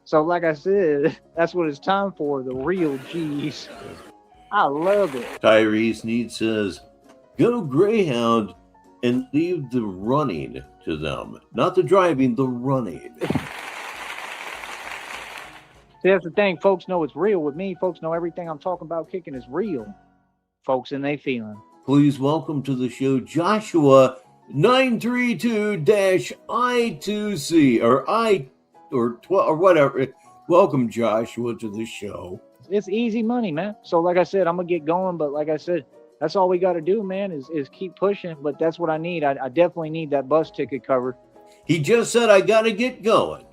So like I said, that's what it's time for, the real G's. I love it. Tyrese Need says, go Greyhound and leave the running to them. Not the driving, the running. See, that's the thing. Folks know it's real with me. Folks know everything I'm talking about kicking is real. Folks, and they feeling. Please welcome to the show Joshua 932-I2C or 12 or whatever. Welcome, Joshua, to the show. It's easy money, man. So like I said, I'm gonna get going, but like I said, that's all we got to do, man, is keep pushing. But that's what I need. I definitely need that bus ticket covered. He just said, I got to get going.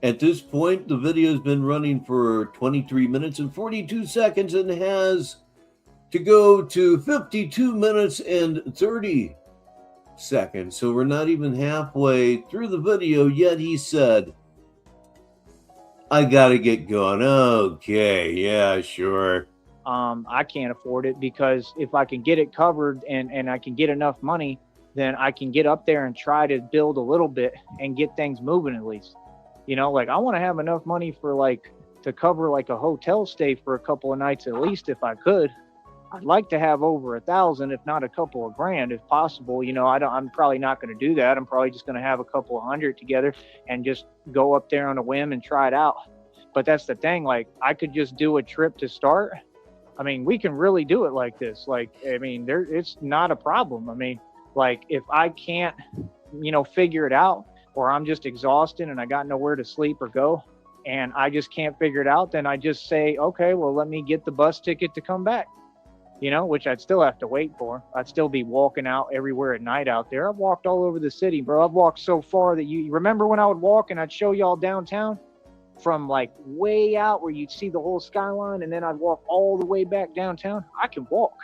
At this point, the video has been running for 23 minutes and 42 seconds and has to go to 52 minutes and 30 seconds. So we're not even halfway through the video yet. He said, I got to get going. Okay, yeah, sure. I can't afford it because if I can get it covered and I can get enough money, then I can get up there and try to build a little bit and get things moving at least. You know, like I want to have enough money for like to cover like a hotel stay for a couple of nights at least if I could. I'd like to have over 1,000, if not a couple of grand, if possible. You know, I'm probably not going to do that. I'm probably just going to have a couple of hundred together and just go up there on a whim and try it out. But that's the thing. Like, I could just do a trip to start. I mean, we can really do it like this. Like, I mean, it's not a problem. I mean, like, if I can't, you know, figure it out, or I'm just exhausted and I got nowhere to sleep or go, and I just can't figure it out, then I just say, okay, well, let me get the bus ticket to come back. You know, which I'd still have to wait for. I'd still be walking out everywhere at night out there. I've walked all over the city, bro. I've walked so far that you remember when I would walk and I'd show y'all downtown from like way out where you'd see the whole skyline, and then I'd walk all the way back downtown. I can walk.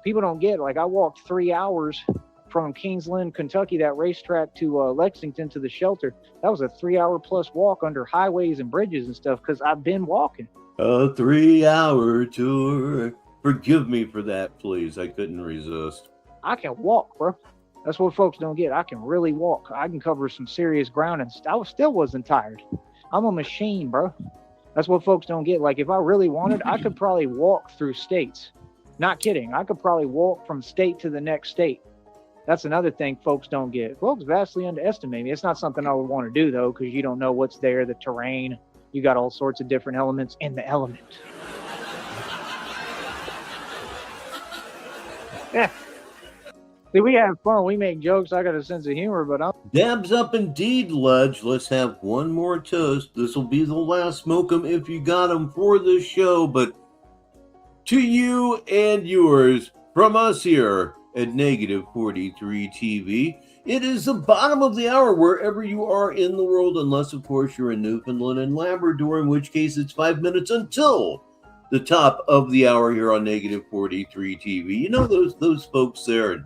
People don't get it. Like, I walked 3 hours from Kingsland, Kentucky, that racetrack, to Lexington to the shelter. That was a 3-hour plus walk under highways and bridges and stuff because I've been walking. A 3-hour tour. Forgive me for that, please. I couldn't resist. I can walk, bro. That's what folks don't get. I can really walk. I can cover some serious ground, and I still wasn't tired. I'm a machine, bro. That's what folks don't get. Like, if I really wanted, I could probably walk through states. Not kidding. I could probably walk from state to the next state. That's another thing folks don't get. Folks vastly underestimate me. It's not something I would want to do, though, because you don't know what's there, the terrain. You got all sorts of different elements in the element. Yeah. See, we have fun. We make jokes. I got a sense of humor, but I'm... Dabs up indeed, Ledge. Let's have one more toast. This will be the last smoke 'em if you got 'em for the show. But to you and yours, from us here at Negative 43 TV, it is the bottom of the hour wherever you are in the world, unless, of course, you're in Newfoundland and Labrador, in which case it's 5 minutes until the top of the hour here on Negative 43 TV. You know, those folks there in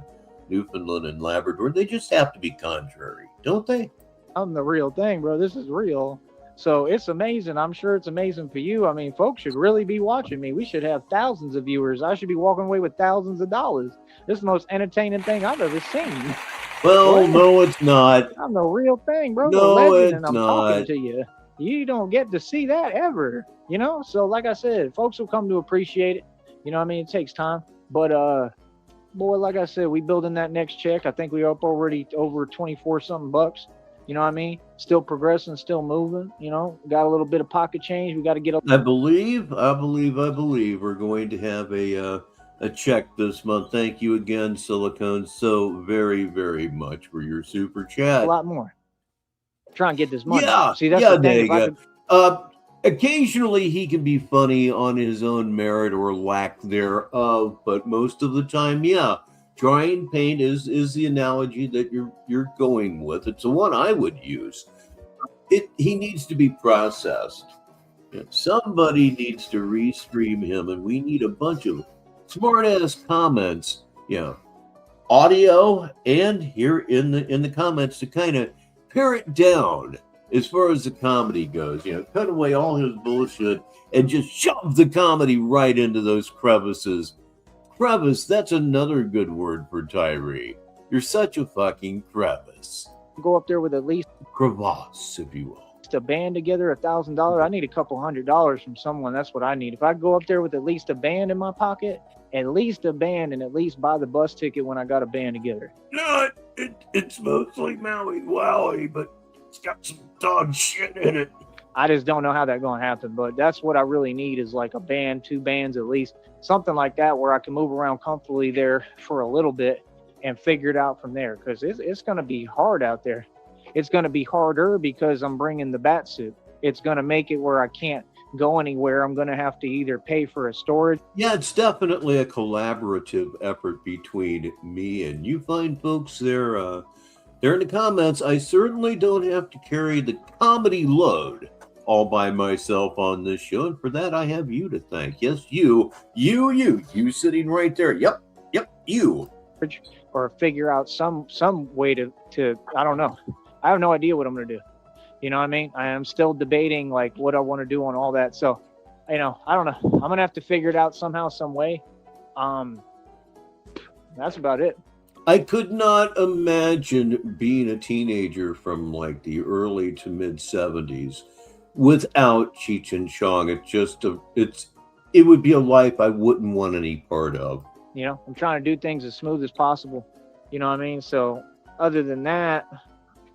Newfoundland and Labrador, they just have to be contrary, don't they? I'm the real thing, bro. This is real. So it's amazing. I'm sure it's amazing for you. I mean, folks should really be watching me. We should have thousands of viewers. I should be walking away with thousands of dollars. This is the most entertaining thing I've ever seen. Well, What? no, it's not. I'm the real thing, bro. No, the legend, and it's I'm talking not. to you. You don't get to see that ever, you know? So like I said, folks will come to appreciate it. You know what I mean? It takes time. But boy, like I said, we building that next check. I think we up already over 24 something bucks. You know what I mean? Still progressing, still moving, you know, got a little bit of pocket change. We got to get up. I believe we're going to have a check this month. Thank you again, Silicone, so very, very much for your super chat. A lot more. Try and get this money. Yeah, See, that's yeah, the thing. If I could, occasionally he can be funny on his own merit or lack thereof, but most of the time, yeah, drying paint is the analogy that you're going with. It's the one I would use. He needs to be processed. Somebody needs to restream him, and we need a bunch of smart ass comments, audio and here in the comments to kind of pare it down as far as the comedy goes. Cut away all his bullshit and just shove the comedy right into those crevices. Crevice, that's another good word for Tyree. You're such a fucking crevice. go up there with at least Crevasse, if you will. a band together, $1,000. I need a couple $100 from someone. That's what I need. If I go up there with at least a band in my pocket, at least a band, and at least buy the bus ticket when I got a band together. No, it's mostly Maui Wowie, but it's got some dog shit in it. I just don't know how that's going to happen, but that's what I really need is like a band, 2 bands at least, something like that where I can move around comfortably there for a little bit and figure it out from there, because it's going to be hard out there. It's going to be harder because I'm bringing the bat suit. It's going to make it where I can't go anywhere. I'm going to have to either pay for a storage. Yeah, it's definitely a collaborative effort between me and you fine folks there. There in the comments. I certainly don't have to carry the comedy load all by myself on this show, and for that I have you to thank. Yes, you sitting right there. Yep, you. Or figure out some way to I don't know. I have no idea what I'm going to do. You know what I mean? I am still debating like what I want to do on all that. So, I don't know. I'm going to have to figure it out somehow, some way. That's about it. I could not imagine being a teenager from like the early to mid 70s without Cheech and Chong. It would be a life I wouldn't want any part of. I'm trying to do things as smooth as possible. You know what I mean? So other than that,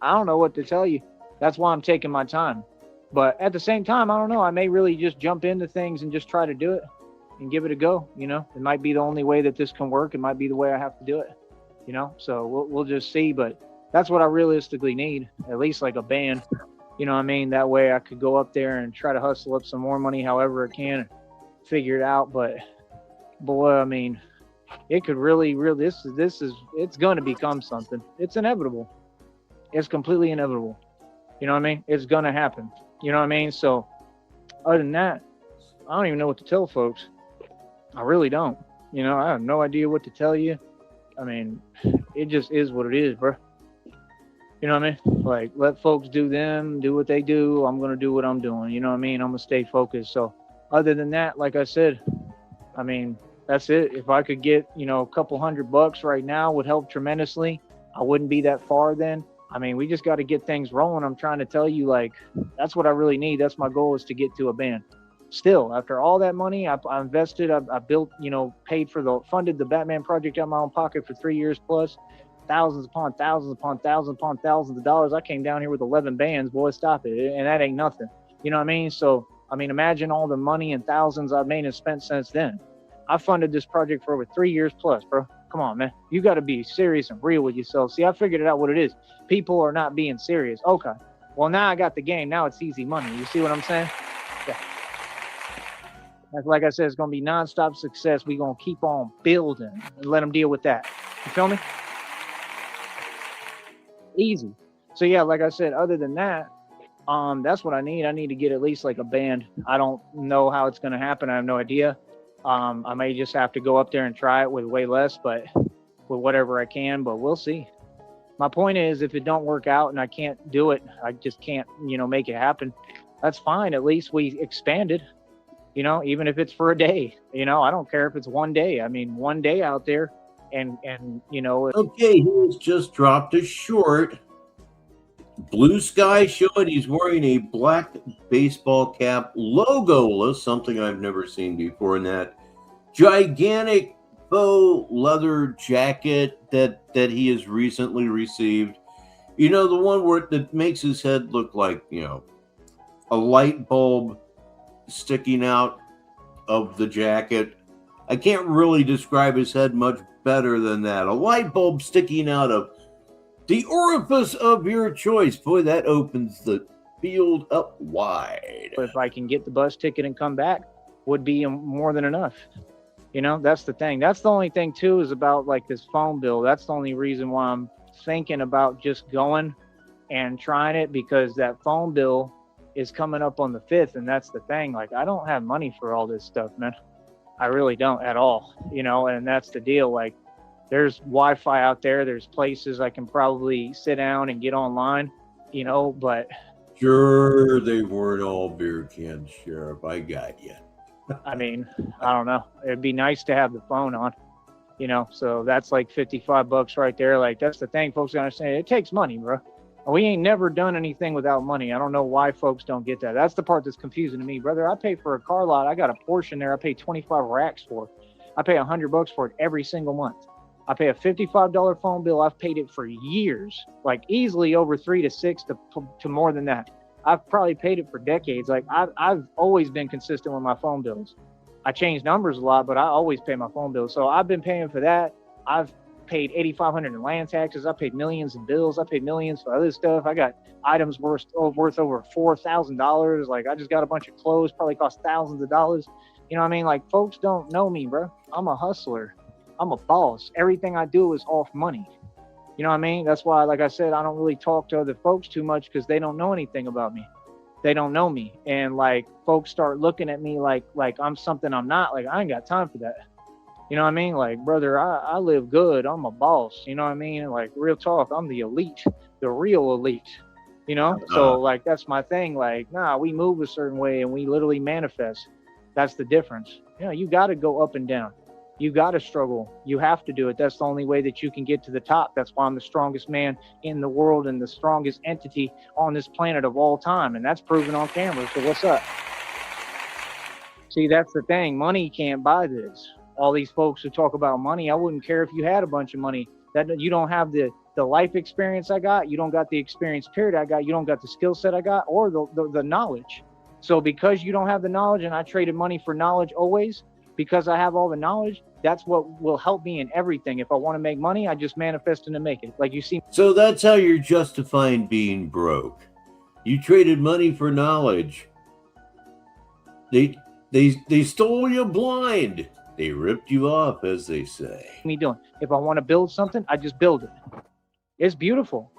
I don't know what to tell you. That's why I'm taking my time. But at the same time, I don't know. I may really just jump into things and just try to do it and give it a go. It might be the only way that this can work. It might be the way I have to do it. So we'll just see. But that's what I realistically need, at least like a band. You know what I mean? That way I could go up there and try to hustle up some more money however I can and figure it out. But boy, I mean, it could really, it's going to become something. It's inevitable. It's completely inevitable. You know what I mean? It's going to happen. You know what I mean? So other than that, I don't even know what to tell folks. I really don't. I have no idea what to tell you. I mean, it just is what it is, bro. You know what I mean? Like, let folks do them, do what they do. I'm going to do what I'm doing. You know what I mean? I'm going to stay focused. So other than that, like I said, I mean, that's it. If I could get, a couple $100 right now would help tremendously. I wouldn't be that far then. I mean, we just got to get things rolling. I'm trying to tell you, like, that's what I really need. That's my goal, is to get to a band. Still, after all that money I invested, I built, funded the Batman project out of my own pocket for 3 years plus, thousands upon thousands upon thousands upon thousands of dollars. I came down here with 11 bands, boy, stop it. And that ain't nothing. You know what I mean? So, I mean, imagine all the money and thousands I've made and spent since then. I funded this project for over 3 years plus, bro. Come on, man. You got to be serious and real with yourself. See, I figured out what it is. People are not being serious. Okay. Well, now I got the game. Now it's easy money. You see what I'm saying? Yeah. Like I said, it's going to be nonstop success. We're going to keep on building and let them deal with that. You feel me? Easy. So, yeah, like I said, other than that, that's what I need. I need to get at least like a band. I don't know how it's going to happen. I have no idea. I may just have to go up there and try it with way less, but with whatever I can, but we'll see. My point is, if it don't work out and I can't do it, I just can't, make it happen. That's fine. At least we expanded, even if it's for a day, I don't care if it's one day. I mean, one day out there, and you know, Okay, he has just dropped a short. Blue sky showing he's wearing a black baseball cap, logoless, something I've never seen before, in that gigantic faux leather jacket that he has recently received. You know, the one where that makes his head look like, you know, a light bulb sticking out of the jacket. I can't really describe his head much better than that. A light bulb sticking out of the orifice of your choice. Boy, that opens the field up wide. if I can get the bus ticket and come back, would be more than enough. You know, that's the thing. That's the only thing too, is about like this phone bill. That's the only reason why I'm thinking about just going and trying it, because that phone bill is coming up on the 5th. And that's the thing. Like, I don't have money for all this stuff, man. I really don't at all, you know, and that's the deal. Like, there's Wi-Fi out there. There's places I can probably sit down and get online, you know, but Sure, they weren't all beer cans, Sheriff. I got you. I mean, I don't know. It'd be nice to have the phone on, you know, so that's like $55 right there. Like, that's the thing, folks gotta understand. It takes money, bro. We ain't never done anything without money. I don't know why folks don't get that. That's the part that's confusing to me, brother. I pay for a car lot. I got a Porsche in there. I pay 25 racks for. I pay $100 for it every single month. I pay a $55 phone bill. I've paid it for years, like easily over 3 to 6 to more than that. I've probably paid it for decades. Like, I've always been consistent with my phone bills. I change numbers a lot, but I always pay my phone bill. So I've been paying for that. I've paid $8,500 in land taxes. I paid millions in bills. I paid millions for other stuff. I got items worth over $4,000. Like, I just got a bunch of clothes, probably cost thousands of dollars. You know what I mean? Like, folks don't know me, bro. I'm a hustler. I'm a boss. Everything I do is off money. You know what I mean? That's why, like I said, I don't really talk to other folks too much, because they don't know anything about me. They don't know me. And like, folks start looking at me like I'm something I'm not. Like, I ain't got time for that. You know what I mean? Like, brother, I live good. I'm a boss. You know what I mean? Like, real talk, I'm the elite, the real elite. You know? So like, that's my thing. Like, nah, we move a certain way and we literally manifest. That's the difference. You know, you got to go up and down. You got to struggle. You have to do it. That's the only way that you can get to the top. That's why I'm the strongest man in the world and the strongest entity on this planet of all time. And that's proven on camera. So what's up? See, that's the thing. Money can't buy this. All these folks who talk about money, I wouldn't care if you had a bunch of money. That you don't have the life experience I got. You don't got the experience period I got. You don't got the skill set I got, or the knowledge. So because you don't have the knowledge, and I traded money for knowledge always, because I have all the knowledge, that's what will help me in everything. If I want to make money, I just manifest and to make it. Like, you see. So that's how you're justifying being broke. You traded money for knowledge. They stole you blind. They ripped you off, as they say. Me doing. If I want to build something, I just build it. It's beautiful.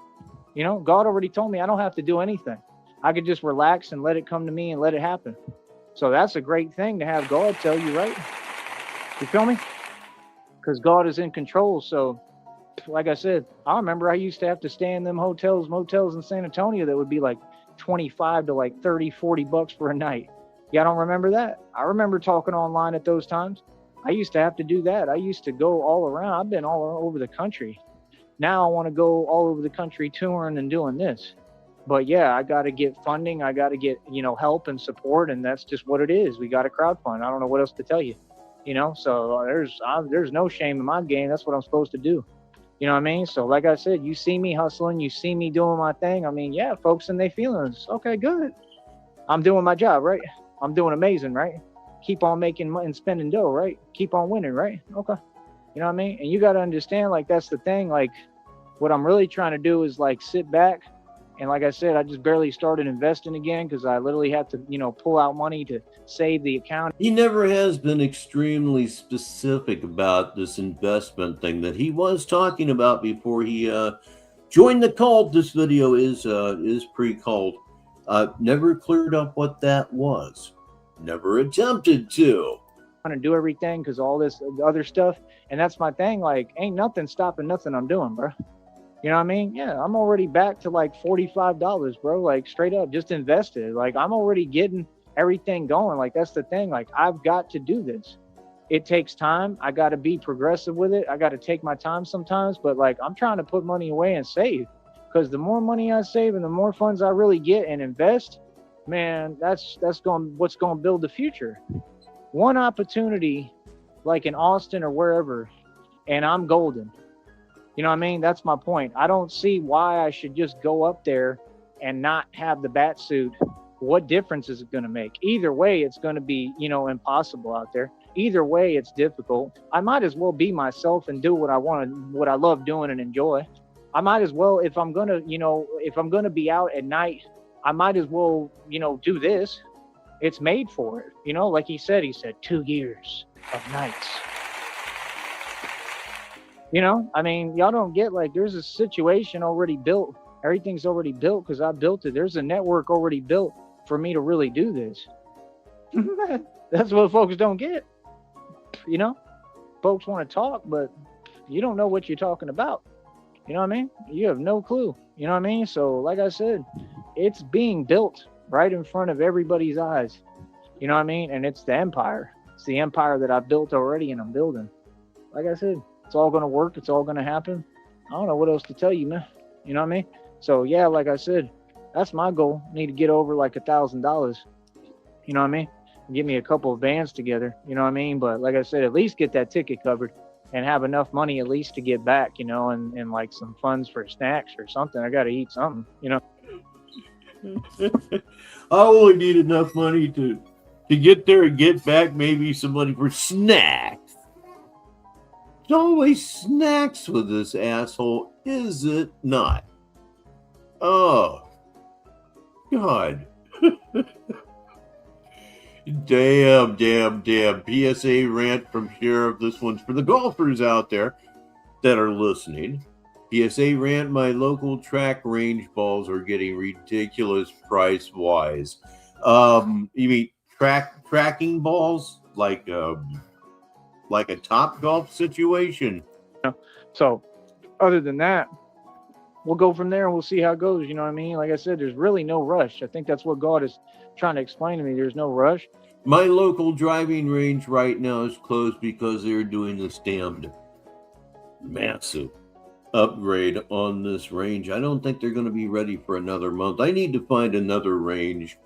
You know, God already told me I don't have to do anything. I could just relax and let it come to me and let it happen. So that's a great thing to have God tell you, right? You feel me? Because God is in control. So, like I said, I remember I used to have to stay in them motels in San Antonio that would be like 25 to like 30, $40 for a night. Y'all don't remember that? I remember talking online at those times. I used to have to do that. I used to go all around. I've been all over the country. Now I want to go all over the country touring and doing this. But yeah, I got to get funding. I got to get, you know, help and support. And that's just what it is. We got to crowdfund. I don't know what else to tell you. You know, so there's no shame in my game. That's what I'm supposed to do. You know what I mean? So like I said, you see me hustling, you see me doing my thing. I mean, yeah, folks and their feelings. Okay, good. I'm doing my job, right? I'm doing amazing, right? Keep on making money and spending dough, right? Keep on winning, right? Okay. You know what I mean? And you got to understand, like, that's the thing. Like, what I'm really trying to do is like sit back. And like I said, I just barely started investing again because I literally had to, you know, pull out money to save the account. He never has been extremely specific about this investment thing that he was talking about before he joined the cult. This video is pre-cult. Never cleared up what that was. Never attempted to. I want to do everything because all this other stuff. And that's my thing. Like, ain't nothing stopping nothing I'm doing, bro. You know what I mean? Yeah, I'm already back to like $45, bro. Like, straight up, just invested. Like, I'm already getting everything going. Like, that's the thing. Like, I've got to do this. it takes time. I got to be progressive with it. I got to take my time sometimes, but like I'm trying to put money away and save, because the more money I save and the more funds I really get and invest, man, that's what's going to build the future. One opportunity, like in Austin or wherever, and I'm golden. You know what I mean? That's my point. I don't see why I should just go up there and not have the bat suit. What difference is it going to make? Either way, it's going to be, impossible out there. Either way, it's difficult. I might as well be myself and do what I want to, what I love doing and enjoy. I might as well, if I'm going to be out at night, I might as well, do this. It's made for it. Like he said 2 years of nights. Y'all don't get, like, there's a situation already built. Everything's already built because I built it. There's a network already built for me to really do this. That's what folks don't get. Folks want to talk, but you don't know what you're talking about. You know what I mean? You have no clue. You know what I mean? So, like I said, it's being built right in front of everybody's eyes. You know what I mean? And it's the empire. It's the empire that I built already and I'm building. Like I said, it's all going to work. It's all going to happen. I don't know what else to tell you, man. You know what I mean? So, yeah, like I said, that's my goal. I need to get over like $1,000. You know what I mean? Get me a couple of bands together. You know what I mean? But like I said, at least get that ticket covered and have enough money at least to get back, and like some funds for snacks or something. I got to eat something, I only need enough money to get there and get back, maybe some money for snacks. There's always snacks with this asshole, is it not? Oh, God. Damn. PSA rant from Sheriff. This one's for the golfers out there that are listening. PSA rant, my local track range balls are getting ridiculous price-wise. You mean tracking balls? Like a Top Golf situation? So, other than that, we'll go from there and we'll see how it goes. You know what I mean? Like I said, there's really no rush. I think that's what God is trying to explain to me. There's no rush. My local driving range right now is closed because they're doing this damned massive upgrade on this range. I don't think they're going to be ready for another month. I need to find another range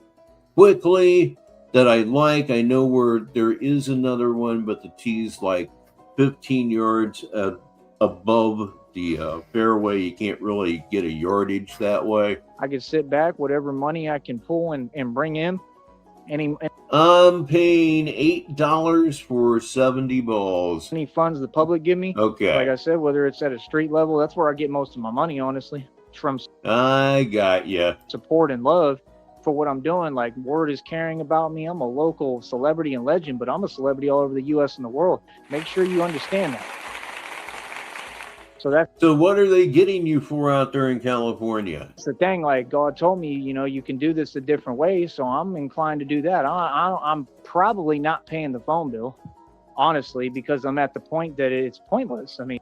quickly that I like. I know where there is another one, but the tee's like 15 yards above the fairway. You can't really get a yardage that way. I can sit back, whatever money I can pull and bring in. I'm paying $8 for 70 balls. Any funds the public give me. Okay. Like I said, whether it's at a street level, that's where I get most of my money, honestly. It's from I got you. Support and love for what I'm doing. Like, word is caring about me. I'm a local celebrity and legend, but I'm a celebrity all over the U.S. and the world. Make sure you understand that. So what are they getting you for out there in California? It's the thing. Like, God told me, you can do this a different way. So I'm inclined to do that. I'm probably not paying the phone bill, honestly, because I'm at the point that it's pointless. I mean,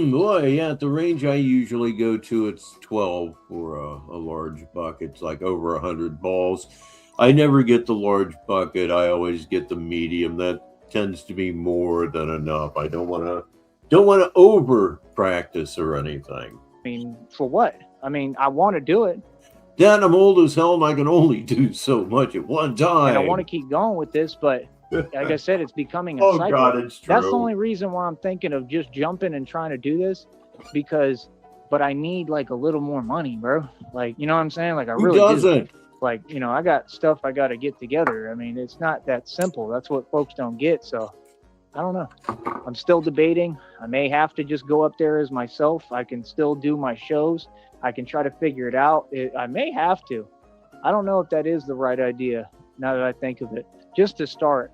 boy, yeah. At the range I usually go to, it's 12 for a large bucket. It's like over 100 balls. I never get the large bucket. I always get the medium. That tends to be more than enough. I don't want to over practice or anything. I mean, for what? I mean, I want to do it. Dad, I'm old as hell and I can only do so much at one time. And I want to keep going with this, but like I said, it's becoming a cycle. God, it's true. That's the only reason why I'm thinking of just jumping and trying to do this, but I need like a little more money, bro. Like, you know what I'm saying? Like, I really do. Like, I got stuff I got to get together. I mean, it's not that simple. That's what folks don't get. So I don't know. I'm still debating. I may have to just go up there as myself. I can still do my shows. I can try to figure it out. I may have to. I don't know if that is the right idea now that I think of it. Just to start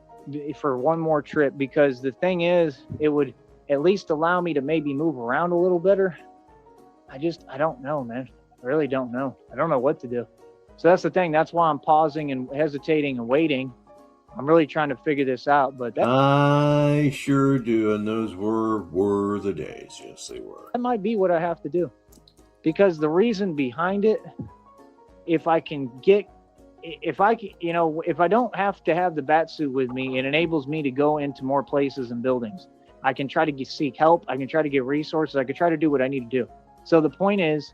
for one more trip, because the thing is, it would at least allow me to maybe move around a little better. I don't know, man. I really don't know. I don't know what to do. So that's the thing. That's why I'm pausing and hesitating and waiting. I'm really trying to figure this out, but I sure do, and those were the days. Yes, they were. That might be what I have to do, because the reason behind it, if I can get if I can, if I don't have to have the bat suit with me, it enables me to go into more places and buildings. I can try to seek help. I can try to get resources. I can try to do what I need to do. So the point is,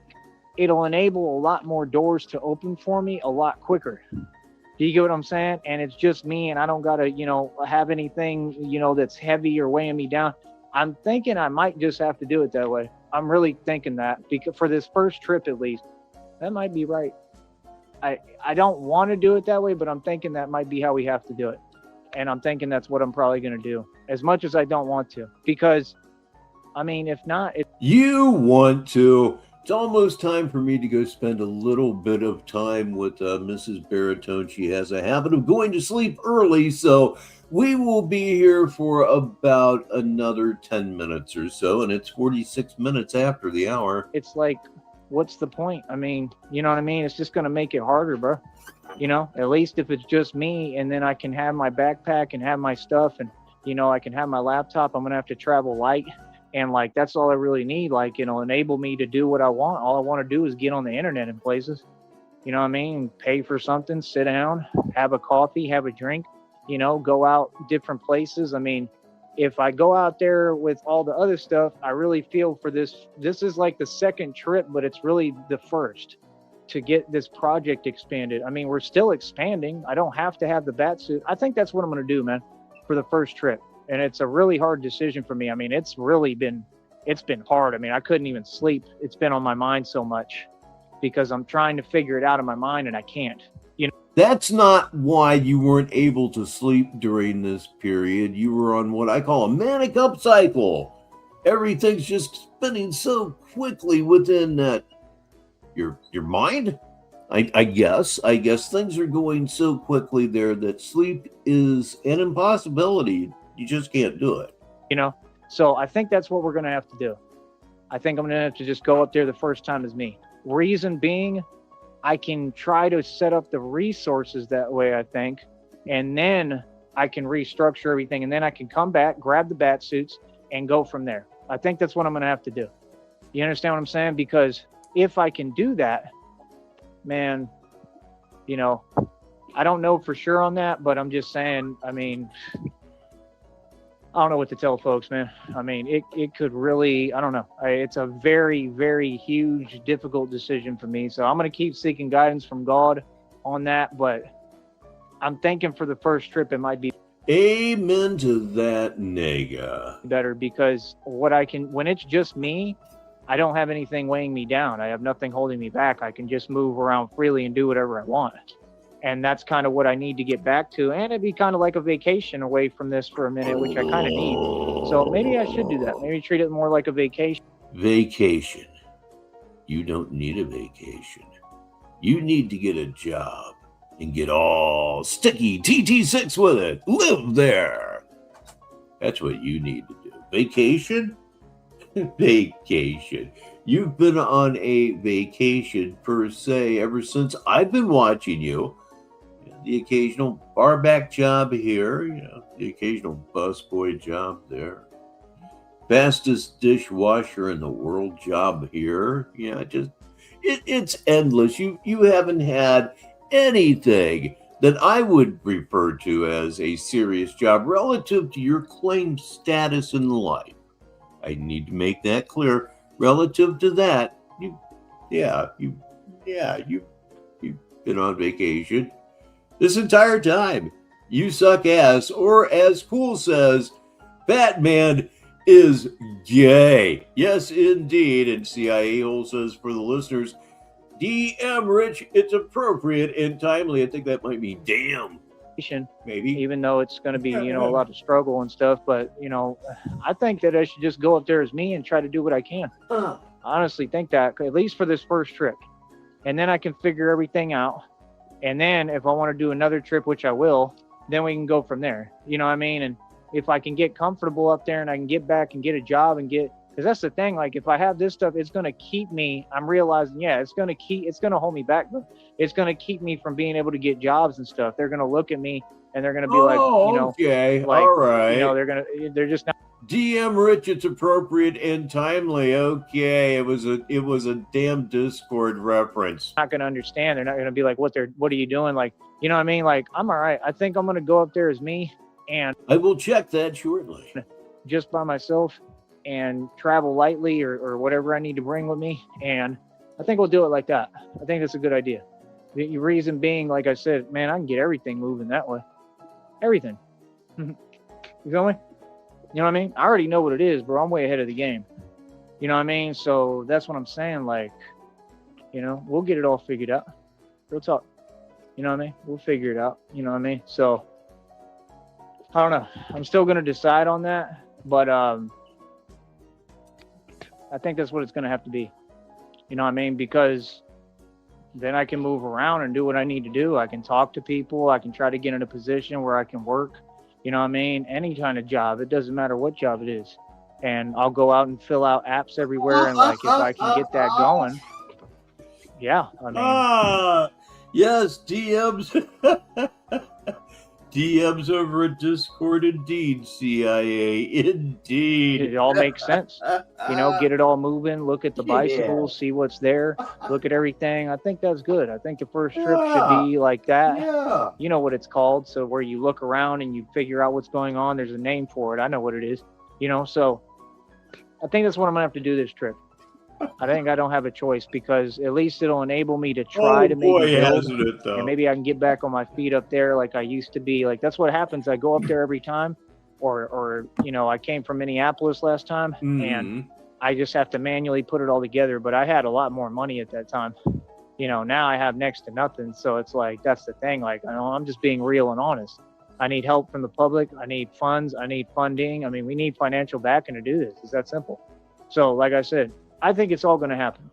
it'll enable a lot more doors to open for me a lot quicker. Do you get what I'm saying? And it's just me, and I don't got to, have anything, that's heavy or weighing me down. I'm thinking I might just have to do it that way. I'm really thinking that, because for this first trip, at least, that might be right. I don't want to do it that way, but I'm thinking that might be how we have to do it. And I'm thinking that's what I'm probably going to do, as much as I don't want to, because, if not, You want to. It's almost time for me to go spend a little bit of time with Mrs. Baritone. She has a habit of going to sleep early, so we will be here for about another 10 minutes or so, and it's 46 minutes after the hour. it's like, what's the point? You know what I mean? It's just going to make it harder, bro. At least if it's just me, and then I can have my backpack and have my stuff, and, I can have my laptop. I'm going to have to travel light. And that's all I really need. Enable me to do what I want. All I want to do is get on the internet in places, pay for something, sit down, have a coffee, have a drink, go out different places. If I go out there with all the other stuff, I really feel for this is like the second trip, but it's really the first to get this project expanded. We're still expanding. I don't have to have the bat suit. I think that's what I'm going to do, man, for the first trip. And it's a really hard decision for me. It's been hard. I couldn't even sleep. It's been on my mind so much because I'm trying to figure it out in my mind, and I can't. That's not why you weren't able to sleep during this period. You were on what I call a manic upcycle. Everything's just spinning so quickly within that your mind. I guess things are going so quickly there that sleep is an impossibility. You just can't do it. So I think that's what we're going to have to do. I think I'm going to have to just go up there the first time as me. Reason being, I can try to set up the resources that way, I think, and then I can restructure everything, and then I can come back, grab the bat suits, and go from there. I think that's what I'm going to have to do. You understand what I'm saying? Because if I can do that, man, I don't know for sure on that, but I'm just saying, I don't know what to tell folks, man. It could really, I don't know. It's a very, very huge, difficult decision for me. So I'm going to keep seeking guidance from God on that. But I'm thinking for the first trip, it might be Amen to that, nigga. better, because when it's just me, I don't have anything weighing me down. I have nothing holding me back. I can just move around freely and do whatever I want. And that's kind of what I need to get back to. And it'd be kind of like a vacation away from this for a minute, which I kind of need. So maybe I should do that. Maybe treat it more like a vacation. Vacation. You don't need a vacation. You need to get a job and get all sticky TT6 with it. Live there. That's what you need to do. Vacation? Vacation. You've been on a vacation per se ever since I've been watching you. The occasional barback job here, the occasional busboy job there. Fastest dishwasher in the world job here. It's endless. You haven't had anything that I would refer to as a serious job relative to your claimed status in life. I need to make that clear. Relative to that, you've been on vacation this entire time. You suck ass, or as Pool says, Batman is gay. Yes, indeed. And CIA Hole says, for the listeners, DM Rich, it's appropriate and timely. I think that might be damn. Maybe. Even though it's going to be, a lot of struggle and stuff. But, I think that I should just go up there as me and try to do what I can. I honestly think that, at least for this first trip. And then I can figure everything out. And then if I want to do another trip, which I will, then we can go from there. You know what I mean? And if I can get comfortable up there and I can get back and get a job and because that's the thing, if I have this stuff, it's going to keep me, I'm realizing, it's going to hold me back, but it's going to keep me from being able to get jobs and stuff. They're going to look at me and they're going to be okay. All right. they're just not DM Rich, it's appropriate and timely. Okay, it was a damn Discord reference. Not gonna understand. They're not gonna be like, what are you doing? Like, you know what I mean? Like, I'm all right. I think I'm gonna go up there as me and I will check that shortly. just by myself and travel lightly or whatever I need to bring with me. And I think we'll do it like that. I think that's a good idea. The reason being, like I said, man, I can get everything moving that way. Everything. You feel me? You know what I mean? I already know what it is, bro. I'm way ahead of the game. You know what I mean? So that's what I'm saying. Like, you know, we'll get it all figured out. Real talk. You know what I mean? We'll figure it out. You know what I mean? So I don't know. I'm still going to decide on that. But I think that's what it's going to have to be. You know what I mean? Because then I can move around and do what I need to do. I can talk to people. I can try to get in a position where I can work. You know what I mean? Any kind of job. It doesn't matter what job it is. And I'll go out and fill out apps everywhere. And like, if I can get that going, yeah. I mean, yes, DMs. DMs over at Discord, indeed, CIA, indeed. it all makes sense. You know, get it all moving. Look at the bicycles, see what's there. Look at everything. I think that's good. I think the first trip should be like that. Yeah. You know what it's called. So where you look around and you figure out what's going on. There's a name for it. I know what it is. You know, so I think that's what I'm gonna have to do this trip. I think I don't have a choice because at least it'll enable me to try to maybe build, hasn't it, though? and maybe I can get back on my feet up there like I used to be. Like that's what happens. I go up there every time, or you know, I came from Minneapolis last time, and I just have to manually put it all together. But I had a lot more money at that time. You know, now I have next to nothing. So it's like that's the thing. Like I'm just being real and honest. I need help from the public. I need funds. I need funding. I mean, we need financial backing to do this. It's that simple. So, like I said, I think it's all going to happen.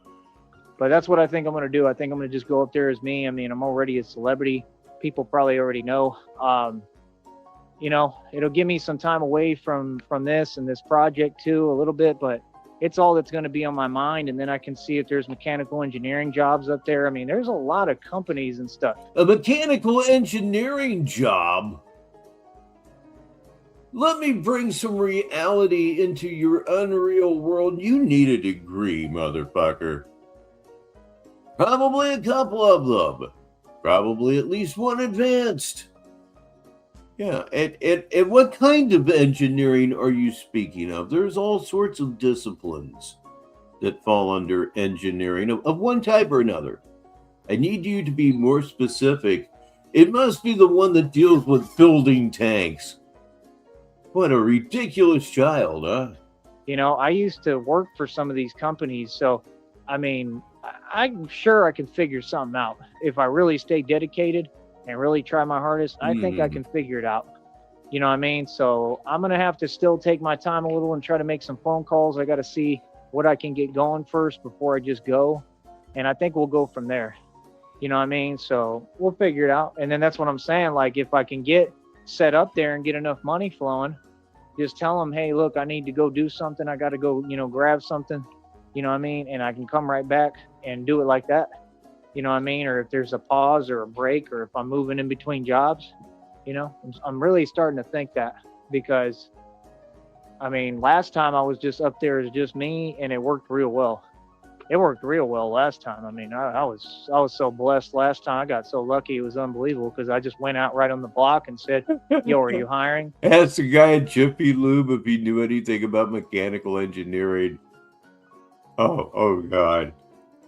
But that's what I think I'm going to do. I think I'm going to just go up there as me. I mean, I'm already a celebrity. People probably already know. You know, it'll give me some time away from this and this project too, a little bit, but it's all that's going to be on my mind. And then I can see if there's mechanical engineering jobs up there. I mean, there's a lot of companies and stuff. A mechanical engineering job? Let me bring some reality into your unreal world. You need a degree, motherfucker. Probably a couple of them. Probably at least one advanced. Yeah, and what kind of engineering are you speaking of? There's all sorts of disciplines that fall under engineering of one type or another. I need you to be more specific. It must be the one that deals with building tanks. What a ridiculous child, huh? You know, I used to work for some of these companies, so, I mean, I'm sure I can figure something out. If I really stay dedicated and really try my hardest, I think I can figure it out. You know what I mean? So I'm going to have to still take my time a little and try to make some phone calls. I got to see what I can get going first before I just go. And I think we'll go from there. You know what I mean? So we'll figure it out. And then that's what I'm saying. Like, if I can get set up there and get enough money flowing, just tell them, hey, look, I need to go do something. I got to go, you know, grab something, you know what I mean? And I can come right back and do it like that. You know what I mean? Or if there's a pause or a break, or if I'm moving in between jobs, you know, I'm really starting to think that, because I mean, last time I was just up there as just me, and it worked real well. It worked real well last time. I mean, I was so blessed last time. I got so lucky. It was unbelievable, because I just went out right on the block and said, yo, are you hiring? Ask the guy at Jiffy Lube if he knew anything about mechanical engineering. Oh God.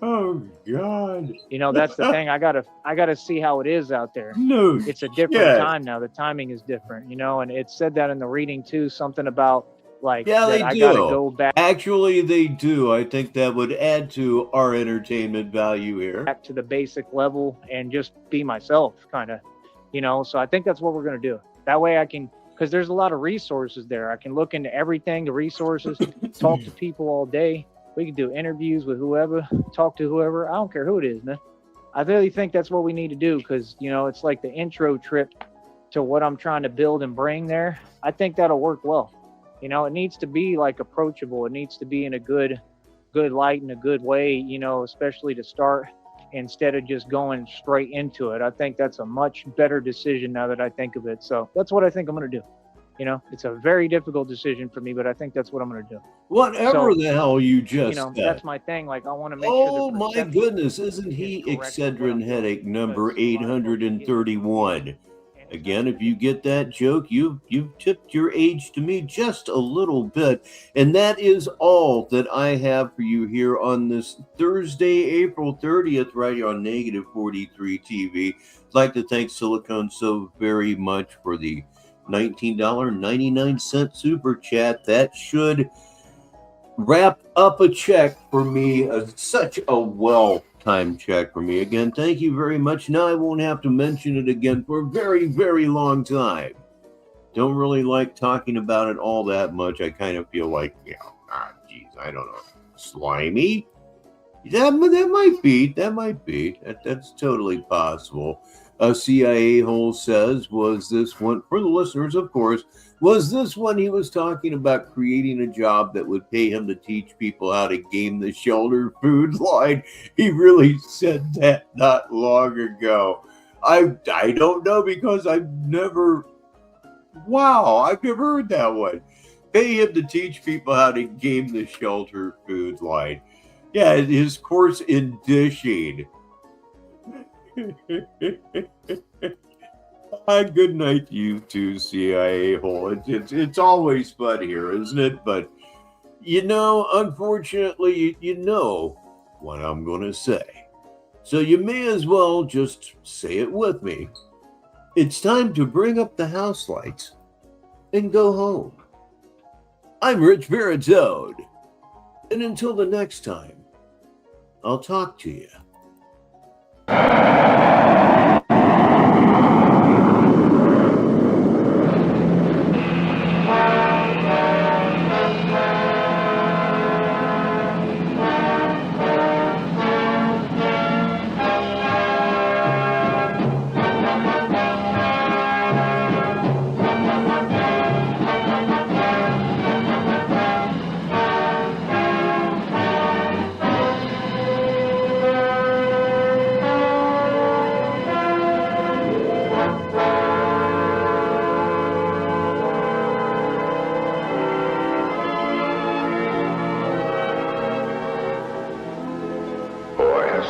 Oh God. You know, that's the thing. I gotta see how it is out there. No, it's a different time now. The timing is different, you know, and it said that in the reading too, something about like, yeah, they I do. gotta go back. Actually, they do. I think that would add to our entertainment value here. Back to the basic level and just be myself, kind of, you know. So I think that's what we're gonna do. That way I can, because there's a lot of resources there. I can look into everything, the resources, talk to people all day. We can do interviews with whoever, talk to whoever. I don't care who it is, man. I really think that's what we need to do, because, you know, it's like the intro trip to what I'm trying to build and bring there. I think that'll work well. You know, it needs to be like approachable. It needs to be in a good light and a good way, you know, especially to start, instead of just going straight into it. I think that's a much better decision now that I think of it. So that's what I think I'm going to do. You know, it's a very difficult decision for me, but I think that's what I'm going to do. Whatever So, the hell you just You know, said. that's my thing. Like, I want to make sure. Oh the my perception goodness, isn't he is correct with what I'm Excedrin doing, headache number because a lot of folks get 831? and it's Again, not if you get that joke, you've tipped your age to me just a little bit. And that is all that I have for you here on this Thursday, April 30th, right here on Negative 43 TV. I'd like to thank Silicone so very much for the $19.99 super chat. That should wrap up a check for me, such a well-timed check for me. Again, thank you very much. Now I won't have to mention it again for a very, very long time. Don't really like talking about it all that much. I kind of feel like, geez, I don't know, slimy? That might be. That's totally possible. A CIA hole says, was this one, for the listeners, of course, was this when he was talking about creating a job that would pay him to teach people how to game the shelter food line? He really said that not long ago. I don't know, because I've never heard that one. Pay him to teach people how to game the shelter food line. Yeah, his course in dishing. Good night to you too, CIA hole. It's always fun here, isn't it? But, unfortunately, you know what I'm going to say. So you may as well just say it with me. It's time to bring up the house lights and go home. I'm Rich Baritone. And until the next time, I'll talk to you.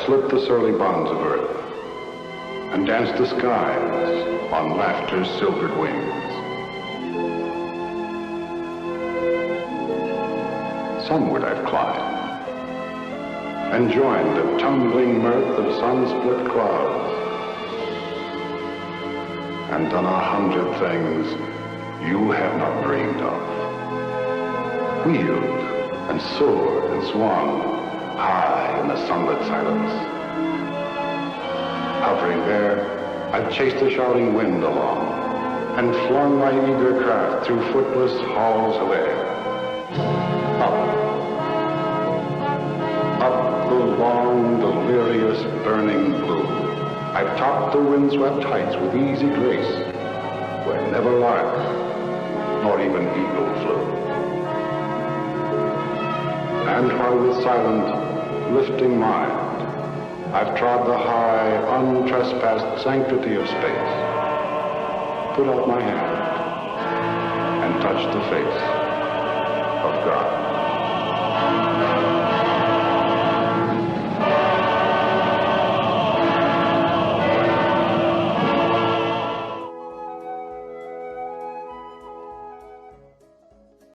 Slit the surly bonds of earth, and danced the skies on laughter's silvered wings. Sunward I've climbed, and joined the tumbling mirth of sun-split clouds, and done 100 things you have not dreamed of. Wheeled and soared and swung high in the sunlit silence. Hovering there, I've chased the shouting wind along, and flung my eager craft through footless halls of air. Up the long, delirious, burning blue, I've topped the windswept heights with easy grace, where never lark, nor even eagle flew. And while with silent, lifting mind, I've trod the high, untrespassed sanctity of space, put out my hand, and touched the face of God.